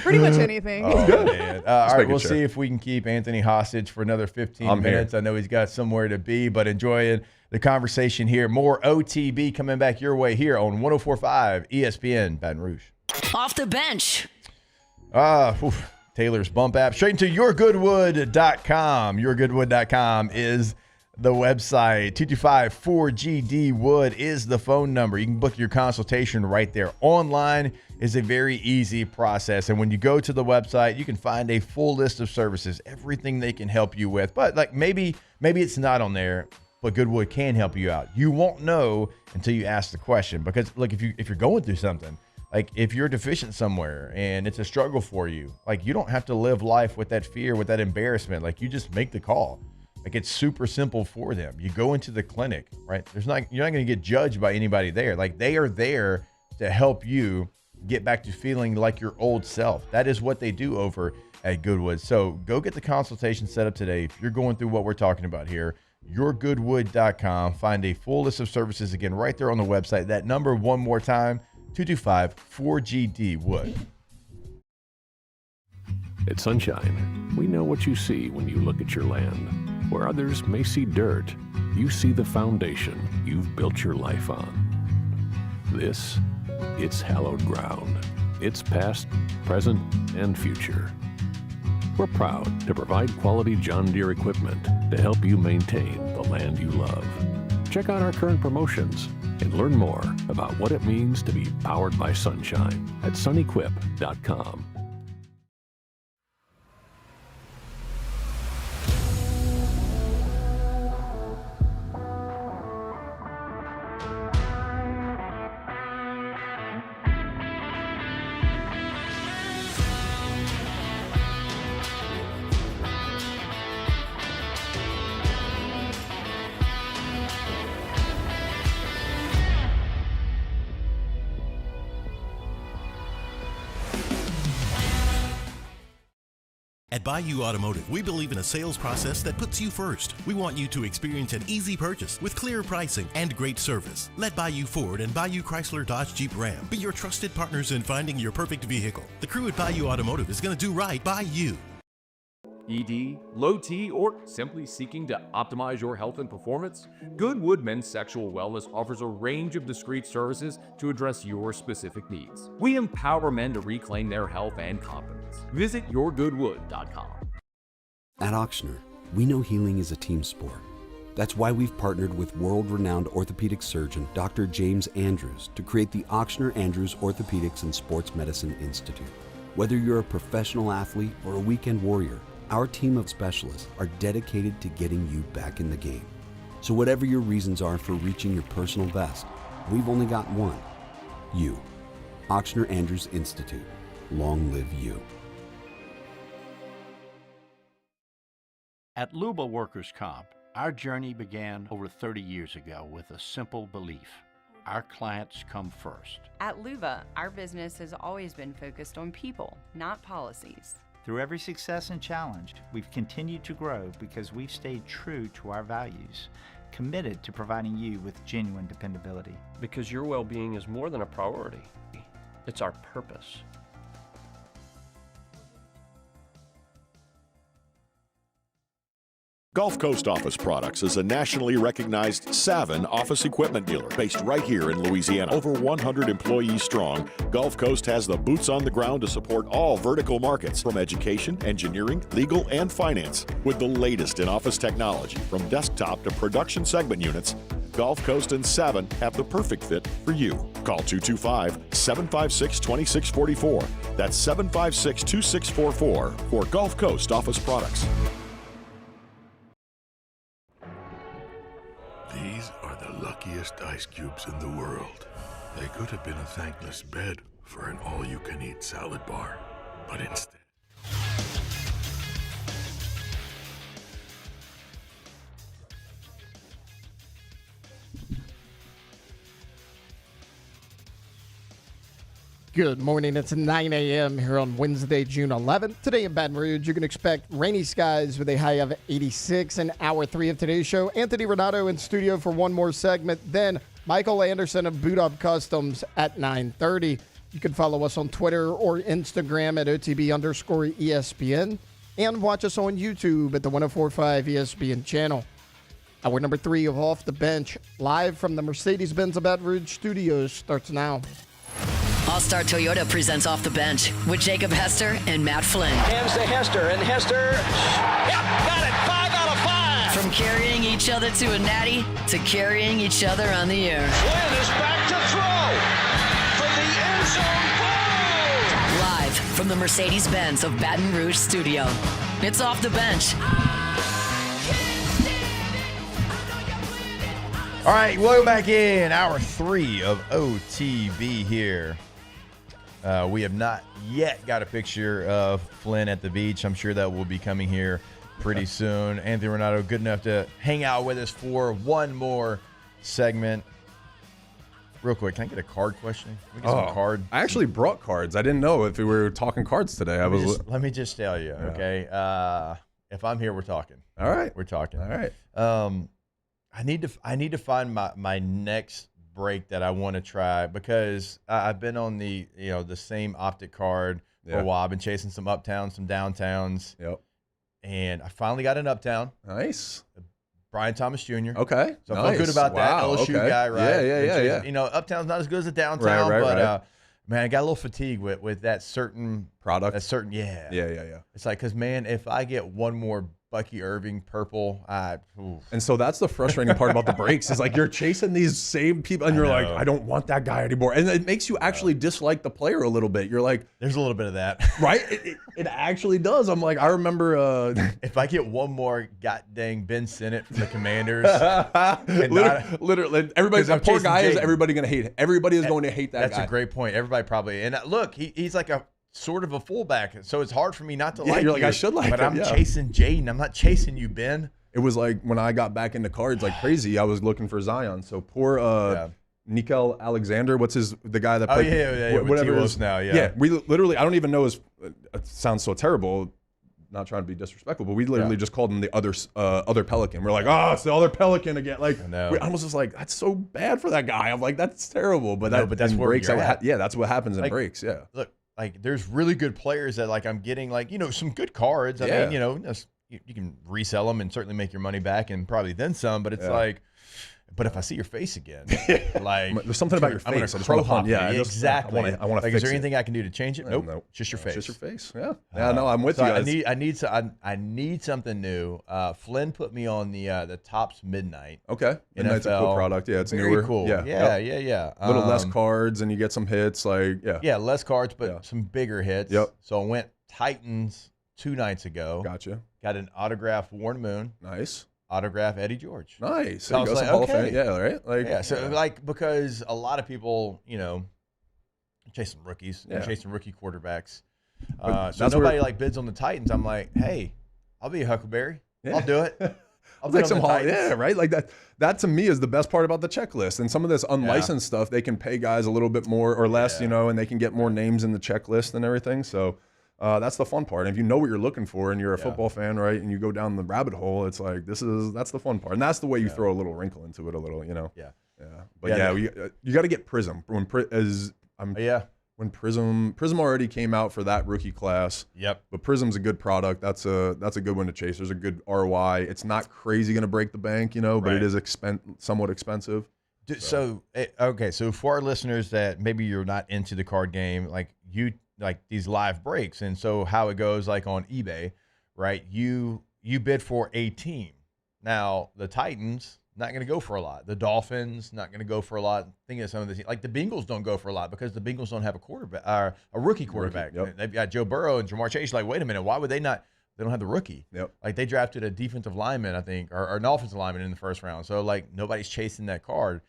Pretty much anything. Oh, man. All right, we'll sure. see if we can keep Anthony hostage for another 15 minutes. I know he's got somewhere to be, but enjoying the conversation here. More OTB coming back your way here on 104.5 ESPN Baton Rouge. Off the bench. Taylor's bump app. Straight into yourgoodwood.com. Yourgoodwood.com is the website. 225-4GD-WOOD is the phone number. You can book your consultation right there. Online is a very easy process. And when you go to the website, you can find a full list of services, everything they can help you with. But like maybe it's not on there, but Goodwood can help you out. You won't know until you ask the question. Because look, if you're going through something, like if you're deficient somewhere and it's a struggle for you, like you don't have to live life with that fear, with that embarrassment. Like you just make the call. Like it's super simple for them. You go into the clinic, right? You're not going to get judged by anybody there. Like they are there to help you get back to feeling like your old self. That is what they do over at Goodwood. So go get the consultation set up today. If you're going through what we're talking about here, yourgoodwood.com. Find a full list of services again right there on the website. That number one more time, 225-4GD-WOOD. At Sunshine, we know what you see when you look at your land. Where others may see dirt, you see the foundation you've built your life on. This, it's hallowed ground. It's past, present, and future. We're proud to provide quality John Deere equipment to help you maintain the land you love. Check out our current promotions and learn more about what it means to be powered by sunshine at sunequip.com. At Bayou Automotive, we believe in a sales process that puts you first. We want you to experience an easy purchase with clear pricing and great service. Let Bayou Ford and Bayou Chrysler Dodge Jeep Ram be your trusted partners in finding your perfect vehicle. The crew at Bayou Automotive is going to do right by you. ED, low T, or simply seeking to optimize your health and performance? Goodwood Men's Sexual Wellness offers a range of discreet services to address your specific needs. We empower men to reclaim their health and confidence. Visit yourgoodwood.com. At Auctioner, we know healing is a team sport. That's why we've partnered with world-renowned orthopedic surgeon Dr. James Andrews to create the Auctioner Andrews Orthopedics and Sports Medicine Institute. Whether you're a professional athlete or a weekend warrior, our team of specialists are dedicated to getting you back in the game. So whatever your reasons are for reaching your personal best, we've only got one: you. Auctioner Andrews Institute. Long live you. At Luba Workers' Comp, our journey began over 30 years ago with a simple belief: our clients come first. At Luba, our business has always been focused on people, not policies. Through every success and challenge, we've continued to grow because we've stayed true to our values, committed to providing you with genuine dependability. Because your well-being is more than a priority. It's our purpose. Gulf Coast Office Products is a nationally recognized Savin office equipment dealer based right here in Louisiana. Over 100 employees strong, Gulf Coast has the boots on the ground to support all vertical markets from education, engineering, legal, and finance. With the latest in office technology from desktop to production segment units, Gulf Coast and Savin have the perfect fit for you. Call 225-756-2644. That's 756-2644 for Gulf Coast Office Products. These are the luckiest ice cubes in the world. They could have been a thankless bed for an all-you-can-eat salad bar, but instead... Good morning. It's 9 a.m. here on Wednesday, June 11th. Today in Baton Rouge, you can expect rainy skies with a high of 86 in hour 3 of today's show. Anthony Ranaudo in studio for one more segment. Then Michael Anderson of Boot Up Customs at 9:30. You can follow us on Twitter or Instagram at OTB_ESPN and watch us on YouTube at the 104.5 ESPN channel. Hour number 3 of Off the Bench, live from the Mercedes-Benz of Baton Rouge studios, starts now. All-Star Toyota presents Off the Bench with Jacob Hester and Matt Flynn. Hands to Hester, and Hester, yep, got it, 5 out of 5. From carrying each other to a natty to carrying each other on the air. Flynn is back to throw from the end zone. Ball! Live from the Mercedes-Benz of Baton Rouge studio. It's Off the Bench. All right, welcome back in hour 3 of OTB here. We have not yet got a picture of Flynn at the beach. I'm sure that will be coming here pretty soon. Anthony Ranaudo, good enough to hang out with us for one more segment. Real quick, can I get a card question? Can we get some card? I actually brought cards. I didn't know if we were talking cards today. Let me just tell you, okay? If I'm here, we're talking. All right. We're talking. All right. I need to find my next break that I want to try because I've been on the same optic card for a while. I've been chasing some uptowns, some downtowns. Yep. And I finally got an uptown. Nice. Brian Thomas Jr. Okay. So I feel good about that. LSU guy, right? Yeah. Uptown's not as good as a downtown, right, but man, I got a little fatigued with that certain product. Yeah. Yeah. It's like, because man, if I get one more Bucky Irving purple, and so that's the frustrating part about the breaks is like you're chasing these same people and you're like, I don't want that guy anymore, and it makes you actually dislike the player a little bit. You're like, there's a little bit of that, right? It actually does. I'm like, I remember if I get one more god dang Ben Sinnott from the Commanders, literally everybody, that poor guy is everybody gonna hate. Everybody is going to hate that guy. That's a great point. Everybody probably, and look, he's like a sort of a fullback, so it's hard for me not to like you're you. like, I should like but him, I'm chasing Jaden. I'm not chasing you, Ben. It was like when I got back into cards like crazy, I was looking for Zion. So poor Nickel Alexander, the guy that played whatever it is now, we literally, I don't even know his, it sounds so terrible, not trying to be disrespectful, but we literally just called him the other Pelican. We're like, it's the other Pelican again. Like, I was just like, that's so bad for that guy. I'm like, that's terrible. But that's where breaks. That's what happens in breaks. Yeah. Look, like there's really good players that like I'm getting like, some good cards. I mean, you can resell them and certainly make your money back and probably then some, but it's like, but if I see your face again, like there's something about your face. I'm gonna crow exactly. I want to like, fix is there anything I can do to change it? Nope. Just your face. Just your face. Yeah. No, I'm with you guys. I need something new. Flynn put me on the Topps Midnight. Okay. Midnight's a cool product. Yeah, it's very newer. Cool. Yeah. A little less cards and you get some hits. Yeah, less cards, but some bigger hits. Yep. So I went Titans 2 nights ago. Gotcha. Got an autographed Warren Moon. Nice. Autograph Eddie George. Nice. So I was like, okay. Yeah, right? Like, so like, because a lot of people, chasing rookies, chasing rookie quarterbacks. So nobody like bids on the Titans. I'm like, hey, I'll be a Huckleberry. Yeah. I'll do it. I'll take some right? Like that to me is the best part about the checklist. And some of this unlicensed stuff, they can pay guys a little bit more or less, and they can get more names in the checklist and everything. So that's the fun part. And if you know what you're looking for and you're a football fan, right, and you go down the rabbit hole, it's like that's the fun part. And that's the way you throw a little wrinkle into it a little, Yeah. But you got to get Prism. when Prism already came out for that rookie class. Yep. But Prism's a good product. That's a good one to chase. There's a good ROI. It's not crazy going to break the bank, but it is somewhat expensive. So for our listeners that maybe you're not into the card game, like these live breaks, and so how it goes like on eBay, right? You bid for a team. Now the Titans not going to go for a lot. The Dolphins not going to go for a lot. Thinking of some of the teams, like the Bengals don't go for a lot because the Bengals don't have a quarterback, a rookie quarterback. Yep. They've got Joe Burrow and Jamar Chase. Like, wait a minute, why would they not? They don't have the rookie. Yep. Like they drafted a defensive lineman, I think, or an offensive lineman in the first round. So like nobody's chasing that card.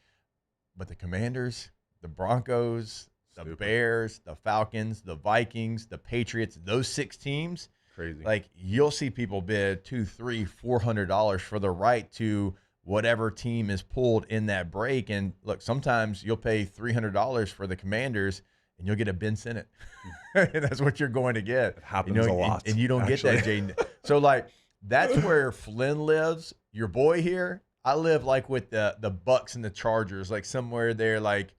But the Commanders, the Broncos, the Bears, the Falcons, the Vikings, the Patriots, those 6 teams, crazy. Like you'll see people bid $200, $300, $400 for the right to whatever team is pulled in that break. And look, sometimes you'll pay $300 for the Commanders and you'll get a Ben Sinnott. And that's what you're going to get. It happens a lot. And you don't get that, Jaden. So like that's where Flynn lives. Your boy here. I live like with the Bucks and the Chargers, like somewhere there, like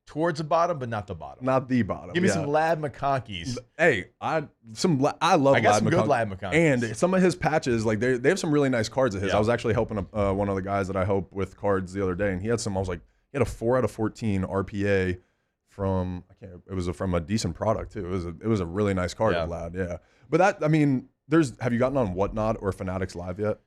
towards the bottom, but not the bottom. Not the bottom. Give me some Lad McConkeys. Hey, I love. I got some good Lad McConkeys. And some of his patches, like they have some really nice cards of his. Yeah. I was actually helping one of the guys that I help with cards the other day, and he had some. I was like, he had a 4 out of 14 RPA from it was from a decent product too. It was a really nice card of Lad. Yeah, but have you gotten on Whatnot or Fanatics Live yet?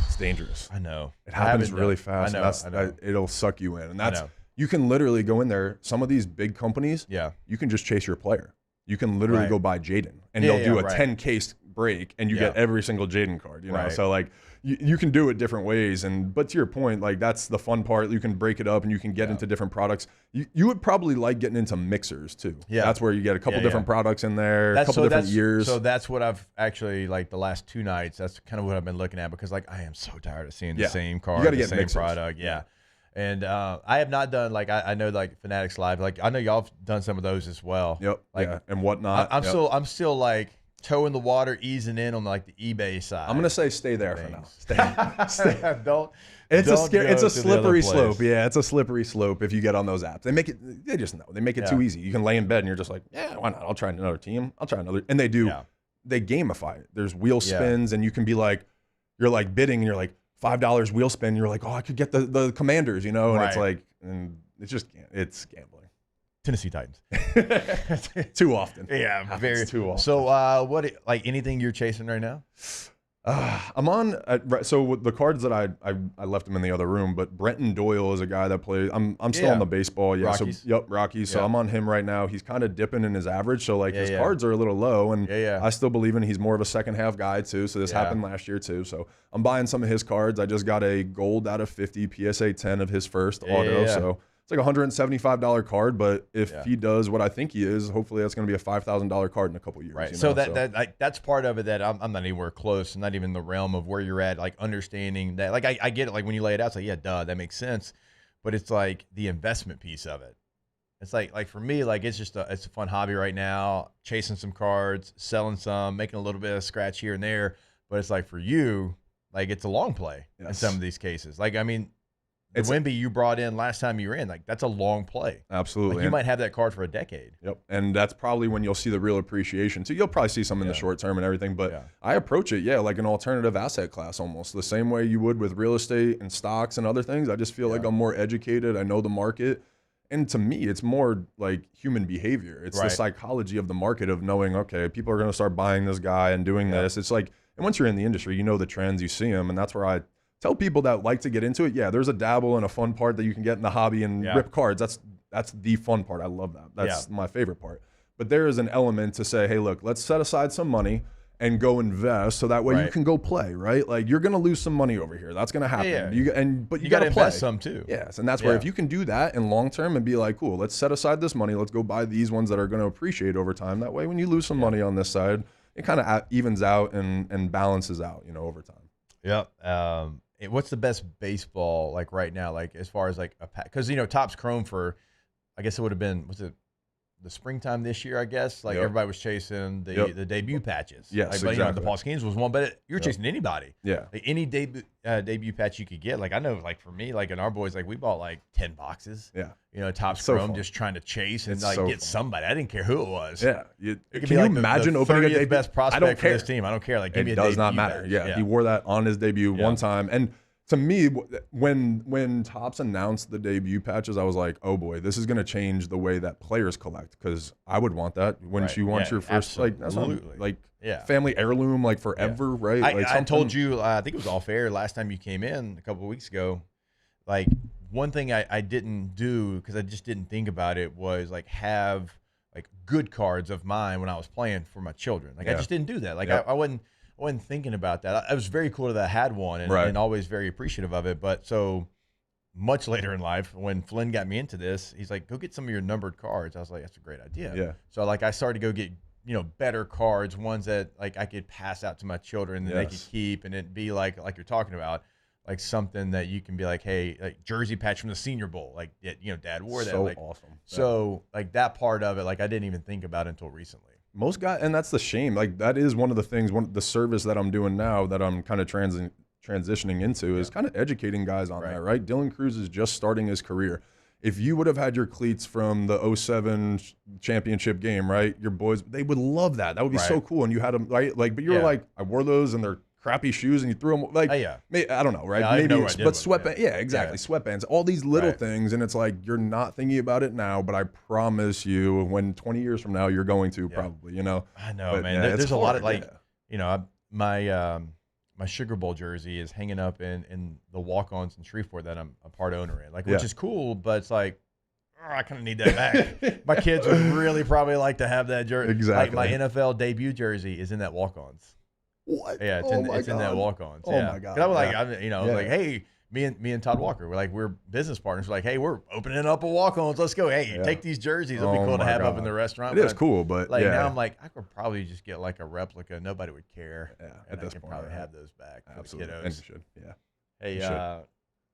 It's dangerous. I know. It happens really fast. I know. It'll suck you in. And you can literally go in there. Some of these big companies, you can just chase your player. You can literally go buy Jaden, and they'll do a 10 case break, and you get every single Jaden card. You know, so like you can do it different ways. But to your point, like that's the fun part. You can break it up, and you can get into different products. You would probably like getting into mixers too. Yeah, that's where you get a couple different products in there, a couple different years. So that's what I've actually like the last 2 nights. That's kind of what I've been looking at because like I am so tired of seeing the same card, the same product. Yeah. And I have not done like I know like Fanatics Live. Like I know y'all have done some of those as well. Yep. Like and Whatnot. I'm still like toe in the water, easing in on like the eBay side. I'm gonna say stay there for now. Stay. Don't. It's a slippery slope. Yeah, it's a slippery slope if you get on those apps. They just know. They make it too easy. You can lay in bed and you're just like, yeah, why not? I'll try another team. I'll try another. And they do. Yeah. They gamify it. There's wheel spins, and you can be like, you're like bidding, and you're like $5 wheel spin. You're like, oh, I could get the Commanders, and it's like, and it's gambling. Tennessee Titans. Too often. Yeah, very too often. So, what like anything you're chasing right now? I'm on. So with the cards that I left them in the other room, but Brenton Doyle is a guy that plays. I'm still on the baseball. Yeah. Rockies. So Rockies. So I'm on him right now. He's kind of dipping in his average. So like his cards are a little low, and I still believe in he's more of a second half guy too. So this happened last year too. So I'm buying some of his cards. I just got a gold out of 50 PSA 10 of his first auto. So it's like a $175 card, but if he does what I think he is, hopefully that's going to be a $5,000 card in a couple years. Right. So that's part of it that I'm not anywhere close, not even in the realm of where you're at, like understanding that. Like I get it. Like when you lay it out, it's like, yeah, duh, that makes sense. But it's like the investment piece of it. It's like for me, like it's a fun hobby right now, chasing some cards, selling some, making a little bit of scratch here and there. But it's like for you, like it's a long play in some of these cases. Like, I mean, the Wemby you brought in last time you were in, like that's a long play. Absolutely. Like, you might have that card for a decade. Yep. And that's probably when you'll see the real appreciation too. You'll probably see some in the short term and everything, but I approach it, like an alternative asset class almost the same way you would with real estate and stocks and other things. I just feel like I'm more educated. I know the market. And to me, it's more like human behavior. It's the psychology of the market of knowing, okay, people are going to start buying this guy and doing this. It's like, and once you're in the industry, you know the trends, you see them. And that's where I tell people that like to get into it. Yeah, there's a dabble and a fun part that you can get in the hobby and rip cards. That's the fun part. I love that. That's my favorite part. But there is an element to say, hey, look, let's set aside some money and go invest so that way you can go play, right? Like you're going to lose some money over here. That's going to happen. But you got to invest some too. Yes, and that's where if you can do that in long term and be like, cool, let's set aside this money. Let's go buy these ones that are going to appreciate over time. That way when you lose some money on this side, it kind of evens out and balances out, over time. Yep. What's the best baseball like right now? Like as far as like a pack, because Topps Chrome for, I guess it would have been the springtime this year, I guess. Like, Yep. everybody was chasing the debut patches. Yes, like, exactly. The Paul Skeens was one, but you're Yep. chasing anybody. Yeah. Like, any debut patch you could get. Like, I know, like, for me, like, in our boys, like, we bought, like, 10 boxes. Yeah. You know, top It's so scrum, fun. just trying to chase and, It's like, so get fun. somebody. I didn't care who it was. Yeah. It could Can be you like imagine the opening a 30th debut? best prospect I don't for care. this team. I don't care. Like, give me It a does not debut matter. patch. Yeah. He wore that on his debut one time. And to me, when Topps announced the debut patches, I was like, oh boy, this is going to change the way that players collect, because I would want that. Wouldn't Right. you want Yeah, your first, like, that's not, absolutely. like, Yeah. family heirloom, like, forever, right? Like, I told you, I think it was off air last time you came in a couple of weeks ago. Like, one thing I didn't do, because I just didn't think about it, was like have like good cards of mine when I was playing for my children. Like, I just didn't do that. Like, I wasn't thinking about that. I was very cool that I had one and always very appreciative of it. But so much later in life, when Flynn got me into this, he's like, go get some of your numbered cards. I was like, that's a great idea. Yeah. So like, I started to go get, you know, better cards, ones that like I could pass out to my children and they could keep, and it'd be like you're talking about, like something that you can be like, hey, like jersey patch from the Senior Bowl, like, you know, Dad wore that. So like, awesome. So like that part of it, like I didn't even think about until recently. Most guys, and that's the shame. Like, that is one of the things, the service that I'm doing now that I'm kind of transitioning into is kind of educating guys on that, right? Dylan Cruz is just starting his career. If you would have had your cleats from the 07 championship game, right? Your boys, they would love that. That would be so cool. And you had them, right? Like, but you were like, I wore those and they're crappy shoes, and you threw them like, I don't know, right? Yeah, Maybe, but sweatbands, exactly, sweatbands, all these little things, and it's like you're not thinking about it now, but I promise you, when 20 years from now, you're going to probably, you know. I know, but, man. There's a lot of like, you know, my Sugar Bowl jersey is hanging up in the walk-ons in Shreveport that I'm a part owner in, like, which is cool, but it's like, I kind of need that back. My kids would really probably like to have that jersey. Exactly. Like, my NFL debut jersey is in that walk-ons. What? Yeah, it's in that walk-ons. Oh my God! 'Cause I was like, you know, like, hey, me and Todd Walker, we're business partners. We're like, hey, we're opening up a walk-ons. Let's go. Hey, take these jerseys. It'll be cool to have up in the restaurant. It is cool, but like now I'm like, I could probably just get like a replica. Nobody would care. Yeah, and at this I can point, probably have those back. For absolutely, the kiddos. and you should. Yeah. Hey,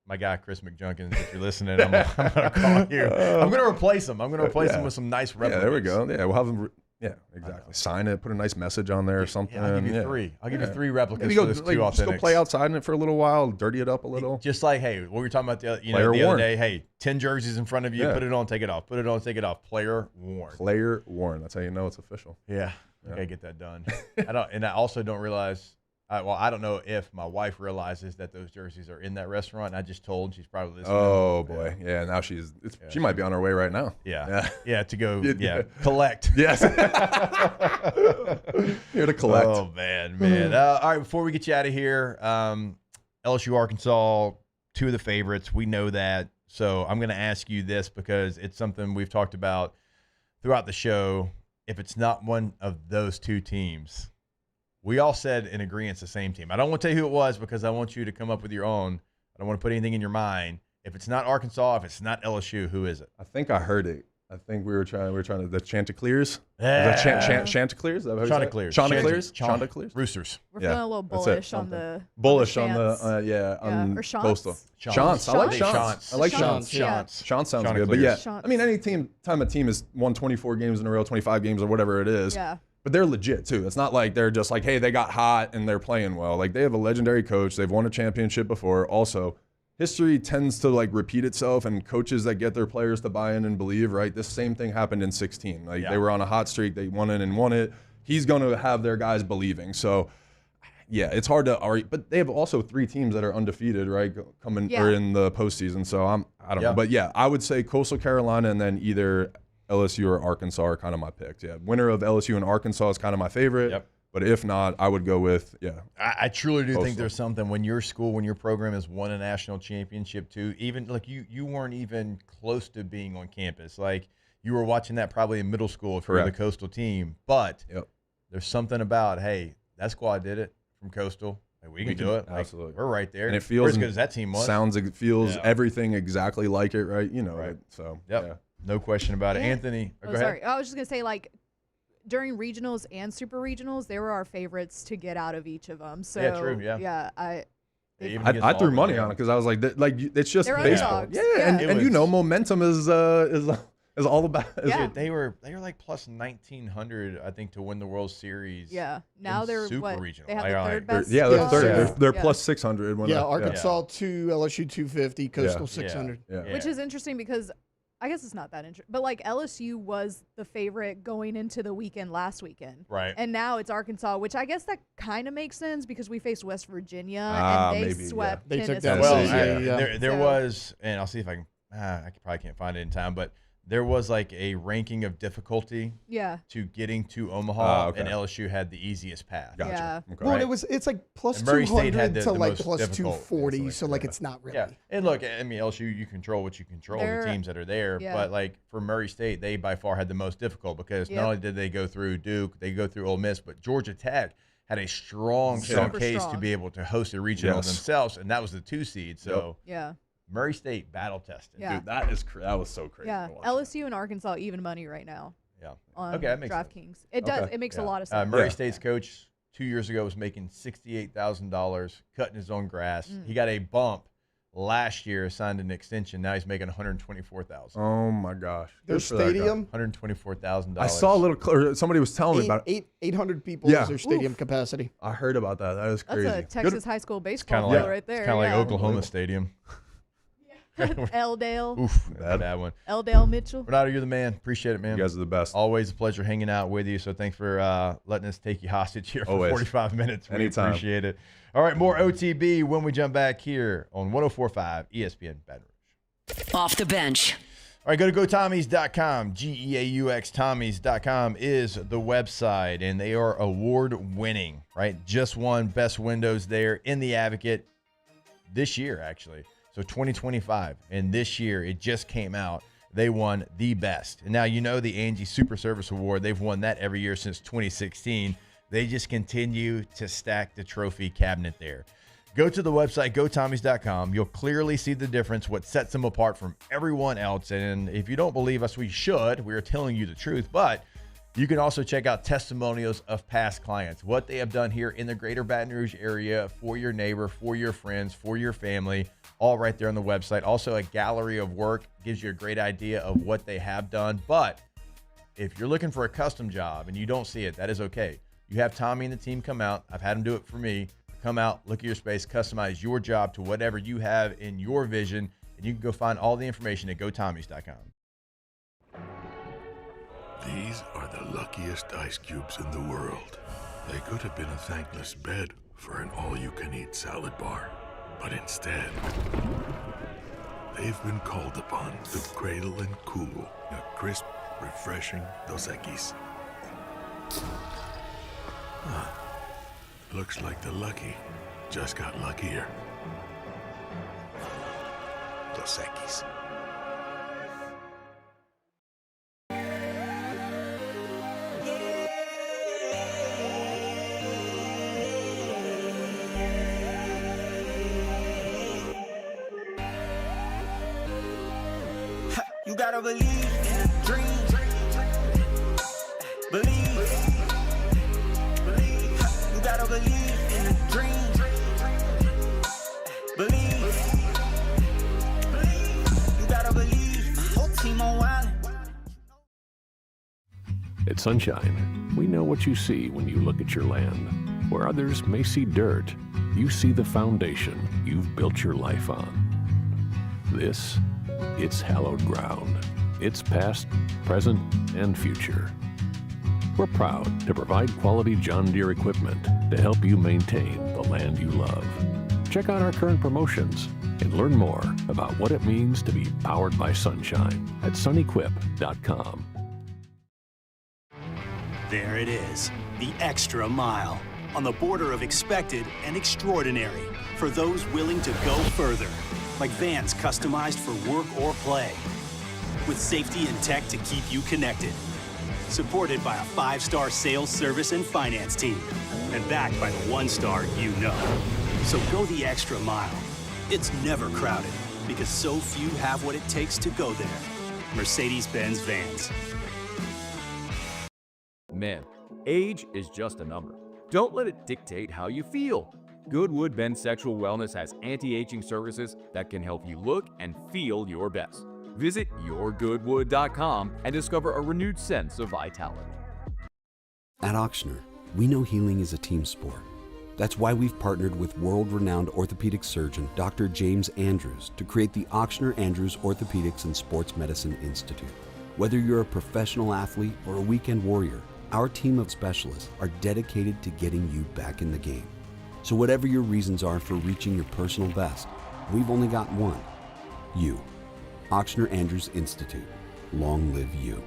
my guy Chris McJunkins, if you're listening, I'm gonna call you. I'm gonna replace him. I'm gonna replace him with some nice replicas. Yeah, there we go. Yeah, we'll have him. Yeah, exactly. Sign it, put a nice message on there or something. Yeah, I'll give you three. I'll give you three replicas Maybe for go, this like, two just go authentics. play outside in it for a little while, dirty it up a little. Just like, hey, what we were talking about the Player other worn. day. Hey, 10 jerseys in front of you. Yeah. Put it on, take it off. Put it on, take it off. Player worn. Player worn. That's how you know it's official. Yeah, I gotta get that done. I also don't realize. I don't know if my wife realizes that those jerseys are in that restaurant. And I just told. She's probably listening. Oh boy, yeah. Now she might be on her way right now. Yeah, to go. Collect. Yes. Here to collect. Oh man. All right, before we get you out of here, LSU, Arkansas, two of the favorites. We know that. So I'm going to ask you this because it's something we've talked about throughout the show. If it's not one of those two teams, we all said in agreement the same team. I don't want to tell you who it was because I want you to come up with your own. I don't want to put anything in your mind. If it's not Arkansas, if it's not LSU, who is it? I think I heard it. I think we were trying the Chanticleers. Yeah. Is that Chanticleers? Chanticleers. Roosters. We're feeling a little bullish on the bullish on on the on or Shants? Coastal. Shants. I like Shants. I like Shants. Shants. Shants sounds good. But yeah, I mean, any time a team has won 24 games in a row, 25 games or whatever it is. Yeah. But they're legit too. It's not like they're just like, hey, they got hot and they're playing well. Like, they have a legendary coach. They've won a championship before. Also, history tends to like repeat itself, and coaches that get their players to buy in and believe, right? This same thing happened in 16. Like, they were on a hot streak. They won it and won it. He's going to have their guys believing. So, yeah, it's hard to argue. But they have also 3 teams that are undefeated, right? Coming or in the postseason. So I don't know. But yeah, I would say Coastal Carolina and then either LSU or Arkansas are kind of my picks. Yeah, winner of LSU and Arkansas is kind of my favorite. Yep. But if not, I would go with I truly do Coastal. think there's something when your school, when your program has won a national championship too. Even like you weren't even close to being on campus. Like, you were watching that probably in middle school if you were the Coastal team. But there's something about, hey, that squad did it from Coastal. Like, we can do it. Like, absolutely. we're right there. And it feels we're as good as that team was. It feels everything exactly like it, right? You know, right? So no question about it. And- Anthony, Oh, sorry. I was just gonna say, like, during regionals and super regionals, they were our favorites to get out of each of them. So true. Yeah, I threw money on it because I was like, it's just They're baseball. underdogs. Yeah, and you know, momentum is It's all about. Yeah. Dude, they were like plus 1,900, I think, to win the World Series. Yeah. Now they're super what? regional. They have the third best. Yeah, they're third. Yeah. They're Yeah. plus 600. Arkansas 2, LSU 250, Coastal 600. Yeah. Which is interesting because I guess it's not that interesting, but like LSU was the favorite going into the weekend last weekend. Right. And now it's Arkansas, which I guess that kind of makes sense because we faced West Virginia and they swept They took Tennessee. that. There was, and I'll see if I can, probably can't find it in time, but there was like a ranking of difficulty to getting to Omaha, and LSU had the easiest path. Gotcha. Yeah. Well, Right? it's like plus And Murray State 200 had the to like most plus difficult. 240, so like it's not really. Yeah, and look, I mean, LSU, you control what you control, the teams that are there. Yeah. But like for Murray State, they by far had the most difficult because not only did they go through Duke, they go through Ole Miss, but Georgia Tech had a strong case to be able to host a regional themselves, and that was the 2 seed. So yeah. Murray State battle tested. Yeah. Dude, that was so crazy. Yeah. to watch. LSU and Arkansas even money right now. Yeah. On Okay, that makes DraftKings. It does. Okay. It makes a lot of sense. Murray State's coach 2 years ago was making $68,000 cutting his own grass. He got a bump last year, signed an extension. Now he's making $124,000. Oh my gosh. Their Good for that guy. stadium, $124,000. I saw a little. Somebody was telling me about it. 800 people is their stadium capacity. I heard about that. That is crazy. That's a Texas high school baseball Kind field right there. It's kind of yeah. like Oklahoma Stadium. L-Dale. Oof, bad one. L-Dale Mitchell. Ranaudo, you're the man. Appreciate it, man. You guys are the best. Always a pleasure hanging out with you. So thanks for letting us take you hostage here for Always. 45 minutes. We Anytime. appreciate it. All right, more OTB when we jump back here on 104.5 ESPN Baton Rouge. Off the bench. All right, go to GoTommies.com. GEAUX Tommies.com is the website, and they are award-winning, right? Just won Best Windows there in the Advocate this year, actually. So 2025, and this year it just came out. They won the best. And now you know the Angie Super Service Award. They've won that every year since 2016. They just continue to stack the trophy cabinet there. Go to the website, GoTommies.com. You'll clearly see the difference, what sets them apart from everyone else. And if you don't believe us, we should. We are telling you the truth. But you can also check out testimonials of past clients, what they have done here in the greater Baton Rouge area for your neighbor, for your friends, for your family, all right there on the website. Also, a gallery of work gives you a great idea of what they have done. But if you're looking for a custom job and you don't see it, that is okay. You have Tommy and the team come out. I've had them do it for me. Come out, look at your space, customize your job to whatever you have in your vision, and you can go find all the information at GoTommies.com. These are the luckiest ice cubes in the world. They could have been a thankless bed for an all-you-can-eat salad bar. But instead, they've been called upon to cradle and cool a crisp, refreshing Dos Equis. Looks like the lucky just got luckier. Dos Equis. You gotta believe in a dream. Believe. You gotta believe in a dream. Believe. You gotta believe. My whole team on wild. At Sunshine, we know what you see when you look at your land. Where others may see dirt, you see the foundation you've built your life on. This, it's hallowed ground. It's past, present, and future. We're proud to provide quality John Deere equipment to help you maintain the land you love. Check out our current promotions and learn more about what it means to be powered by sunshine at sunequip.com. There it is, the extra mile, on the border of expected and extraordinary for those willing to go further, like vans customized for work or play, with safety and tech to keep you connected, supported by a 5-star sales, service, and finance team, and backed by the 1-star you know. So go the extra mile. It's never crowded, because so few have what it takes to go there. Mercedes-Benz Vans. Man, age is just a number. Don't let it dictate how you feel. Goodwood Bend Sexual Wellness has anti-aging services that can help you look and feel your best. Visit yourgoodwood.com and discover a renewed sense of vitality. At Auctioner, we know healing is a team sport. That's why we've partnered with world-renowned orthopedic surgeon Dr. James Andrews to create the Auctioner Andrews Orthopedics and Sports Medicine Institute. Whether you're a professional athlete or a weekend warrior, our team of specialists are dedicated to getting you back in the game. So whatever your reasons are for reaching your personal best, we've only got one: you. Auctioner Andrews Institute. Long live you.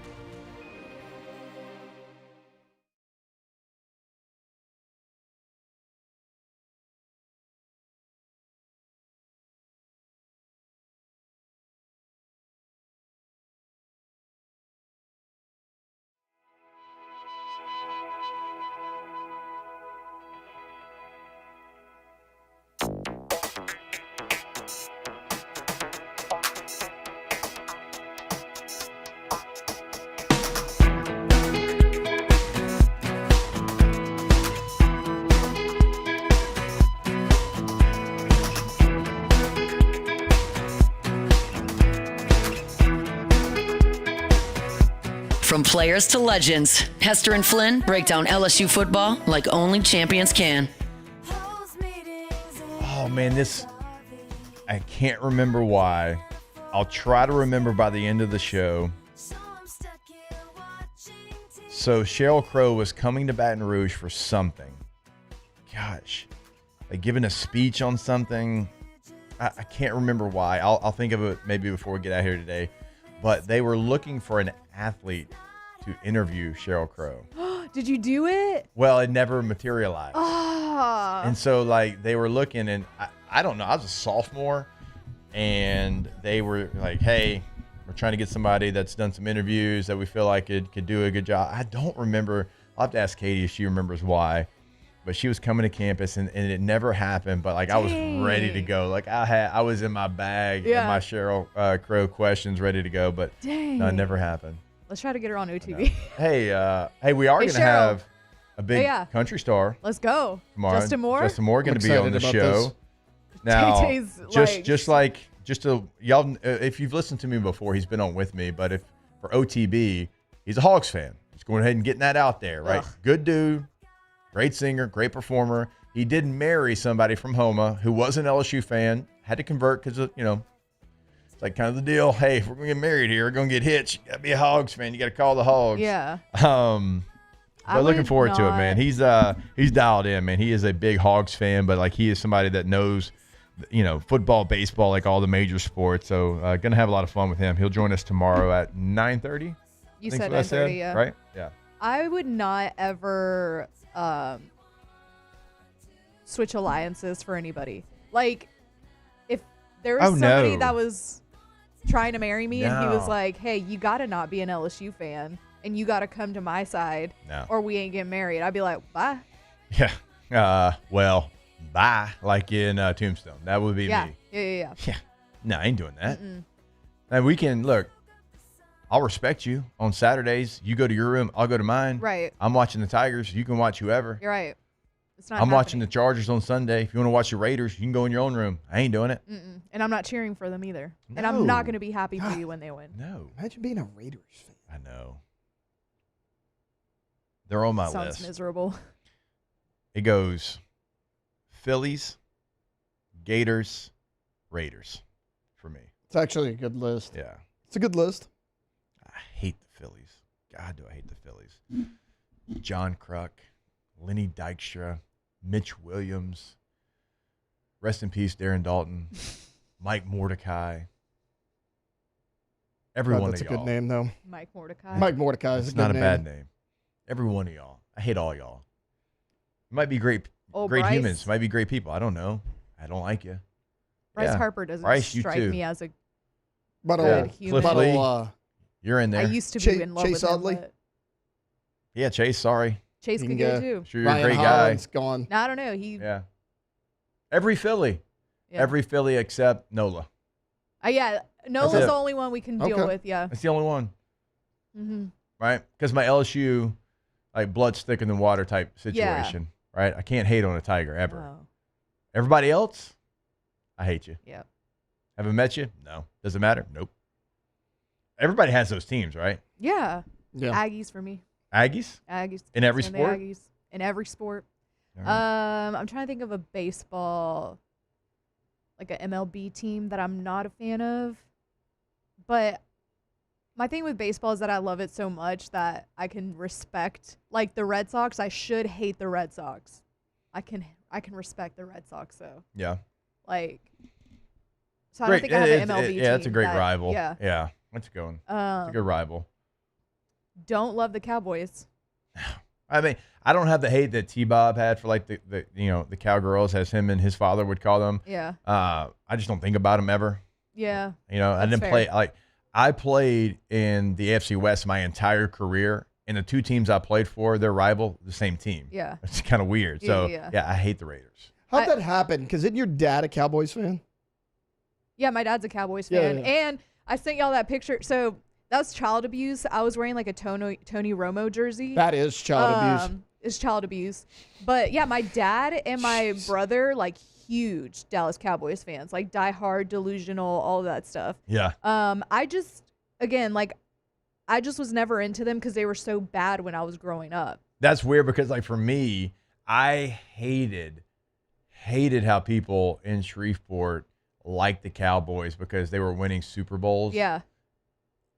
From players to legends, Hester and Flynn break down LSU football like only champions can. Oh, man, I can't remember why. I'll try to remember by the end of the show. So Sheryl Crow was coming to Baton Rouge for something. Gosh, like giving a speech on something. I can't remember why. I'll think of it maybe before we get out here today. But they were looking for an athlete to interview Sheryl Crow. Did you do it? Well, it never materialized. Ah. And so, like, they were looking, and I don't know. I was a sophomore, and they were like, hey, we're trying to get somebody that's done some interviews that we feel like could do a good job. I don't remember. I'll have to ask Katie if she remembers why. But she was coming to campus, and it never happened. But, like, I was ready to go. Like, I was in my bag and my Sheryl Crow questions ready to go. But no, it never happened. Let's try to get her on OTB. Hey, we are going to have a big country star. Let's go. Tomorrow. Justin Moore going to be on the show. Now, y'all, if you've listened to me before, he's been on with me. But if for OTB, he's a Hogs fan. Just going ahead and getting that out there, right? Ugh. Good dude, great singer, great performer. He did marry somebody from Homa who was an LSU fan. Had to convert because it's like kind of the deal. Hey, if we're gonna get married here, we're gonna get hitched. You gotta be a Hogs fan. You gotta call the Hogs. Yeah. But looking forward to it, man. He's dialed in, man. He is a big Hogs fan, but like he is somebody that knows, football, baseball, like all the major sports. So gonna have a lot of fun with him. He'll join us tomorrow at 9:30. You said 9:30, yeah. Right? Yeah. I would not ever switch alliances for anybody. Like, if there was somebody that was trying to marry me and he was like, hey, you got to not be an LSU fan and you got to come to my side or we ain't getting married, I'd be like, bye. Yeah. Well, bye. Like in Tombstone. That would be me. Yeah. No, I ain't doing that. And we can, look, I'll respect you on Saturdays. You go to your room, I'll go to mine. Right. I'm watching the Tigers. You can watch whoever. You're right. It's not I'm happening. watching the Chargers on Sunday. If you want to watch the Raiders, you can go in your own room. I ain't doing it. And I'm not cheering for them either. And I'm not going to be happy for you when they win. No. Imagine being a Raiders fan. I know. They're on my list. Sounds miserable. It goes Phillies, Gators, Raiders for me. It's actually a good list. Yeah. It's a good list. I hate the Phillies. God, do I hate the Phillies. John Kruk, Lenny Dykstra, Mitch Williams, rest in peace, Darren Dalton, Mike Mordecai. Every one of y'all. That's a good name, though. Mike Mordecai. Mike Mordecai is a It's good not name. a bad name. Every one of y'all. I hate all y'all. You might be great Bryce. humans. Might be great people. I don't know. I don't like you. Bryce Harper doesn't Bryce, you strike too. me as a But good human. Cliff Lee, you're in there. I used to be in love Chase with him. Utley? But Yeah, Chase, sorry. Chase could go too. Sure, you're Ryan a great Hollins guy. gone. No, I don't know. Yeah. Every Philly. Yeah. Every Philly except Nola. Nola's it. the only one we can deal with. Yeah. That's the only one. Mm-hmm. Right? Because my LSU, like blood's thicker than water type situation. Right? I can't hate on a Tiger ever. Oh. Everybody else, I hate you. Yeah. Haven't met you? No. Does it matter? Nope. everybody has those teams, right? Yeah. Yeah. Aggies for me. Aggies? Aggies. In every San sport? Aggies. In every sport. All right. I'm trying to think of a baseball, like a MLB team that I'm not a fan of. But my thing with baseball is that I love it so much that I can respect, like the Red Sox. I should hate the Red Sox. I can respect the Red Sox though. Yeah. Like, so I don't think I have an MLB team. Yeah, that's a great that- rival. Yeah. Yeah. That's a good one. It's a good rival. Don't love the Cowboys. I mean, I don't have the hate that T-Bob had for like the Cowgirls, as him and his father would call them. Yeah. I just don't think about them ever. Yeah. You know, I That's didn't fair. play I played in the AFC West my entire career, and the two teams I played for, their rival, the same team. Yeah. It's kind of weird. So yeah, I hate the Raiders. How'd that happen? Because isn't your dad a Cowboys fan? Yeah, my dad's a Cowboys Yeah, fan. yeah. And I sent y'all that picture. So that was child abuse. I was wearing like a Tony Romo jersey. That is child abuse. It's child abuse. But yeah, my dad and my brother, like huge Dallas Cowboys fans, like diehard, delusional, all of that stuff. Yeah. I just, again, like, I just was never into them because they were so bad when I was growing up. That's weird because, like, for me, I hated how people in Shreveport liked the Cowboys because they were winning Super Bowls. Yeah.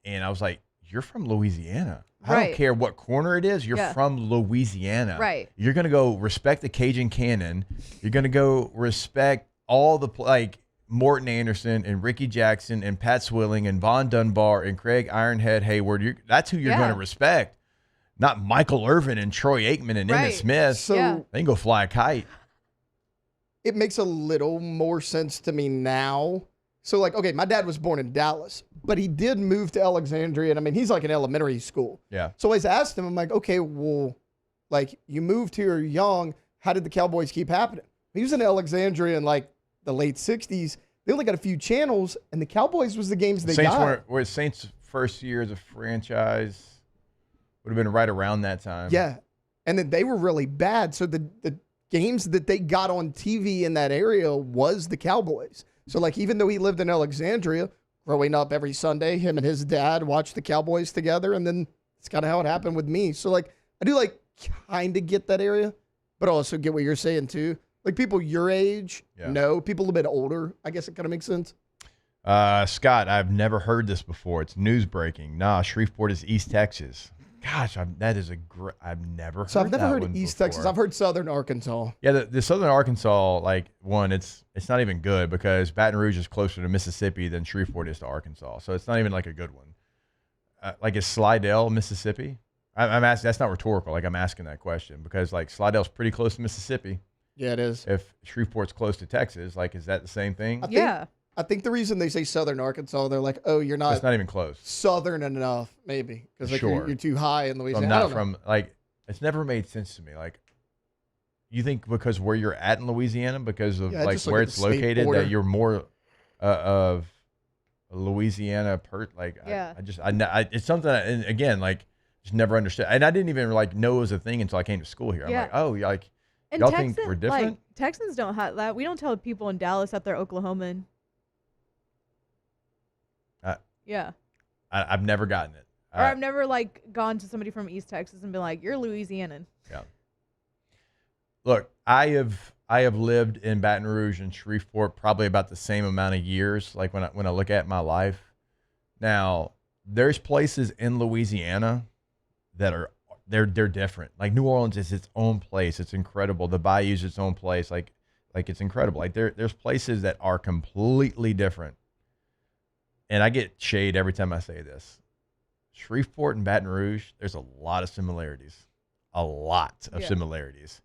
And I was like, you're from Louisiana. I Right. don't care what corner it is. You're Yeah. from Louisiana. Right. You're going to go respect the Cajun Cannon. You're going to go respect all the, like, Morton Anderson and Ricky Jackson and Pat Swilling and Von Dunbar and Craig Ironhead Hayward. That's who you're going to respect. Not Michael Irvin and Troy Aikman and Emmitt Smith. So they can go fly a kite. It makes a little more sense to me now. So, like, okay, my dad was born in Dallas, but he did move to Alexandria. And I mean, he's like in elementary school. Yeah. So I always asked him, I'm like, okay, well, like, you moved here young. How did the Cowboys keep happening? He was in Alexandria in like the late 60s. They only got a few channels, and the Cowboys was the games they Saints got. were Saints' first year as a franchise. Would have been right around that time. Yeah. And then they were really bad. So the games that they got on TV in that area was the Cowboys. So, like, even though he lived in Alexandria, growing up every Sunday, him and his dad watched the Cowboys together. And then it's kind of how it happened with me. So, like, I do, like, kind of get that area, but also get what you're saying, too. Like, people your age, no. People a little bit older, I guess it kind of makes sense. Scott, I've never heard this before. It's news breaking. Nah, Shreveport is East Texas. Gosh, that is a great. I've never heard. So I've never that heard one East before. Texas. I've heard Southern Arkansas. Yeah, the Southern Arkansas, like, one, it's not even good because Baton Rouge is closer to Mississippi than Shreveport is to Arkansas. So it's not even like a good one. Like, is Slidell Mississippi? I'm asking. That's not rhetorical. Like, I'm asking that question because, like, Slidell's pretty close to Mississippi. Yeah, it is. If Shreveport's close to Texas, like, is that the same thing? I think the reason they say Southern Arkansas, they're like, oh, you're not. It's not even close. Southern enough, maybe, because like Sure. you're too high in So Louisiana. I'm I not don't know. from, like, it's never made sense to me. Like, you think because where you're at in Louisiana, because of Yeah, like just look where at it's the state located, border. that you're more of a Louisiana Yeah. It's something that, and again, like, just never understood. And I didn't even like know it was a thing until I came to school here. I'm Yeah. like, oh, like, And y'all Texans, think we're different? like, Texans don't have that. We don't tell people in Dallas that they're Oklahoman. Yeah. I've never gotten it. Or I've never, like, gone to somebody from East Texas and been like, you're Louisianan. Yeah. Look, I have lived in Baton Rouge and Shreveport probably about the same amount of years. Like, when I look at my life, now there's places in Louisiana that are they're different. Like, New Orleans is its own place. It's incredible. The Bayou's its own place. Like it's incredible. Like, there's places that are completely different. And I get shade every time I say this. Shreveport and Baton Rouge, there's a lot of similarities. A lot of similarities.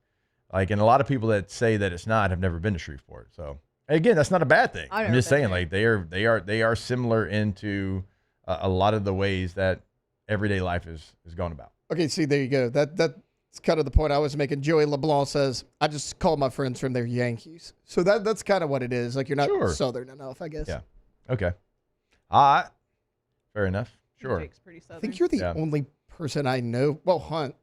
Like, and a lot of people that say that it's not have never been to Shreveport. So, again, that's not a bad thing. I'm just saying, like, they are similar into a lot of the ways that everyday life is going about. Okay, see, there you go. That's kind of the point I was making. Joey LeBlanc says, I just call my friends from their Yankees. So that's kind of what it is. Like, you're not Southern enough, I guess. Yeah. Okay. All right. Fair enough. Sure. Jake's pretty Southern. I think you're the only person I know. Well, Hunt.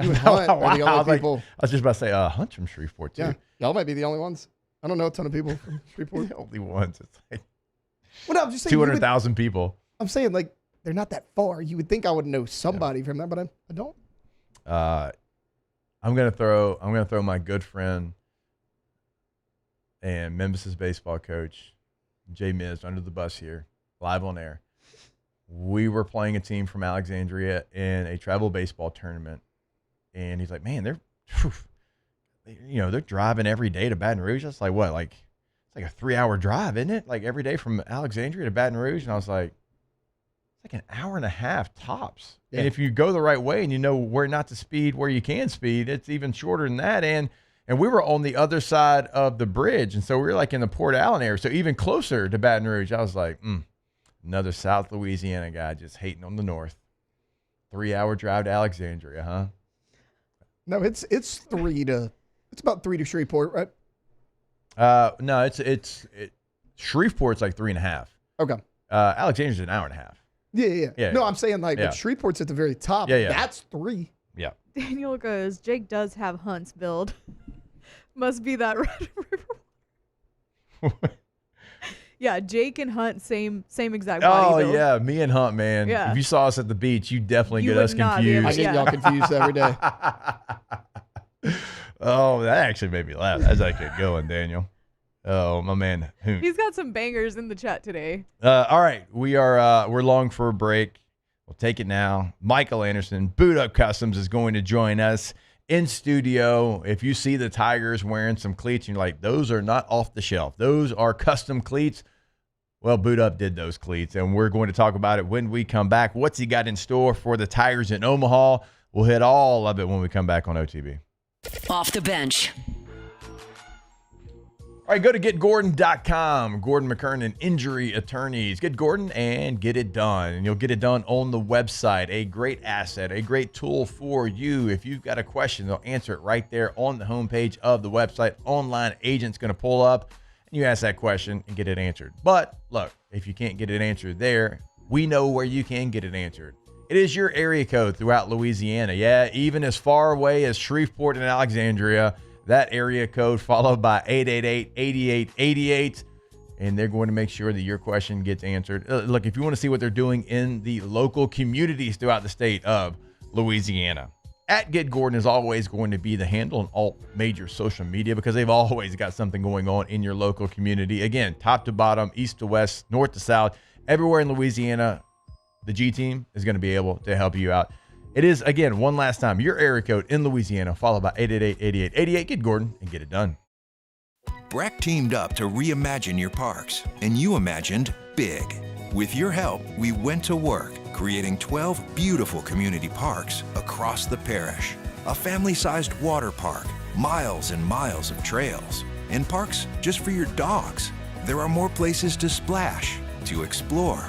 You and Wow. Hunt are the I only was like- people. I was just about to say, Hunt's from Shreveport, too. Yeah, y'all might be the only ones. I don't know a ton of people from Shreveport. The only ones. It's like Well, no, I'm just saying. 200,000 people. I'm saying, like, they're not that far. You would think I would know somebody from there, but I don't. I'm gonna throw my good friend and Memphis' baseball coach, Jay Miz, under the bus here, live on air. We were playing a team from Alexandria in a travel baseball tournament, and he's like, "Man, they're driving every day to Baton Rouge." That's like what, like it's like a 3-hour drive, isn't it? Like every day from Alexandria to Baton Rouge, and I was like, it's like an hour and a half tops. Yeah. And if you go the right way and you know where not to speed, where you can speed, it's even shorter than that. And we were on the other side of the bridge, and so we were like in the Port Allen area, so even closer to Baton Rouge. I was like, another South Louisiana guy just hating on the north. 3-hour drive to Alexandria, huh? No, it's about 3 to Shreveport, right? No, Shreveport's like 3.5. Okay. Alexandria's an hour and a half. Yeah. No, I'm saying if Shreveport's at the very top, that's 3. Yeah. Daniel goes, Jake does have Hunt's build. Must be that Red River. Yeah, Jake and Hunt, same exact body build. Yeah, me and Hunt, man. Yeah. If you saw us at the beach, you definitely get us confused. I get y'all confused every day. Oh, that actually made me laugh. That's actually going, Daniel. Oh, my man. He's got some bangers in the chat today. All right, we're long for a break. We'll take it now. Michael Anderson, Boot Up Customs, is going to join us in studio. If you see the Tigers wearing some cleats and you're like, those are not off the shelf, those are custom cleats, well, Boot Up did those cleats, and we're going to talk about it when we come back. What's he got in store for the Tigers in Omaha? We'll hit all of it when we come back on OTB. Off the bench. All right, go to getgordon.com. Gordon McKernan, injury attorneys. Get Gordon and get it done. And you'll get it done on the website. A great asset, a great tool for you. If you've got a question, they'll answer it right there on the homepage of the website. Online agent's going to pull up, and you ask that question and get it answered. But look, if you can't get it answered there, we know where you can get it answered. It is your area code throughout Louisiana. Yeah, even as far away as Shreveport and Alexandria. That area code followed by 888-8888, and they're going to make sure that your question gets answered. Look, if you want to see what they're doing in the local communities throughout the state of Louisiana, at Get Gordon is always going to be the handle on all major social media because they've always got something going on in your local community. Again, top to bottom, east to west, north to south, everywhere in Louisiana, the G team is going to be able to help you out. It is, again, one last time, your area code in Louisiana, followed by 888-8888. Get Gordon and get it done. Breck teamed up to reimagine your parks, and you imagined big. With your help, we went to work, creating 12 beautiful community parks across the parish. A family-sized water park, miles and miles of trails, and parks just for your dogs. There are more places to splash, to explore,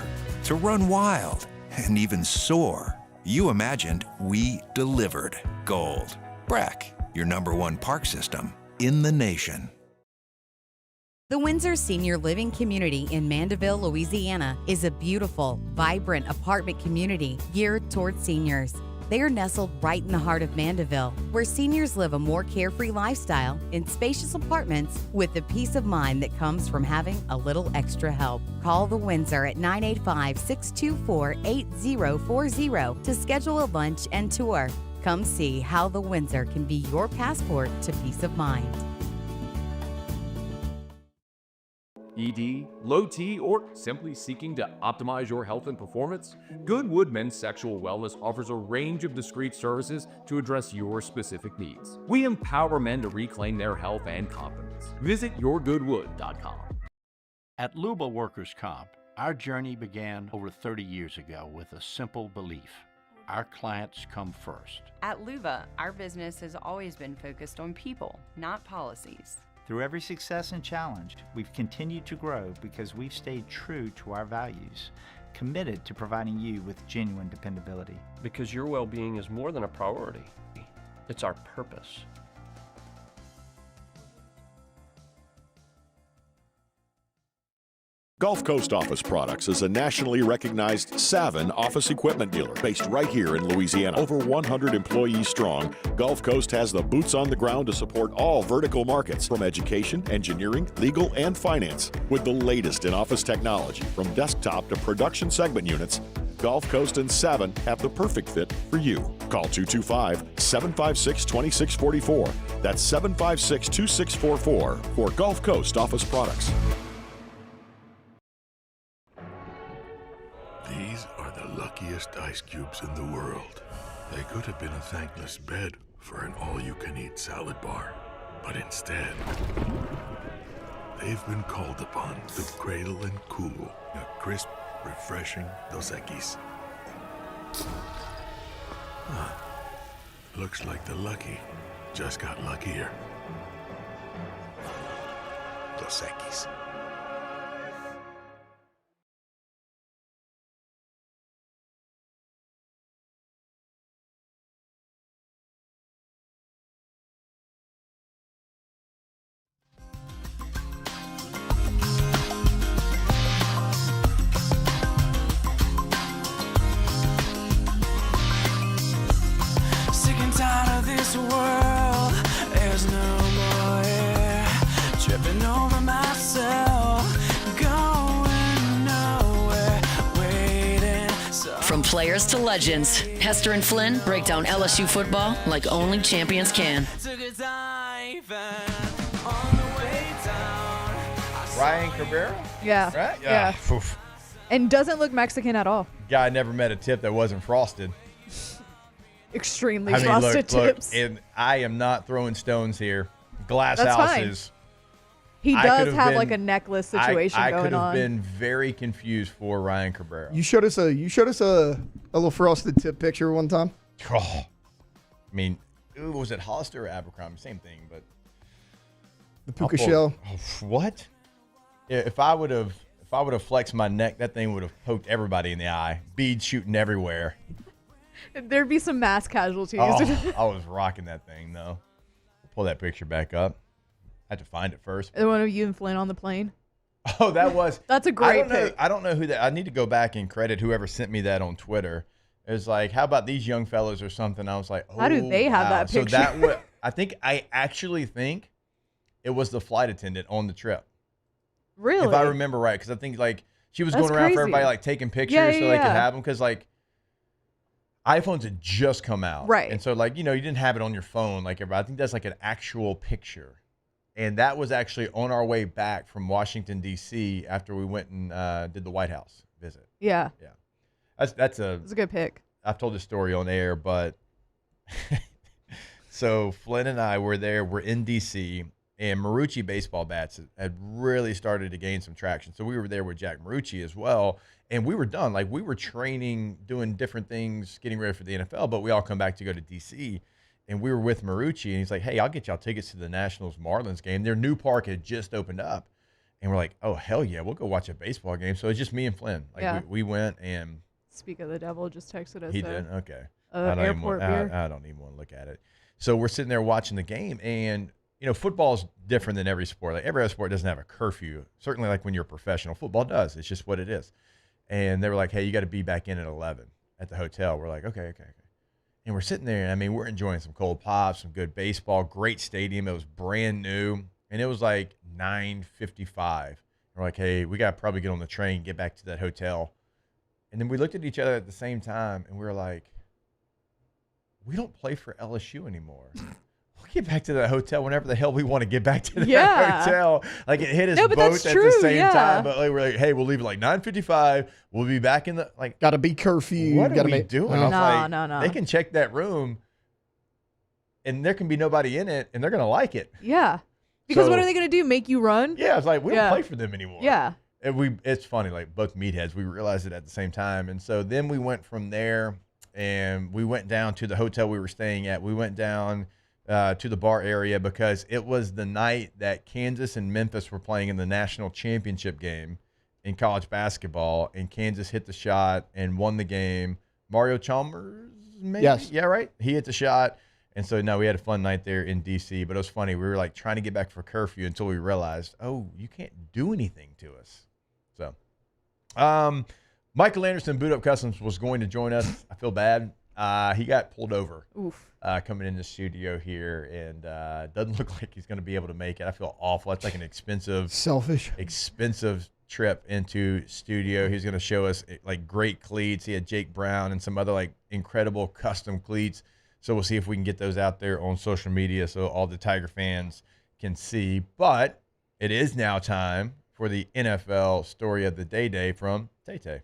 to run wild, and even soar. You imagined, we delivered. Gold. Breck, your #1 park system in the nation. The Windsor Senior Living Community in Mandeville, Louisiana is a beautiful, vibrant apartment community geared towards seniors. They are nestled right in the heart of Mandeville, where seniors live a more carefree lifestyle in spacious apartments with the peace of mind that comes from having a little extra help. Call the Windsor at 985-624-8040 to schedule a lunch and tour. Come see how the Windsor can be your passport to peace of mind. ED, low T, or simply seeking to optimize your health and performance? Goodwood Men's Sexual Wellness offers a range of discreet services to address your specific needs. We empower men to reclaim their health and confidence. Visit yourgoodwood.com. At Luba Workers Comp, our journey began over 30 years ago with a simple belief. Our clients come first. At Luba, our business has always been focused on people, not policies. Through every success and challenge, we've continued to grow because we've stayed true to our values, committed to providing you with genuine dependability. Because your well-being is more than a priority. It's our purpose. Gulf Coast Office Products is a nationally recognized Savin office equipment dealer based right here in Louisiana. Over 100 employees strong, Gulf Coast has the boots on the ground to support all vertical markets, from education, engineering, legal, and finance. With the latest in office technology, from desktop to production segment units, Gulf Coast and Savin have the perfect fit for you. Call 225-756-2644. That's 756-2644 for Gulf Coast Office Products. These are the luckiest ice cubes in the world. They could have been a thankless bed for an all-you-can-eat salad bar. But instead, they've been called upon to cradle and cool a crisp, refreshing Dos Equis. Huh. Looks like the lucky just got luckier. Dos Equis. This world, there's no more air. Tripping over myself, going nowhere, waiting. From players to legends, Hester and Flynn break down LSU football like only champions can. Ryan Cabrera? Yeah. Right? Yeah. Oof. And doesn't look Mexican at all. Guy never met a tip that wasn't frosted. Extremely frosted tips. And I am not throwing stones here. Glass That's houses. He does have like a necklace situation I going could have on. been very confused for Ryan Cabrera. You showed us a little frosted tip picture one time. Oh, I mean, was it Hollister or Abercrombie? Same thing, but The puka shell. What? If I would have flexed my neck, that thing would have poked everybody in the eye. Beads shooting everywhere. There'd be some mass casualties. Oh, I was rocking that thing though. Pull that picture back up. I had to find it first. The one of you and Flynn on the plane. Oh, that was. That's a great pic. pic. I don't know who that. I need to go back and credit whoever sent me that on Twitter. It was like, how about these young fellas or something? I was like, oh, How do they have that picture? So I actually think it was the flight attendant on the trip. Really? If I remember right, because I think like she was That's going around for crazy. everybody like taking pictures Yeah, so yeah, they could yeah. have them, because like iPhones had just come out, Right. And so like you didn't have it on your phone like everybody. I think that's like an actual picture, and that was actually on our way back from Washington D.C. after we went and did the White House visit. Yeah. Yeah, that's a good pick. I've told this story on air, but so Flynn and I were there. We're in D.C. and Marucci baseball bats had really started to gain some traction. So we were there with Jack Marucci as well, and we were done. Like we were training, doing different things, getting ready for the NFL, but we all come back to go to D.C., and we were with Marucci, and he's like, hey, I'll get y'all tickets to the Nationals-Marlins game. Their new park had just opened up, and we're like, oh, hell yeah, we'll go watch a baseball game. So it's just me and Flynn. Like Yeah. we went, and Speak of the devil just texted us. he did? Okay. Airport beer. I don't even want to look at it. So we're sitting there watching the game, and football is different than every sport. Like every other sport doesn't have a curfew. Certainly, like when you're a professional, football does. It's just what it is. And they were like, "Hey, you got to be back in at 11 at the hotel." We're like, "Okay." And we're sitting there, and I mean, we're enjoying some cold pops, some good baseball, great stadium. It was brand new, and it was like 9:55. We're like, "Hey, we got to probably get on the train, get back to that hotel." And then we looked at each other at the same time, and we were like, "We don't play for LSU anymore. We'll get back to that hotel whenever the hell we want to get back to that hotel." Like it hit us both at the same time. But like, we're like, "Hey, we'll leave at like 9:55. We'll be back in the like." Got to be curfew. What are we doing? I was like, No. They can check that room, and there can be nobody in it, and they're gonna like it. Yeah. Because So- what are they going to do? Make you run? Yeah, it's like we don't play for them anymore. Yeah. And it's funny, like both meatheads, we realized it at the same time. And so then we went from there, and we went down to the hotel we were staying at. We went down to the bar area because it was the night that Kansas and Memphis were playing in the national championship game in college basketball, and Kansas hit the shot and won the game. Mario Chalmers, maybe? Yes. Yeah, right? He hit the shot. And so, no, we had a fun night there in D.C., but it was funny. We were like trying to get back for curfew until we realized, oh, you can't do anything to us. So, Michael Anderson, Boot Up Customs, was going to join us. I feel bad. He got pulled over coming in the studio here, and doesn't look like he's going to be able to make it. I feel awful. That's like an expensive trip into studio. He's going to show us like great cleats. He had Jake Brown and some other like incredible custom cleats. So we'll see if we can get those out there on social media so all the Tiger fans can see. But it is now time for the NFL story of the day from Tay-Tay.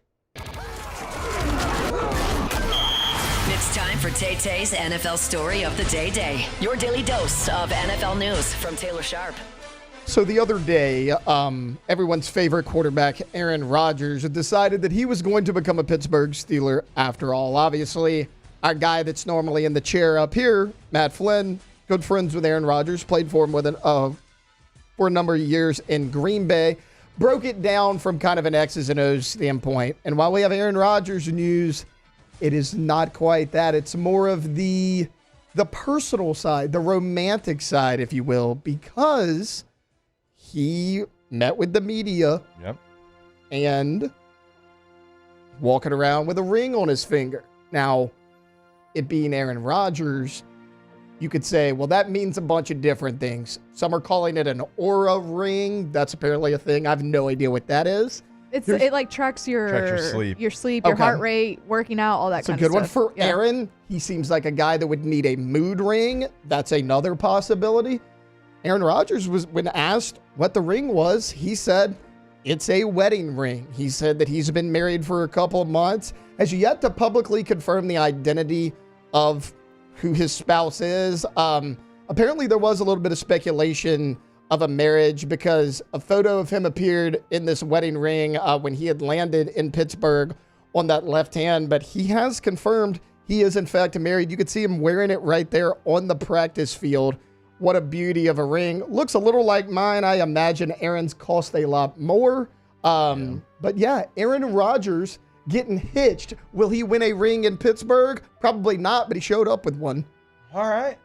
It's time for Tay-Tay's NFL Story of the Day. Your daily dose of NFL news from Taylor Sharp. So the other day, everyone's favorite quarterback, Aaron Rodgers, decided that he was going to become a Pittsburgh Steeler after all. Obviously, our guy that's normally in the chair up here, Matt Flynn, good friends with Aaron Rodgers, played for him for a number of years in Green Bay, broke it down from kind of an X's and O's standpoint. And while we have Aaron Rodgers news, it is not quite that. It's more of the personal side, the romantic side, if you will, because he met with the media and walking around with a ring on his finger. Now, it being Aaron Rodgers, you could say, well, that means a bunch of different things. Some are calling it an aura ring. That's apparently a thing. I have no idea what that is. It like tracks your sleep, your heart rate, working out, all that kind of stuff. It's a good one for Aaron. He seems like a guy that would need a mood ring. That's another possibility. Aaron Rodgers when asked what the ring was, he said it's a wedding ring. He said that he's been married for a couple of months, has yet to publicly confirm the identity of who his spouse is. Apparently there was a little bit of speculation of a marriage because a photo of him appeared in this wedding ring when he had landed in Pittsburgh on that left hand, but he has confirmed he is in fact married. You could see him wearing it right there on the practice field. What a beauty of a ring. Looks a little like mine. I imagine Aaron's cost a lot more. But yeah, Aaron Rodgers getting hitched. Will he win a ring in Pittsburgh? Probably not, but he showed up with one. All right,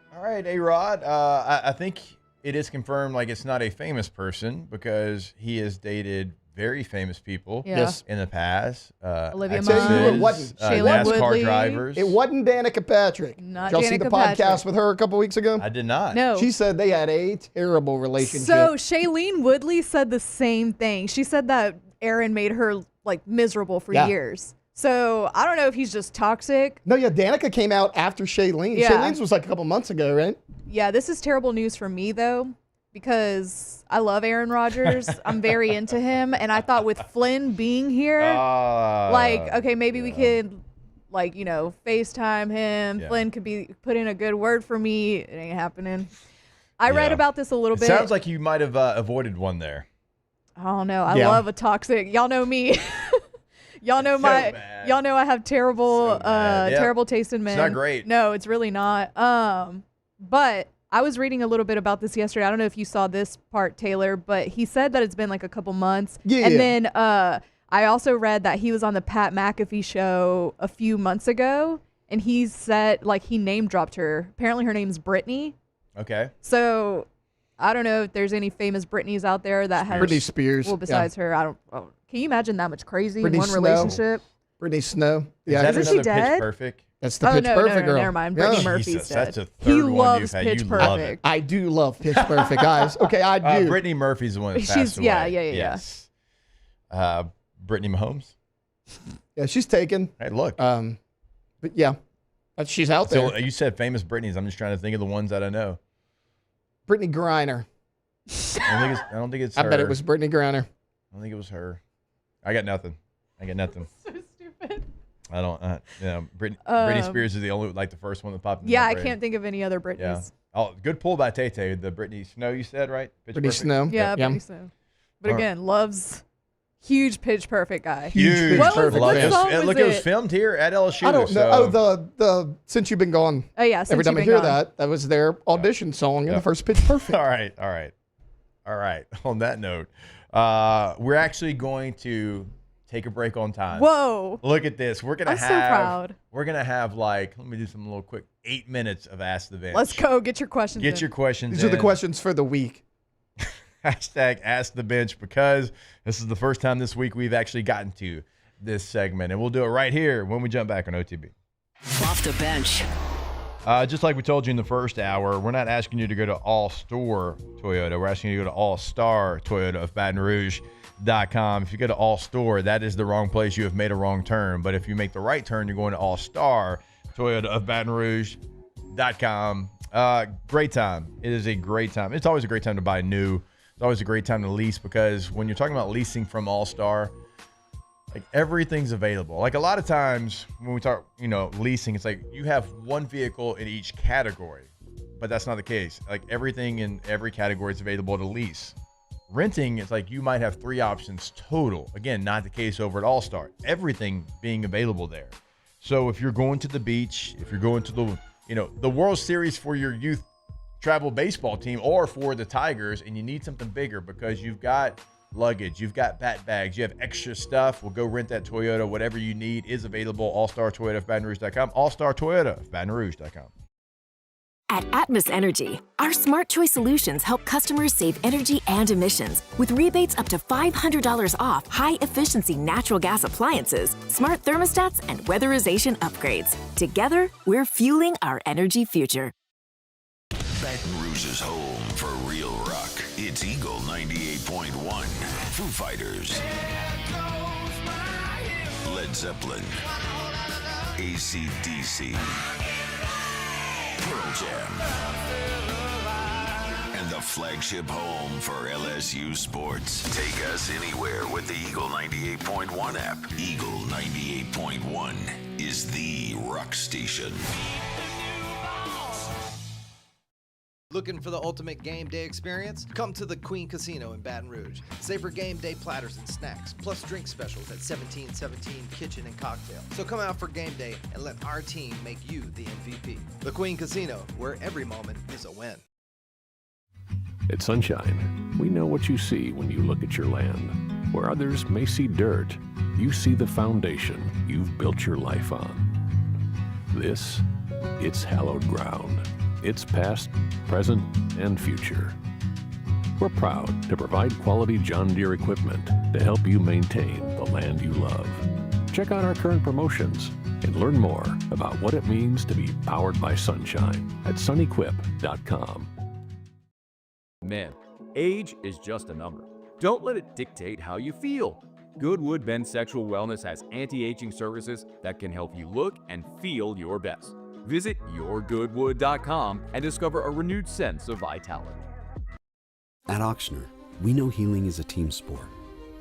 A-Rod. I think it is confirmed like it's not a famous person because he has dated very famous people in the past. Olivia Munn. It wasn't. Shailene NASCAR Woodley. drivers. It wasn't Danica Patrick. Not Did y'all see the Danica podcast Patrick. with her a couple weeks ago? I did not. No. She said they had a terrible relationship. So Shailene Woodley said the same thing. She said that Aaron made her like miserable for years. So I don't know if he's just toxic. No, Danica came out after Shailene. Yeah. Shailene's was like a couple months ago, right? Yeah, this is terrible news for me though, because I love Aaron Rodgers. I'm very into him, and I thought with Flynn being here, okay, maybe we could, FaceTime him. Yeah. Flynn could put in a good word for me. It ain't happening. I read about this a little bit. Sounds like you might have avoided one there. I don't know. I love a toxic. Y'all know me. Y'all know y'all know I have terrible terrible taste in men. It's not great. No, it's really not. But I was reading a little bit about this yesterday. I don't know if you saw this part, Taylor, but he said that it's been like a couple months. Yeah. And then I also read that he was on the Pat McAfee show a few months ago, and he said he name dropped her. Apparently her name's Brittany. Okay. So I don't know if there's any famous Britneys out there that have Britney Spears. Well, besides her, I don't. Oh, can you imagine that much crazy Brittany in one Snow. relationship? Brittany Snow. Is that Isn't she another dead? Pitch Perfect? That's the Pitch Perfect girl. Never mind. Brittany Yeah. Murphy's Jesus, dead. that's a third He one loves you've had. Pitch You love it. Perfect. I do love Pitch Perfect, guys. Okay, I do. Brittany Murphy's the one that She's- passed away. yeah. Yes. Brittany Mahomes. Yeah, she's taken. Hey, look. But yeah, she's out there. So you said famous Britneys. I'm just trying to think of the ones that I know. Brittany Griner. I don't think it's her. I bet it was Brittany Griner. I don't think it was her. I got nothing. So stupid. I don't. Britney Spears is the first one that popped. Yeah, my I brain. can't think of any other Britneys. Yeah. Oh, good pull by Tay-Tay. The Brittany Snow you said, right? Pitch Brittany Perfect? Snow. Yeah, Yep. Brittany Snow. But All right. again, loves huge Pitch Perfect guy. Huge. What was- Perfect. what fan. song was Look, it was it? filmed here at LSU. I don't know. So. Oh, the Since You've Been Gone. Oh yeah. Since Every time I You've hear Been Gone. that was their audition song in the first Pitch Perfect. All right. On that note, we're actually going to take a break on time. Whoa. Look at this. We're gonna I'm so have. proud. We're gonna have let me do some little quick 8 minutes of Ask the Bench. Let's go. Get your questions. Get in. your questions. These are the in. questions for the week. Hashtag Ask the Bench, because this is the first time this week we've actually gotten to this segment, and we'll do it right here when we jump back on OTB. Off the bench. Just like we told you in the first hour, we're not asking you to go to All Store Toyota. We're asking you to go to All Star Toyota of Baton Rouge.com. If you go to All Store, that is the wrong place. You have made a wrong turn. But if you make the right turn, you're going to All Star Toyota of Baton Rouge.com. Great time. It is a great time. It's always a great time to buy new. It's always a great time to lease, because when you're talking about leasing from All Star, like, everything's available. Like, a lot of times when we talk, leasing, it's like you have one vehicle in each category, but that's not the case. Like, everything in every category is available to lease. Renting, it's like you might have 3 options total. Again, not the case over at All Star. Everything being available there. So if you're going to the beach, if you're going to the World Series for your youth travel baseball team, or for the Tigers, and you need something bigger because you've got luggage, you've got bat bags, you have extra stuff, well, go rent that Toyota. Whatever you need is available. All-Star Toyota of Baton Rouge.com. All-Star Toyota of Baton Rouge.com. At Atmos Energy, our Smart Choice solutions help customers save energy and emissions with rebates up to $500 off high-efficiency natural gas appliances, smart thermostats, and weatherization upgrades. Together, we're fueling our energy future. Baton Rouge's home for real rock. It's Eagle 98.1. Foo Fighters. Led Zeppelin. AC/DC. Pearl Jam. And the flagship home for LSU sports. Take us anywhere with the Eagle 98.1 app. Eagle 98.1 is the rock station. Looking for the ultimate game day experience? Come to the Queen Casino in Baton Rouge. Savor game day platters and snacks, plus drink specials at 1717 Kitchen and Cocktail. So come out for game day and let our team make you the MVP. The Queen Casino, where every moment is a win. At Sunshine, we know what you see when you look at your land. Where others may see dirt, you see the foundation you've built your life on. This, it's hallowed ground. It's past, present, and future. We're proud to provide quality John Deere equipment to help you maintain the land you love. Check out our current promotions and learn more about what it means to be powered by sunshine at sunequip.com. Man, age is just a number. Don't let it dictate how you feel. Goodwood Men's Sexual Wellness has anti-aging services that can help you look and feel your best. Visit yourgoodwood.com and discover a renewed sense of vitality. At Auctioner, we know healing is a team sport.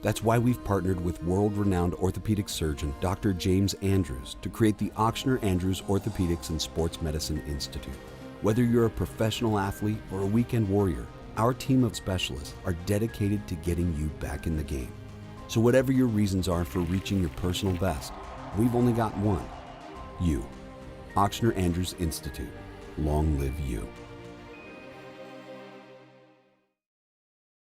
That's why we've partnered with world-renowned orthopedic surgeon Dr. James Andrews to create the Auctioner Andrews Orthopedics and Sports Medicine Institute. Whether you're a professional athlete or a weekend warrior, our team of specialists are dedicated to getting you back in the game. So whatever your reasons are for reaching your personal best, we've only got one: you. Auctioner Andrews Institute. Long live you.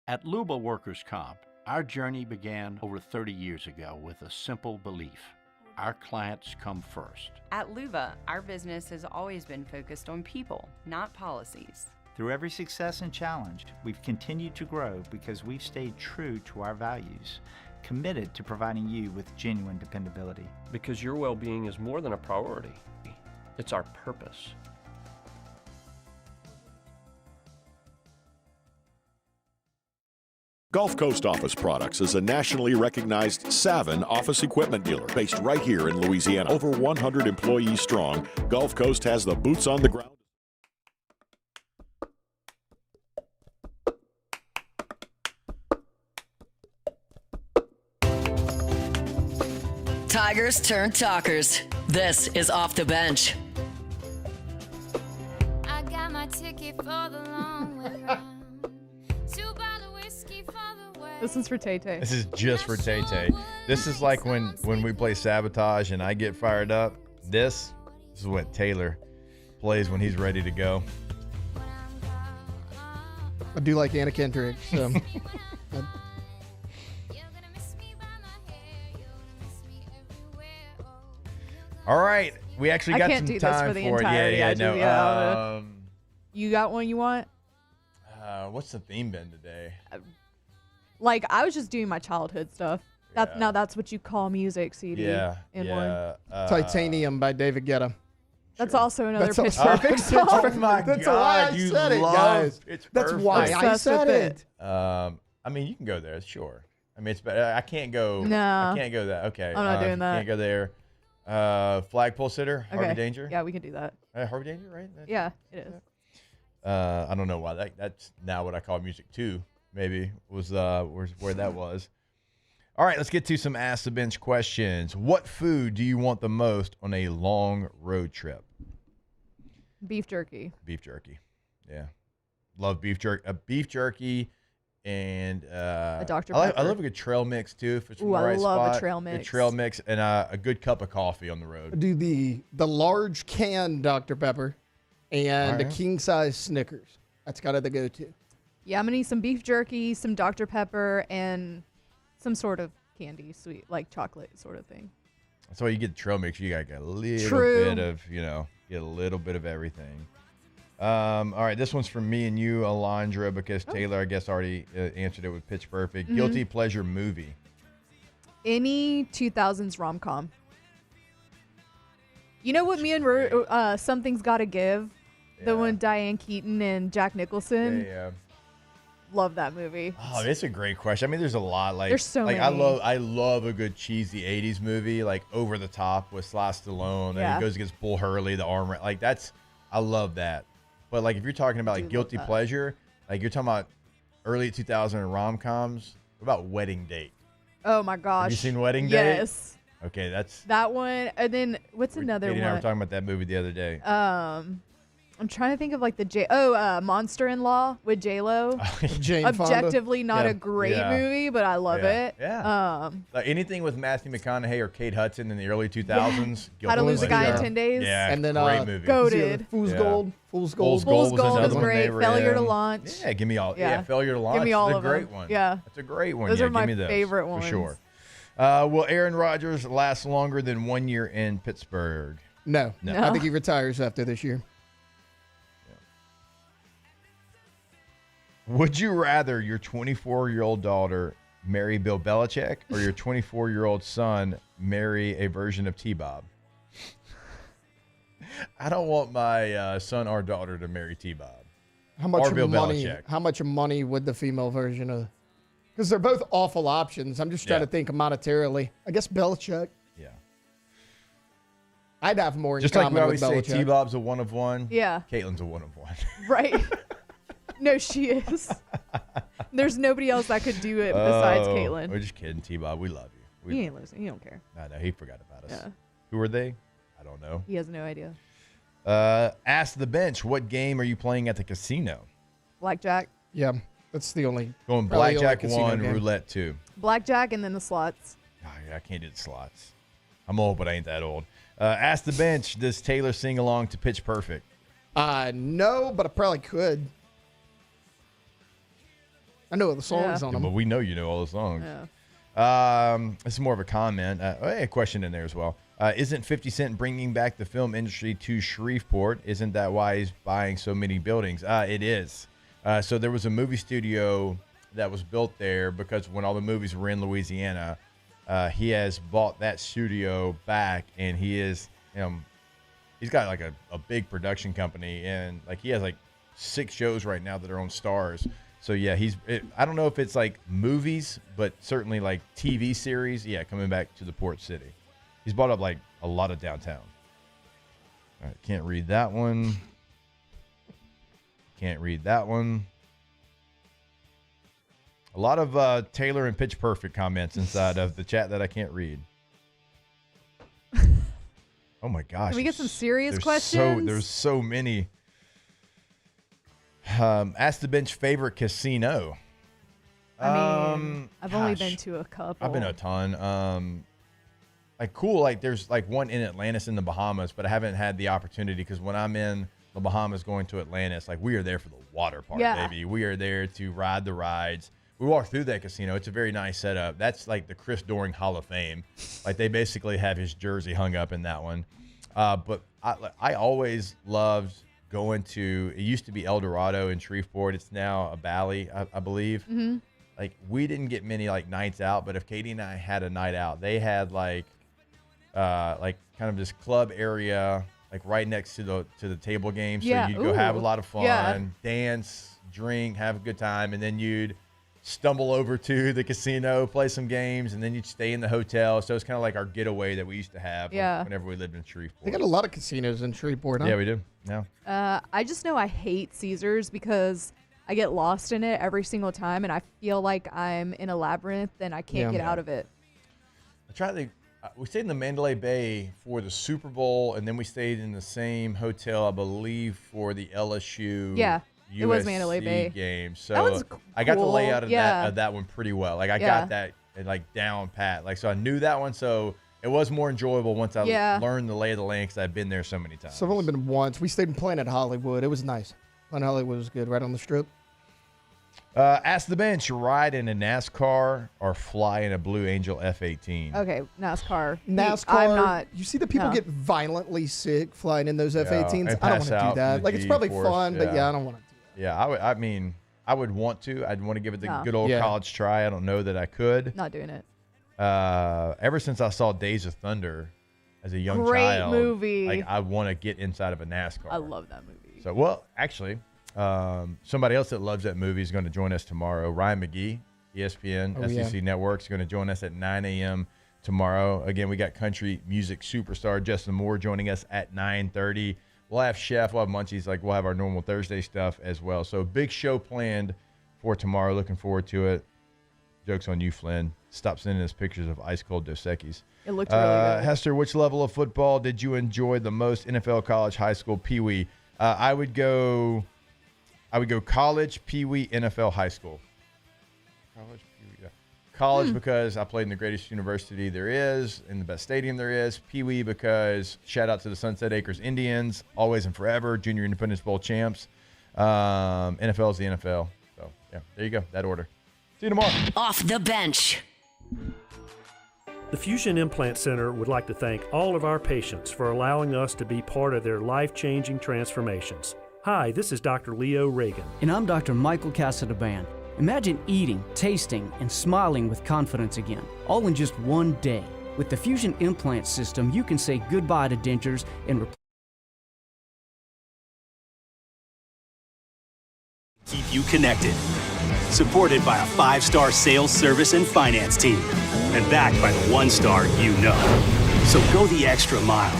At Luba Workers Comp, our journey began over 30 years ago with a simple belief: our clients come first. At Luba, our business has always been focused on people, not policies. Through every success and challenge, we've continued to grow because we've stayed true to our values, committed to providing you with genuine dependability. Because your well-being is more than a priority. It's our purpose. Gulf Coast Office Products is a nationally recognized Savin office equipment dealer based right here in Louisiana. Over 100 employees strong, Gulf Coast has the boots on the ground. Tigers turn talkers. This is Off the Bench. I got my ticket for the long way round. 2 bottle whiskey for the way. This is for Tay-Tay. This is just for Tay-Tay. This is like when we play Sabotage and I get fired up. This is what Taylor plays when he's ready to go. I do like Anna Kendrick, so. All right, we actually got some time for it. I can't do this for the entirety. Yeah. You got one you want? What's the theme been today? Like, I was just doing my childhood stuff. Now that's what you call music, CD. Yeah. One. Titanium by David Guetta. That's also another That's Pitch also- Perfect Oh song. my That's God, why I you said it, love guys. Pitch That's Perfect. why I Obsessed said with it. I mean, you can go there, sure. I mean, it's better. I can't go. No. I can't go that. Okay. I'm not doing that. Can't go there. Flagpole sitter, Harvey Danger. Yeah, we can do that. Harvey Danger, right? Yeah, it is. I don't know why that's now what I call music too. Maybe was where that was. All right, let's get to some Ask the Bench questions. What food do you want the most on a long road trip? Beef jerky. Beef jerky. Yeah, love beef jerky. Beef jerky. And a Dr. I Pepper. love a good trail mix too. If it's Ooh, the right I love spot. a trail Good mix. trail mix and a good cup of coffee on the road. Do the large can Dr. Pepper and All a right. king size Snickers. That's kind of the go-to. Yeah, I'm gonna need some beef jerky, some Dr. Pepper, and some sort of candy, sweet, like chocolate sort of thing. That's why you get the trail mix. You got to get a little True. bit of, get a little bit of everything. All right, this one's from me and you, Alondra, because Taylor, I guess, already answered it with Pitch Perfect. Guilty pleasure movie. Any 2000s rom-com. You know what me and Something's Gotta Give? The one with Diane Keaton and Jack Nicholson. Yeah. Love that movie. Oh, it's a great question. I mean, there's a lot. Like, There's so like many. I love a good cheesy '80s movie, like Over the Top with Sly Stallone, and Yeah. he goes against Bull Hurley, the arm. Like I love that. But like, if you're talking about like guilty pleasure, like you're talking about early 2000 rom-coms. What about Wedding Date? Oh my gosh. Have you seen Wedding Date? Yes. Okay, that's That one. And then what's another Katie and I were one? talking about that movie the other day. I'm trying to think of like Monster-in-Law with J-Lo. Jane Fonda. Objectively not Yeah. a great Yeah. movie, but I love it. Yeah. Like anything with Matthew McConaughey or Kate Hudson in the early 2000s. How to Lose a Guy in 10 Days. Yeah, And then great movie. Goated. Fool's Yeah. Gold. Fool's Gold. Fool's was Gold another is one great. they were Failure to in. Launch. Yeah, give me all. Yeah. Yeah, Failure to Launch. Give me all It's of a great them. one. Yeah. That's a great one. Those yeah, are my give me those, favorite for ones. sure. Will Aaron Rodgers last longer than 1 year in Pittsburgh? No. No. I think he retires after this year. Would you rather your 24-year-old daughter marry Bill Belichick or your 24-year-old son marry a version of T-Bob? I don't want my son or daughter to marry T-Bob. How much or Bill money? Belichick. How much money would the female version of? Because they're both awful options. I'm just trying to think monetarily. I guess Belichick. Yeah. I'd have more in Just like common we always with say, Belichick. T-Bob's a one of one. Yeah. Caitlin's a one of one. Right. No, she is. There's nobody else that could do it besides Caitlin. We're just kidding, T-Bob. We love you. He ain't listening. He don't care. I know. He forgot about us. Yeah. Who are they? I don't know. He has no idea. Ask the bench. What game are you playing at the casino? Blackjack. Yeah, that's the only. Going probably the only blackjack casino 1, game. roulette 2. Blackjack and then the slots. Oh, yeah, I can't do the slots. I'm old, but I ain't that old. Ask the bench. Does Taylor sing along to Pitch Perfect? No, but I probably could. I know the songs on Yeah, them. but we know you know all the songs. This is more of a comment. A question in there as well. Isn't 50 Cent bringing back the film industry to Shreveport? Isn't that why he's buying so many buildings? It is. So there was a movie studio that was built there because when all the movies were in Louisiana, he has bought that studio back, and he is he's got like a big production company, and like he has like 6 shows right now that are on Stars. So yeah, I don't know if it's like movies, but certainly like TV series. Yeah, coming back to the port city. He's bought up like a lot of downtown. All right, can't read that one. Can't read that one. A lot of Taylor and Pitch Perfect comments inside of the chat that I can't read. Oh my gosh. Can we get some serious There's questions? There's so many. Ask the bench favorite casino. I mean, I've only gosh. been to a couple. I've been a ton. Like cool, like there's like one in Atlantis in the Bahamas, but I haven't had the opportunity because when I'm in the Bahamas going to Atlantis, like we are there for the water part, baby. We are there to ride the rides. We walk through that casino. It's a very nice setup. That's like the Chris Doering Hall of Fame. Like they basically have his jersey hung up in that one. But I always loved going to, it used to be El Dorado in Shreveport. It's now a Bally, I believe. Mm-hmm. Like we didn't get many like nights out, but if Katie and I had a night out, they had like kind of this club area like right next to the table game. So Yeah. you'd go have a Ooh. lot of fun, Yeah. dance, drink, have a good time, and then you'd stumble over to the casino, play some games, and then you'd stay in the hotel. So it's kind of like our getaway that we used to have whenever we lived in Shreveport. They got a lot of casinos in Shreveport, huh? Yeah, we do. Yeah. I just know I hate Caesars because I get lost in it every single time, and I feel like I'm in a labyrinth and I can't get out of it. I tried to. We stayed in the Mandalay Bay for the Super Bowl, and then we stayed in the same hotel, I believe, for the LSU. Yeah, USC it was Mandalay Bay game. So that one's I got the cool. layout of Yeah. that one pretty well. Like I got that like down pat. Like so I knew that one. So it was more enjoyable once I learned the lay of the land because I'd been there so many times. So I've only been once. We stayed in Planet Hollywood. It was nice. Planet Hollywood was good, right on the strip. Ask the bench, ride in a NASCAR or fly in a Blue Angel F-18. Okay, NASCAR. NASCAR. I'm not. You see the people no. get violently sick flying in those Yeah, F-18s. and I don't pass want to out do that. from Like the it's probably G-force, fun, but yeah. I don't want to. Yeah, I mean, I would want to. I'd want to give it the No. good old Yeah. college try. I don't know that I could. Not doing it. Ever since I saw Days of Thunder as a young Great child, movie. like I want to get inside of a NASCAR. I love that movie. So, well, actually, somebody else that loves that movie is going to join us tomorrow. Ryan McGee, ESPN, SEC Network, is going to join us at 9 a.m. tomorrow. Again, we got country music superstar Justin Moore joining us at 9:30. We'll have Chef, we'll have Munchies, we'll have our normal Thursday stuff as well. So big show planned for tomorrow. Looking forward to it. Joke's on you, Flynn. Stop sending us pictures of ice cold Dos Equis. It looked really good. Hester, which level of football did you enjoy the most? NFL, college, high school, Pee Wee. I would go college, Pee Wee, NFL, high school. College, Pee Wee, yeah. College because I played in the greatest university there is, in the best stadium there is. Pee Wee because shout out to the Sunset Acres Indians, always and forever, Junior Independence Bowl champs. NFL is the NFL. So yeah, there you go, that order. See you tomorrow. Off the bench. The Fusion Implant Center would like to thank all of our patients for allowing us to be part of their life-changing transformations. Hi, this is Dr. Leo Reagan. And I'm Dr. Michael Casadaband. Imagine eating, tasting, and smiling with confidence again, all in just one day. With the Fusion Implant System, you can say goodbye to dentures and Keep you connected. Supported by a 5-star sales, service, and finance team. And backed by the 1-star you know. So go the extra mile.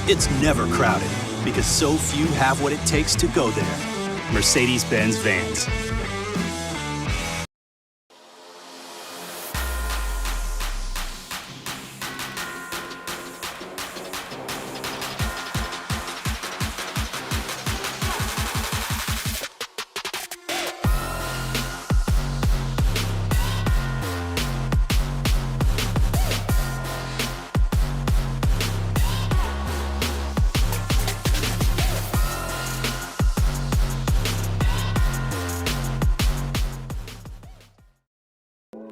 It's never crowded because so few have what it takes to go there. Mercedes-Benz Vans.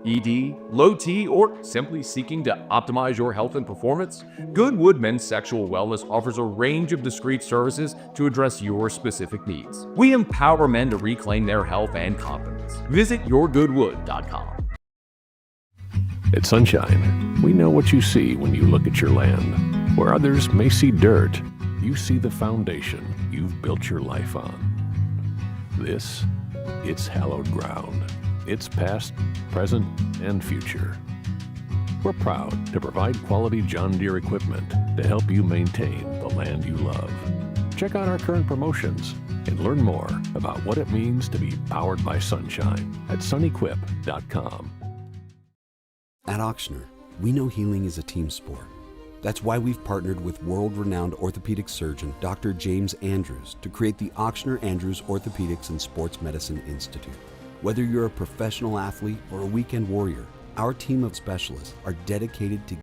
ED, low T, or simply seeking to optimize your health and performance? Goodwood Men's Sexual Wellness offers a range of discreet services to address your specific needs. We empower men to reclaim their health and confidence. Visit yourgoodwood.com. At Sunshine, we know what you see when you look at your land. Where others may see dirt, you see the foundation you've built your life on. This, it's hallowed ground. It's past, present, and future. We're proud to provide quality John Deere equipment to help you maintain the land you love. Check out our current promotions and learn more about what it means to be powered by sunshine at sunequip.com. At Ochsner, we know healing is a team sport. That's why we've partnered with world-renowned orthopedic surgeon Dr. James Andrews to create the Ochsner Andrews Orthopedics and Sports Medicine Institute. Whether you're a professional athlete or a weekend warrior, our team of specialists are dedicated to